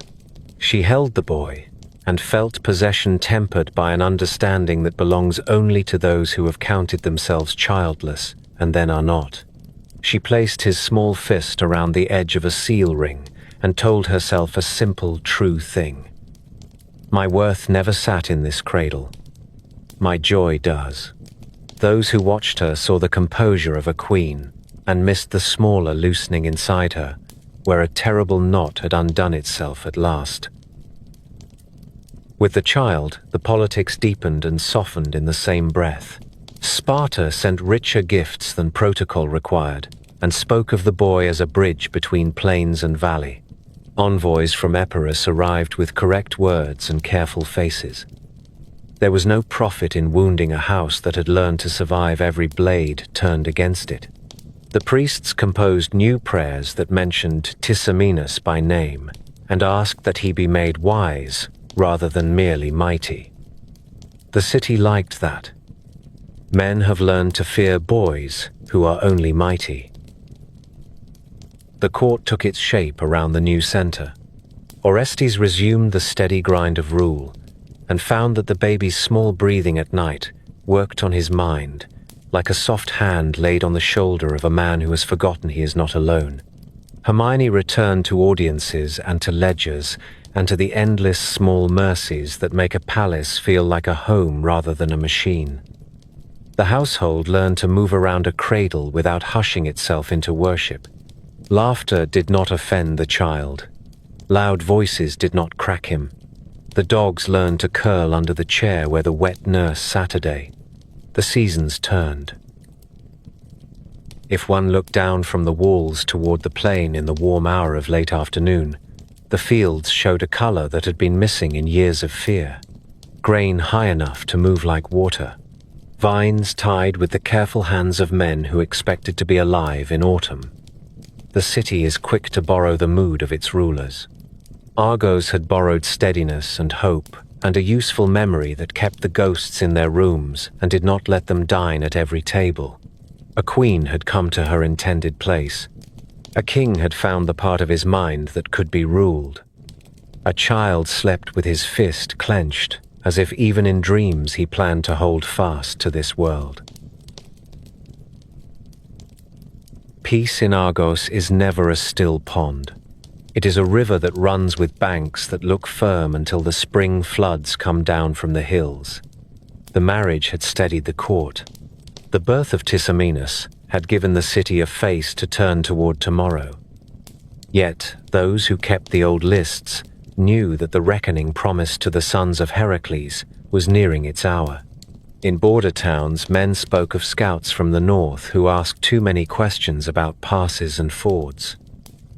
She held the boy and felt possession tempered by an understanding that belongs only to those who have counted themselves childless and then are not. She placed his small fist around the edge of a seal ring and told herself a simple, true thing. My worth never sat in this cradle. My joy does. Those who watched her saw the composure of a queen and missed the smaller loosening inside her, where a terrible knot had undone itself at last. With the child, the politics deepened and softened in the same breath. Sparta sent richer gifts than protocol required, and spoke of the boy as a bridge between plains and valley. Envoys from Epirus arrived with correct words and careful faces. There was no profit in wounding a house that had learned to survive every blade turned against it. The priests composed new prayers that mentioned Tisamenus by name and asked that he be made wise, rather than merely mighty. The city liked that. Men have learned to fear boys who are only mighty. The court took its shape around the new center. Orestes resumed the steady grind of rule, and found that the baby's small breathing at night worked on his mind, like a soft hand laid on the shoulder of a man who has forgotten he is not alone. Hermione returned to audiences and to ledgers, and to the endless small mercies that make a palace feel like a home rather than a machine. The household learned to move around a cradle without hushing itself into worship. Laughter did not offend the child. Loud voices did not crack him. The dogs learned to curl under the chair where the wet nurse Saturday. The seasons turned. If one looked down from the walls toward the plain in the warm hour of late afternoon, the fields showed a color that had been missing in years of fear. Grain high enough to move like water. Vines tied with the careful hands of men who expected to be alive in autumn. The city is quick to borrow the mood of its rulers. Argos had borrowed steadiness and hope, and a useful memory that kept the ghosts in their rooms and did not let them dine at every table. A queen had come to her intended place. A king had found the part of his mind that could be ruled. A child slept with his fist clenched, as if even in dreams he planned to hold fast to this world. Peace in Argos is never a still pond. It is a river that runs with banks that look firm until the spring floods come down from the hills. The marriage had steadied the court. The birth of Tisamenus had given the city a face to turn toward tomorrow. Yet those who kept the old lists knew that the reckoning promised to the sons of Heracles was nearing its hour. In border towns, men spoke of scouts from the north who asked too many questions about passes and fords.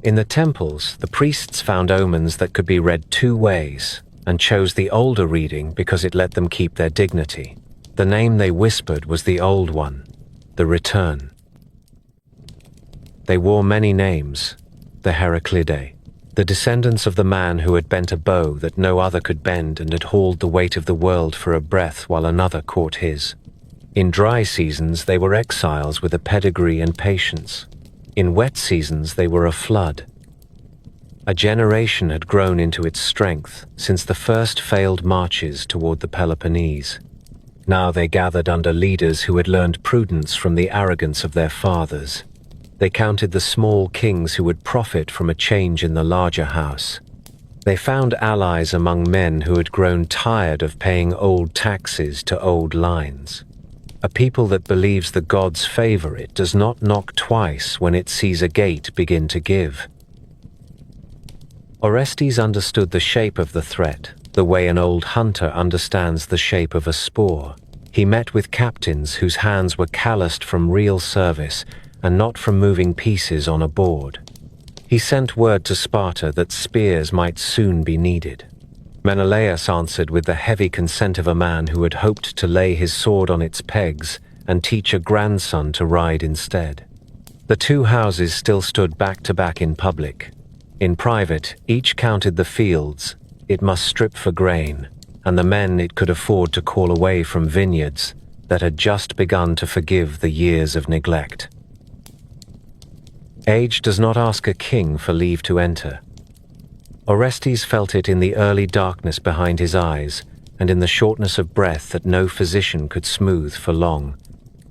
In the temples, the priests found omens that could be read two ways, and chose the older reading because it let them keep their dignity. The name they whispered was the old one, the return. They wore many names, the Heraclidae, the descendants of the man who had bent a bow that no other could bend and had hauled the weight of the world for a breath while another caught his. In dry seasons they were exiles with a pedigree and patience. In wet seasons they were a flood. A generation had grown into its strength since the first failed marches toward the Peloponnese. Now they gathered under leaders who had learned prudence from the arrogance of their fathers. They counted the small kings who would profit from a change in the larger house. They found allies among men who had grown tired of paying old taxes to old lines. A people that believes the gods favor it does not knock twice when it sees a gate begin to give. Orestes understood the shape of the threat, the way an old hunter understands the shape of a spoor. He met with captains whose hands were calloused from real service and not from moving pieces on a board. He sent word to Sparta that spears might soon be needed. Menelaus answered with the heavy consent of a man who had hoped to lay his sword on its pegs and teach a grandson to ride instead. The two houses still stood back to back in public. In private, each counted the fields it must strip for grain, and the men it could afford to call away from vineyards that had just begun to forgive the years of neglect. Age does not ask a king for leave to enter. Orestes felt it in the early darkness behind his eyes and in the shortness of breath that no physician could smooth for long.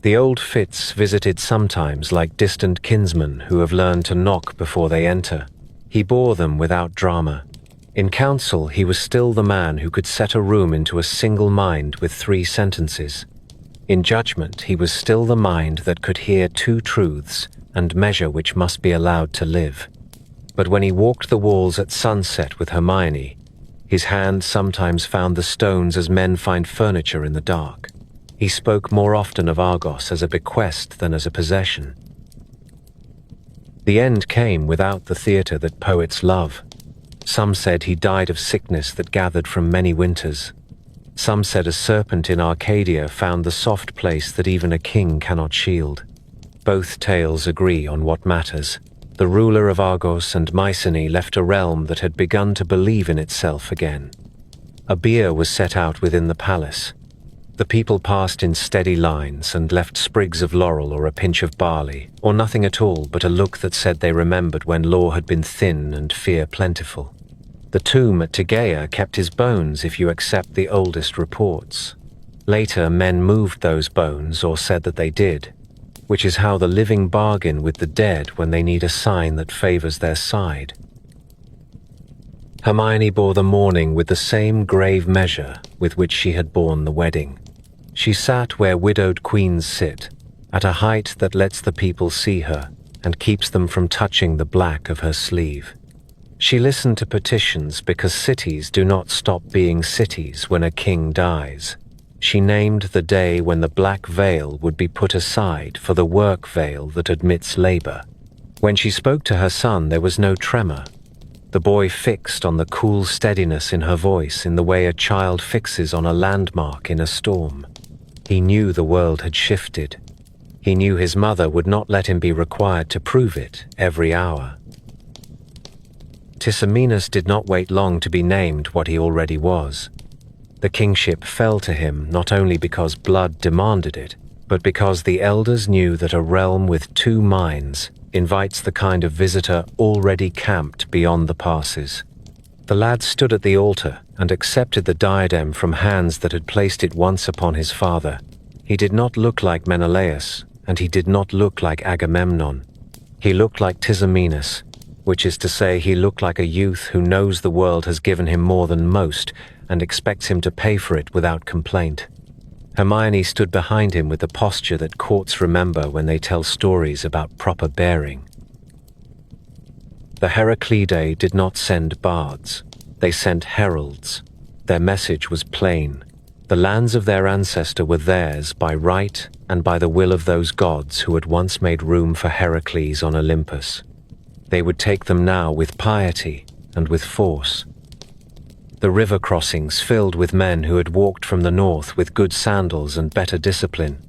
The old fits visited sometimes like distant kinsmen who have learned to knock before they enter. He bore them without drama. In council, he was still the man who could set a room into a single mind with 3 sentences. In judgment, he was still the mind that could hear 2 truths and measure which must be allowed to live. But when he walked the walls at sunset with Hermione, his hand sometimes found the stones as men find furniture in the dark. He spoke more often of Argos as a bequest than as a possession. The end came without the theatre that poets love. Some said he died of sickness that gathered from many winters. Some said a serpent in Arcadia found the soft place that even a king cannot shield. Both tales agree on what matters. The ruler of Argos and Mycenae left a realm that had begun to believe in itself again. A bier was set out within the palace. The people passed in steady lines and left sprigs of laurel or a pinch of barley, or nothing at all but a look that said they remembered when law had been thin and fear plentiful. The tomb at Tegea kept his bones if you accept the oldest reports. Later, men moved those bones or said that they did, which is how the living bargain with the dead when they need a sign that favors their side. Hermione bore the mourning with the same grave measure with which she had borne the wedding. She sat where widowed queens sit, at a height that lets the people see her and keeps them from touching the black of her sleeve. She listened to petitions because cities do not stop being cities when a king dies. She named the day when the black veil would be put aside for the work veil that admits labor. When she spoke to her son, there was no tremor. The boy fixed on the cool steadiness in her voice in the way a child fixes on a landmark in a storm. He knew the world had shifted. He knew his mother would not let him be required to prove it every hour. Tisamenus did not wait long to be named what he already was. The kingship fell to him not only because blood demanded it, but because the elders knew that a realm with two minds invites the kind of visitor already camped beyond the passes. The lad stood at the altar and accepted the diadem from hands that had placed it once upon his father. He did not look like Menelaus, and he did not look like Agamemnon. He looked like Tisamenus, which is to say he looked like a youth who knows the world has given him more than most and expects him to pay for it without complaint. Hermione stood behind him with the posture that courts remember when they tell stories about proper bearing. The Heraclidae did not send bards. They sent heralds. Their message was plain. The lands of their ancestor were theirs by right and by the will of those gods who had once made room for Heracles on Olympus. They would take them now with piety and with force. The river crossings filled with men who had walked from the north with good sandals and better discipline.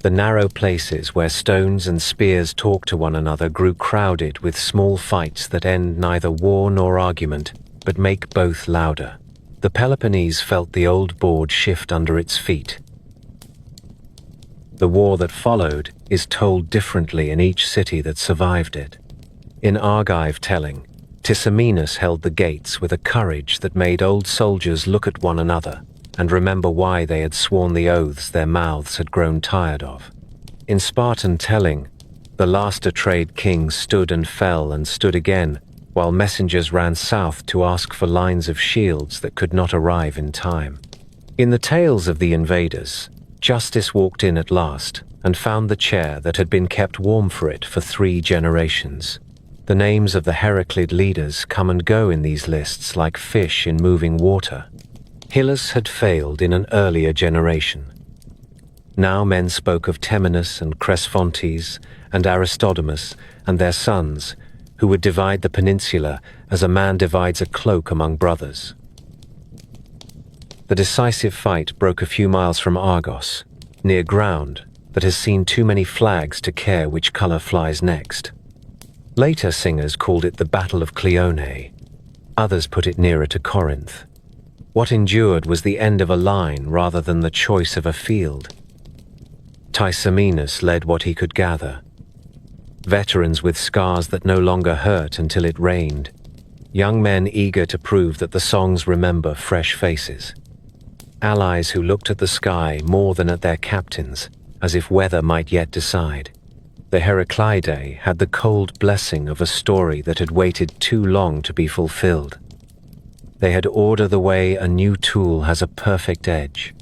The narrow places where stones and spears talk to one another grew crowded with small fights that end neither war nor argument, but make both louder. The Peloponnese felt the old board shift under its feet. The war that followed is told differently in each city that survived it. In Argive telling, Tisamenus held the gates with a courage that made old soldiers look at one another and remember why they had sworn the oaths their mouths had grown tired of. In Spartan telling, the last Atreid king stood and fell and stood again, while messengers ran south to ask for lines of shields that could not arrive in time. In the tales of the invaders, justice walked in at last and found the chair that had been kept warm for it for 3 generations. The names of the Heraclid leaders come and go in these lists like fish in moving water. Hyllus had failed in an earlier generation. Now men spoke of Temenus and Cresphontes and Aristodemus and their sons, who would divide the peninsula as a man divides a cloak among brothers. The decisive fight broke a few miles from Argos, near ground that has seen too many flags to care which color flies next. Later singers called it the Battle of Cleone. Others put it nearer to Corinth. What endured was the end of a line rather than the choice of a field. Tisamenus led what he could gather. Veterans with scars that no longer hurt until it rained. Young men eager to prove that the songs remember fresh faces. Allies who looked at the sky more than at their captains, as if weather might yet decide. The Heraclidae had the cold blessing of a story that had waited too long to be fulfilled. They had ordered the way a new tool has a perfect edge.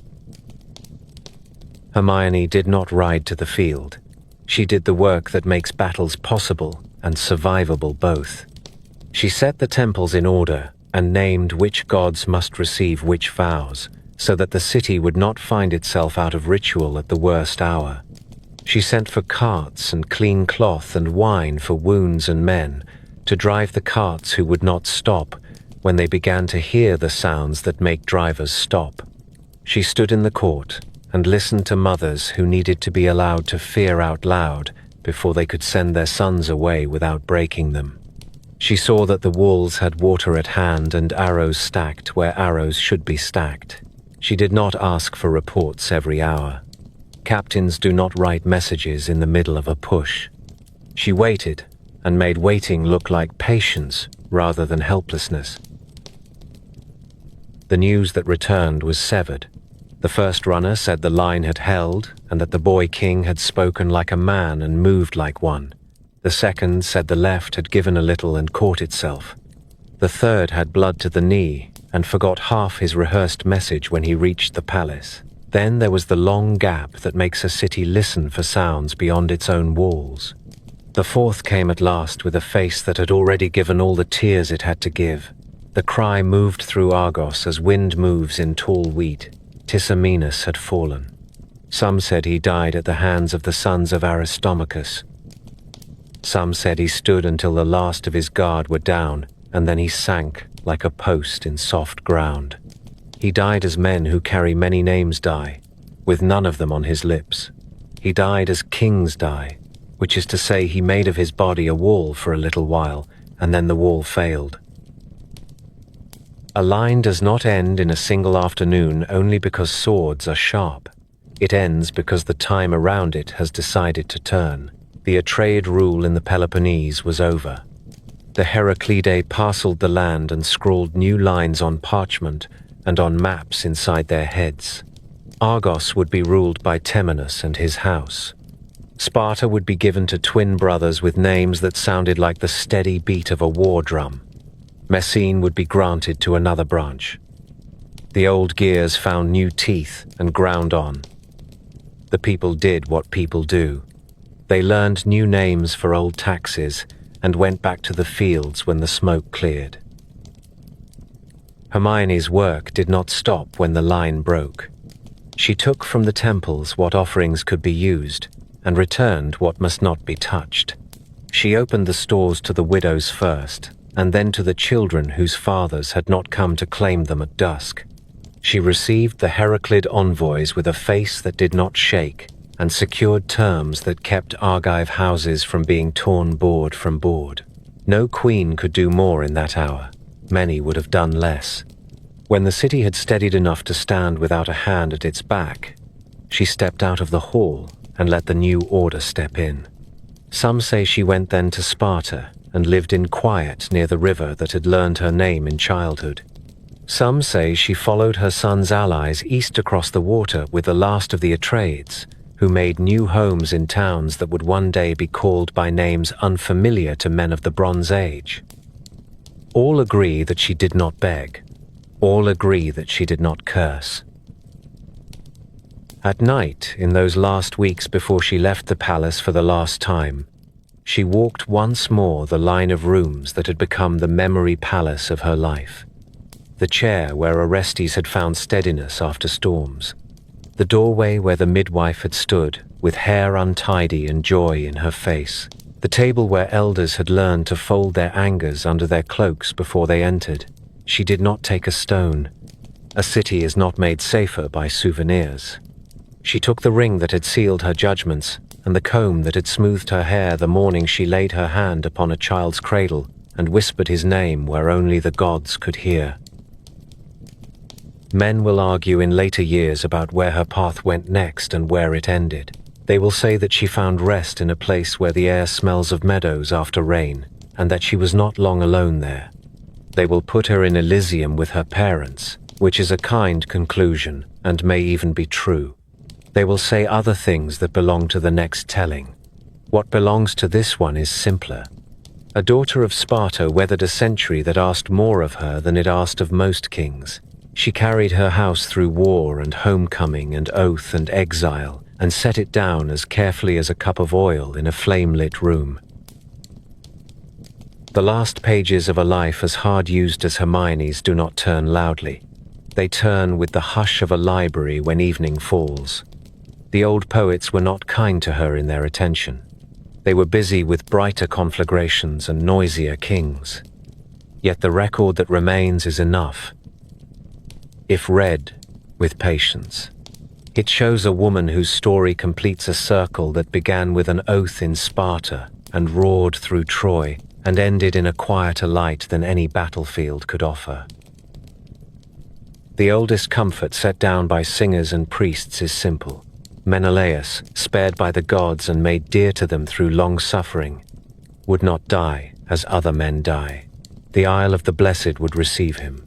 Hermione did not ride to the field. She did the work that makes battles possible and survivable both. She set the temples in order and named which gods must receive which vows, so that the city would not find itself out of ritual at the worst hour. She sent for carts and clean cloth and wine for wounds and men, to drive the carts who would not stop when they began to hear the sounds that make drivers stop. She stood in the court and listened to mothers who needed to be allowed to fear out loud before they could send their sons away without breaking them. She saw that the walls had water at hand and arrows stacked where arrows should be stacked. She did not ask for reports every hour. Captains do not write messages in the middle of a push. She waited and made waiting look like patience rather than helplessness. The news that returned was severed. The first runner said the line had held and that the boy king had spoken like a man and moved like one. The second said the left had given a little and caught itself. The third had blood to the knee and forgot half his rehearsed message when he reached the palace. Then there was the long gap that makes a city listen for sounds beyond its own walls. The fourth came at last with a face that had already given all the tears it had to give. The cry moved through Argos as wind moves in tall wheat. Tisamenus had fallen. Some said he died at the hands of the sons of Aristomachus. Some said he stood until the last of his guard were down, and then he sank like a post in soft ground. He died as men who carry many names die, with none of them on his lips. He died as kings die, which is to say he made of his body a wall for a little while, and then the wall failed. A line does not end in a single afternoon only because swords are sharp. It ends because the time around it has decided to turn. The Atreid rule in the Peloponnese was over. The Heraclidae parcelled the land and scrawled new lines on parchment and on maps inside their heads. Argos would be ruled by Temenus and his house. Sparta would be given to twin brothers with names that sounded like the steady beat of a war drum. Messene would be granted to another branch. The old gears found new teeth and ground on. The people did what people do. They learned new names for old taxes and went back to the fields when the smoke cleared. Hermione's work did not stop when the line broke. She took from the temples what offerings could be used and returned what must not be touched. She opened the stores to the widows first, and then to the children whose fathers had not come to claim them at dusk. She received the Heraclid envoys with a face that did not shake, and secured terms that kept Argive houses from being torn board from board. No queen could do more in that hour. Many would have done less. When the city had steadied enough to stand without a hand at its back, she stepped out of the hall and let the new order step in. Some say she went then to Sparta and lived in quiet near the river that had learned her name in childhood. Some say she followed her son's allies east across the water with the last of the Atreids, who made new homes in towns that would one day be called by names unfamiliar to men of the Bronze Age. All agree that she did not beg. All agree that she did not curse. At night, in those last weeks before she left the palace for the last time, she walked once more the line of rooms that had become the memory palace of her life. The chair where Orestes had found steadiness after storms. The doorway where the midwife had stood, with hair untidy and joy in her face. The table where elders had learned to fold their angers under their cloaks before they entered. She did not take a stone. A city is not made safer by souvenirs. She took the ring that had sealed her judgments, and the comb that had smoothed her hair the morning she laid her hand upon a child's cradle and whispered his name where only the gods could hear. Men will argue in later years about where her path went next and where it ended. They will say that she found rest in a place where the air smells of meadows after rain, and that she was not long alone there. They will put her in Elysium with her parents, which is a kind conclusion and may even be true. They will say other things that belong to the next telling. What belongs to this one is simpler. A daughter of Sparta weathered a century that asked more of her than it asked of most kings. She carried her house through war and homecoming and oath and exile, and set it down as carefully as a cup of oil in a flame-lit room. The last pages of a life as hard used as Hermione's do not turn loudly. They turn with the hush of a library when evening falls. The old poets were not kind to her in their attention. They were busy with brighter conflagrations and noisier kings. Yet the record that remains is enough, if read with patience. It shows a woman whose story completes a circle that began with an oath in Sparta and roared through Troy and ended in a quieter light than any battlefield could offer. The oldest comfort set down by singers and priests is simple. Menelaus, spared by the gods and made dear to them through long suffering, would not die as other men die. The Isle of the Blessed would receive him.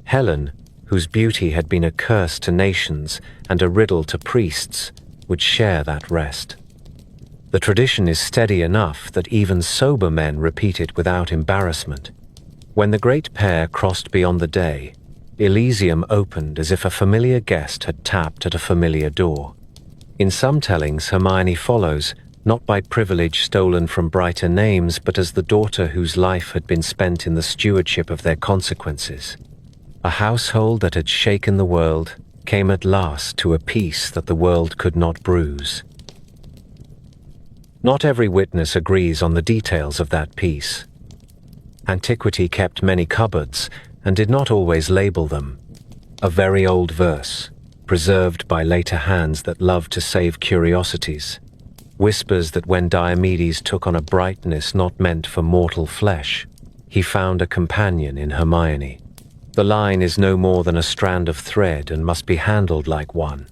Helen, whose beauty had been a curse to nations and a riddle to priests, would share that rest. The tradition is steady enough that even sober men repeat it without embarrassment. When the great pair crossed beyond the day, Elysium opened as if a familiar guest had tapped at a familiar door. In some tellings, Hermione follows, not by privilege stolen from brighter names, but as the daughter whose life had been spent in the stewardship of their consequences. A household that had shaken the world came at last to a peace that the world could not bruise. Not every witness agrees on the details of that peace. Antiquity kept many cupboards and did not always label them. A very old verse, preserved by later hands that loved to save curiosities, whispers that when Diomedes took on a brightness not meant for mortal flesh, he found a companion in Hermione. The line is no more than a strand of thread and must be handled like one.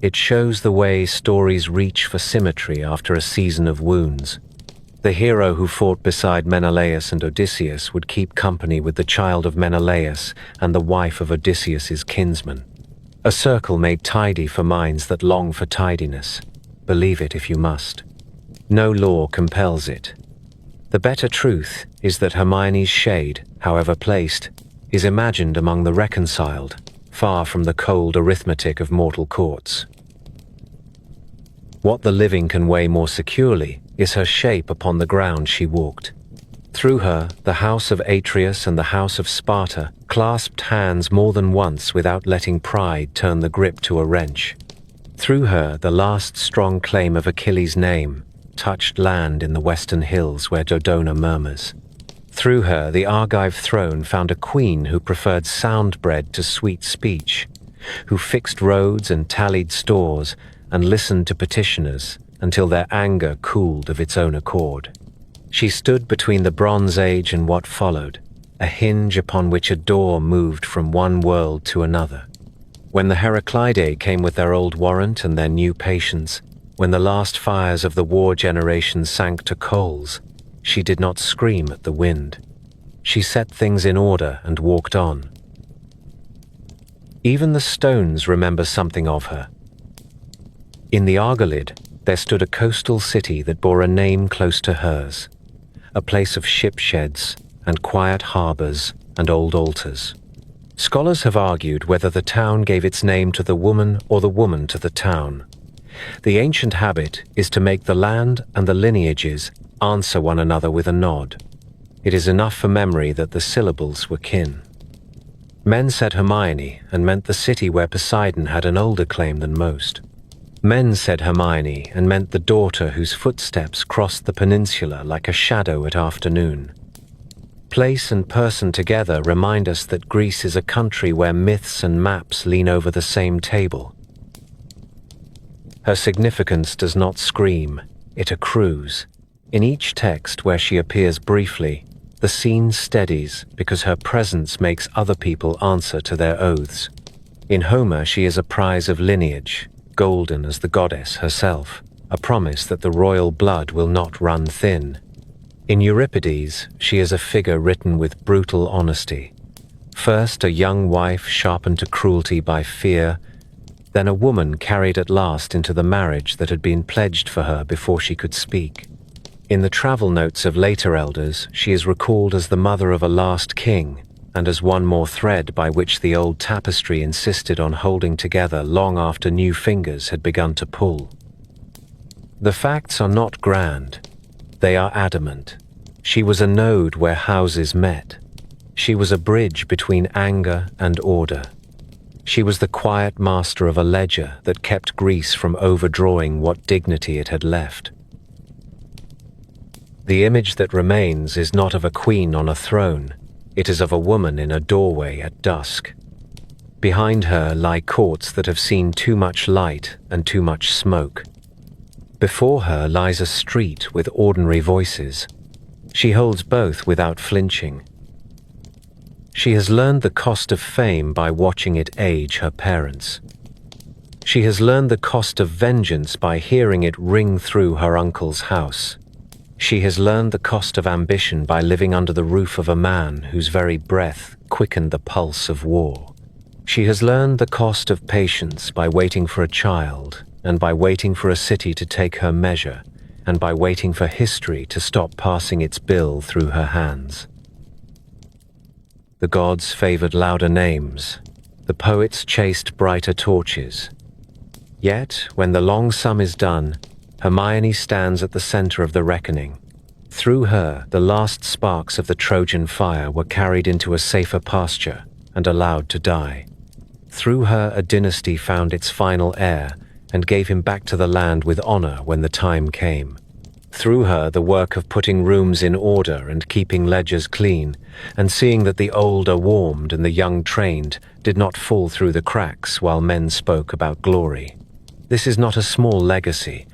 It shows the way stories reach for symmetry after a season of wounds. The hero who fought beside Menelaus and Odysseus would keep company with the child of Menelaus and the wife of Odysseus's kinsman. A circle made tidy for minds that long for tidiness. Believe it if you must. No law compels it. The better truth is that Hermione's shade, however placed, is imagined among the reconciled, far from the cold arithmetic of mortal courts. What the living can weigh more securely is her shape upon the ground she walked. Through her, the house of Atreus and the house of Sparta clasped hands more than once without letting pride turn the grip to a wrench. Through her, the last strong claim of Achilles' name touched land in the western hills where Dodona murmurs. Through her, the Argive throne found a queen who preferred sound bread to sweet speech, who fixed roads and tallied stores and listened to petitioners until their anger cooled of its own accord. She stood between the Bronze Age and what followed, a hinge upon which a door moved from one world to another. When the Heraclidae came with their old warrant and their new patience, when the last fires of the war generation sank to coals, she did not scream at the wind. She set things in order and walked on. Even the stones remember something of her. In the Argolid, there stood a coastal city that bore a name close to hers, a place of ship sheds and quiet harbors and old altars. Scholars have argued whether the town gave its name to the woman or the woman to the town. The ancient habit is to make the land and the lineages answer one another with a nod. It is enough for memory that the syllables were kin. Men said Hermione and meant the city where Poseidon had an older claim than most. Men said Hermione and meant the daughter whose footsteps crossed the peninsula like a shadow at afternoon. Place and person together remind us that Greece is a country where myths and maps lean over the same table. Her significance does not scream, it accrues. In each text where she appears briefly, the scene steadies because her presence makes other people answer to their oaths. In Homer, she is a prize of lineage, golden as the goddess herself, a promise that the royal blood will not run thin. In Euripides, she is a figure written with brutal honesty. First a young wife sharpened to cruelty by fear, then a woman carried at last into the marriage that had been pledged for her before she could speak. In the travel notes of later elders, she is recalled as the mother of a last king, and as one more thread by which the old tapestry insisted on holding together long after new fingers had begun to pull. The facts are not grand. They are adamant. She was a node where houses met. She was a bridge between anger and order. She was the quiet master of a ledger that kept Greece from overdrawing what dignity it had left. The image that remains is not of a queen on a throne. It is of a woman in a doorway at dusk. Behind her lie courts that have seen too much light and too much smoke. Before her lies a street with ordinary voices. She holds both without flinching. She has learned the cost of fame by watching it age her parents. She has learned the cost of vengeance by hearing it ring through her uncle's house. She has learned the cost of ambition by living under the roof of a man whose very breath quickened the pulse of war. She has learned the cost of patience by waiting for a child, and by waiting for a city to take her measure, and by waiting for history to stop passing its bill through her hands. The gods favored louder names. The poets chased brighter torches. Yet, when the long sum is done, Hermione stands at the center of the reckoning. Through her, the last sparks of the Trojan fire were carried into a safer pasture and allowed to die. Through her, a dynasty found its final heir and gave him back to the land with honor when the time came. Through her, the work of putting rooms in order and keeping ledgers clean, and seeing that the old are warmed and the young trained, did not fall through the cracks while men spoke about glory. This is not a small legacy.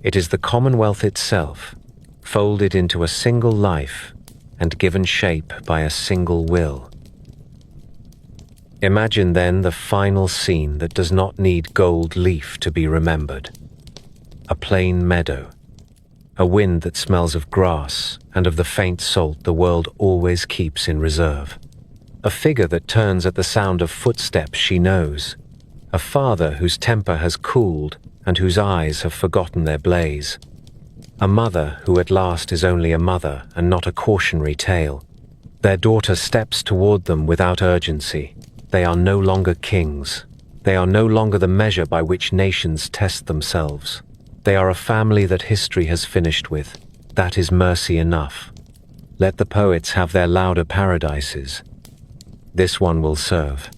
It is the Commonwealth itself, folded into a single life and given shape by a single will. Imagine then the final scene that does not need gold leaf to be remembered. A plain meadow. A wind that smells of grass and of the faint salt the world always keeps in reserve. A figure that turns at the sound of footsteps she knows. A father whose temper has cooled and whose eyes have forgotten their blaze. A mother who at last is only a mother and not a cautionary tale. Their daughter steps toward them without urgency. They are no longer kings. They are no longer the measure by which nations test themselves. They are a family that history has finished with. That is mercy enough. Let the poets have their louder paradises. This one will serve.